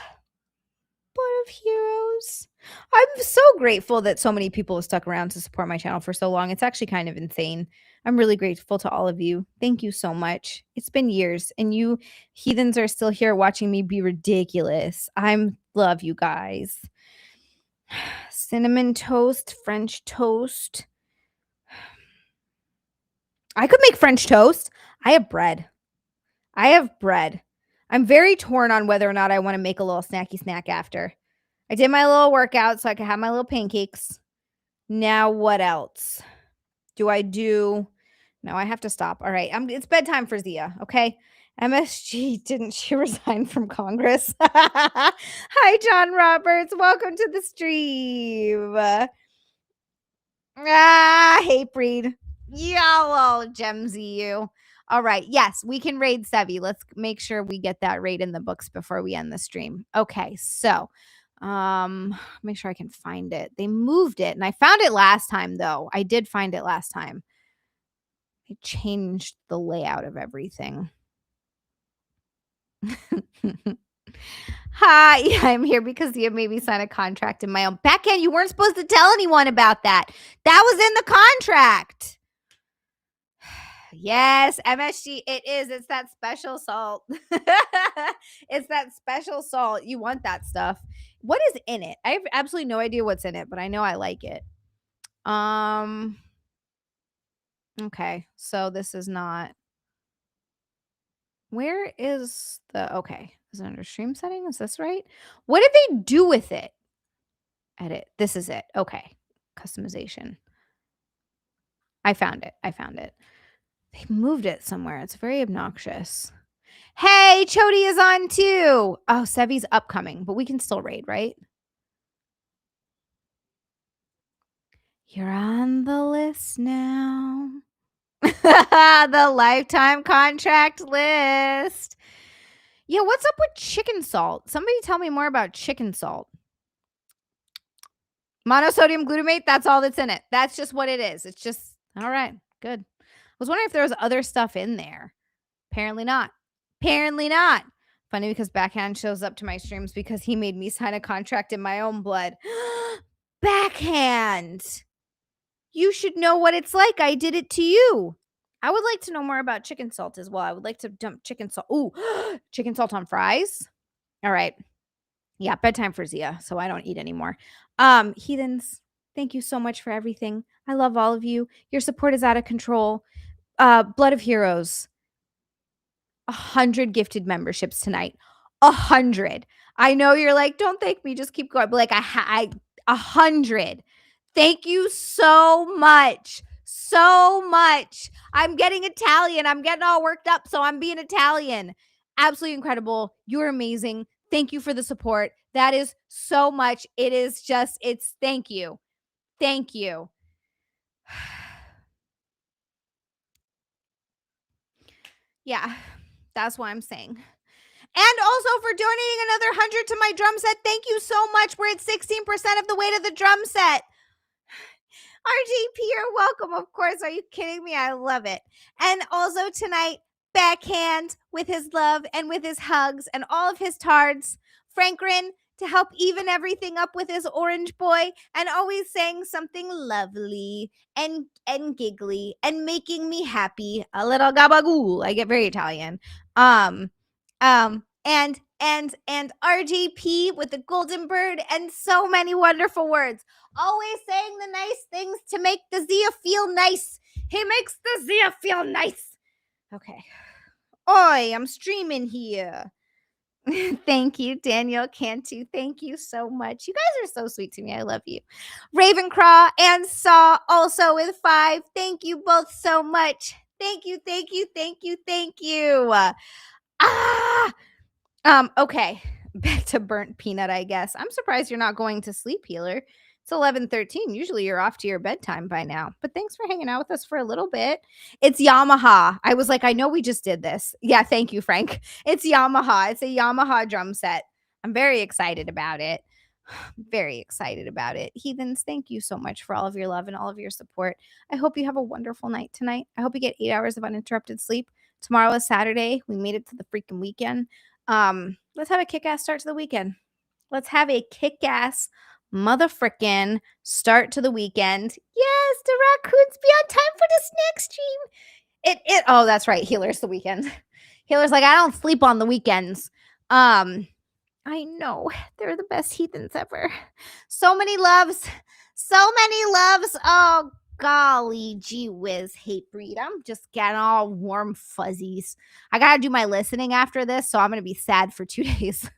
Board of Heroes. I'm so grateful that so many people have stuck around to support my channel for so long. It's actually kind of insane. I'm really grateful to all of you. Thank you so much. It's been years, and you heathens are still here watching me be ridiculous. I love you guys. Cinnamon toast, French toast. I could make French toast. I have bread. I'm very torn on whether or not I want to make a little snacky snack after. I did my little workout so I could have my little pancakes. Now what else do I do? No, I have to stop. All right. It's bedtime for Zia. Okay. MSG, didn't she resign from Congress? Hi, John Roberts. Welcome to the stream. Hate breed. Y'all Gemsy you. All right. Yes, we can raid Sevvy. Let's make sure we get that raid in the books before we end the stream. Okay, so make sure I can find it. They moved it, and I found it last time though. I did find it last time. They changed the layout of everything. Hi, I'm here because you made me sign a contract in my own backend. You weren't supposed to tell anyone about that. That was in the contract. Yes, MSG, it is. It's that special salt. It's that special salt. You want that stuff. What is in it? I have absolutely no idea what's in it, but I know I like it. Okay, so this is not. Where is the, okay, is it under stream setting? Is this right? What did they do with it? Edit. This is it. Okay. Customization. I found it. They moved it somewhere. It's very obnoxious. Hey, Chody is on too. Oh, Sevvy's upcoming, but we can still raid, right? You're on the list now. The lifetime contract list. Yeah, what's up with chicken salt? Somebody tell me more about chicken salt. Monosodium glutamate, that's all that's in it. That's just what it is. It's just, all right, good. I was wondering if there was other stuff in there. Apparently not. Apparently not. Funny because Backhand shows up to my streams because he made me sign a contract in my own blood. Backhand. You should know what it's like. I did it to you. I would like to know more about chicken salt as well. I would like to dump chicken salt. Ooh, chicken salt on fries. All right. Yeah, bedtime for Zia, so I don't eat anymore. Heathens, thank you so much for everything. I love all of you. Your support is out of control. Blood of Heroes, 100 gifted memberships tonight. 100. I know you're like, don't thank me, just keep going. But like, 100. Thank you so much. So much. I'm getting Italian. I'm getting all worked up, so I'm being Italian. Absolutely incredible. You're amazing. Thank you for the support. That is so much. It is just, it's thank you. Thank you. Yeah, that's what I'm saying. And also for donating another 100 to my drum set. Thank you so much. We're at 16% of the way to the drum set. RGP, you're welcome. Of course. Are you kidding me? I love it. And also tonight, Backhand with his love and with his hugs and all of his tards. Frankrin to help even everything up with his orange boy and always saying something lovely and giggly and making me happy. A little gabagool. I get very Italian. And RGP with the golden bird and so many wonderful words. Always saying the nice things to make the Zia feel nice. He makes the Zia feel nice. Okay. Oi, I'm streaming here. Thank you, Daniel Cantu. Thank you so much. You guys are so sweet to me. I love you. Ravencraw and Saw also with 5. Thank you both so much. Thank you, thank you, thank you, thank you. Okay. Back to burnt peanut, I guess. I'm surprised you're not going to sleep, Healer. It's 11:13. Usually you're off to your bedtime by now. But thanks for hanging out with us for a little bit. It's Yamaha. I was like, I know we just did this. Yeah, thank you, Frank. It's Yamaha. It's a Yamaha drum set. I'm very excited about it. Very excited about it. Heathens, thank you so much for all of your love and all of your support. I hope you have a wonderful night tonight. I hope you get 8 hours of uninterrupted sleep. Tomorrow is Saturday. We made it to the freaking weekend. Let's have a kick-ass start to the weekend. Let's have a kick-ass motherfrickin' start to the weekend. Yes, the raccoons be on time for the snack stream. Oh, that's right. Healer's the weekend. Healer's like, I don't sleep on the weekends. I know. They're the best heathens ever. So many loves. So many loves. Oh, golly gee whiz, hate breed. I'm just getting all warm fuzzies. I gotta do my listening after this, so I'm gonna be sad for 2 days.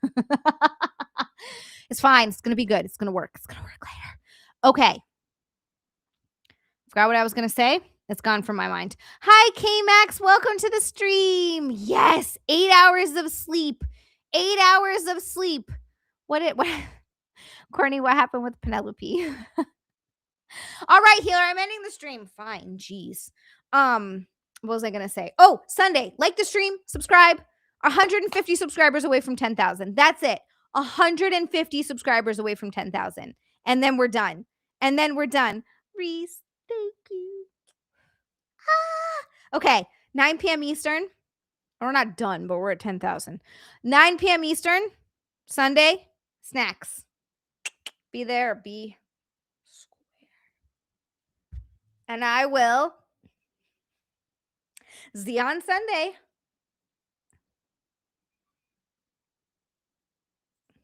It's fine. It's gonna be good. It's gonna work. It's gonna work later. Okay. Forgot what I was gonna say. It's gone from my mind. Hi, K-Max. Welcome to the stream. Yes, 8 hours of sleep. 8 hours of sleep. What Courtney, what happened with Penelope? All right, Healer, I'm ending the stream. Fine, jeez. What was I gonna say? Oh, Sunday, like the stream, subscribe. 150 subscribers away from 10,000. That's it. 150 subscribers away from 10,000. And then we're done. Reese, thank you. Okay, 9 p.m. Eastern. We're not done, but we're at 10,000. 9 p.m. Eastern, Sunday, snacks. Be there, be square. And I will see you on Sunday.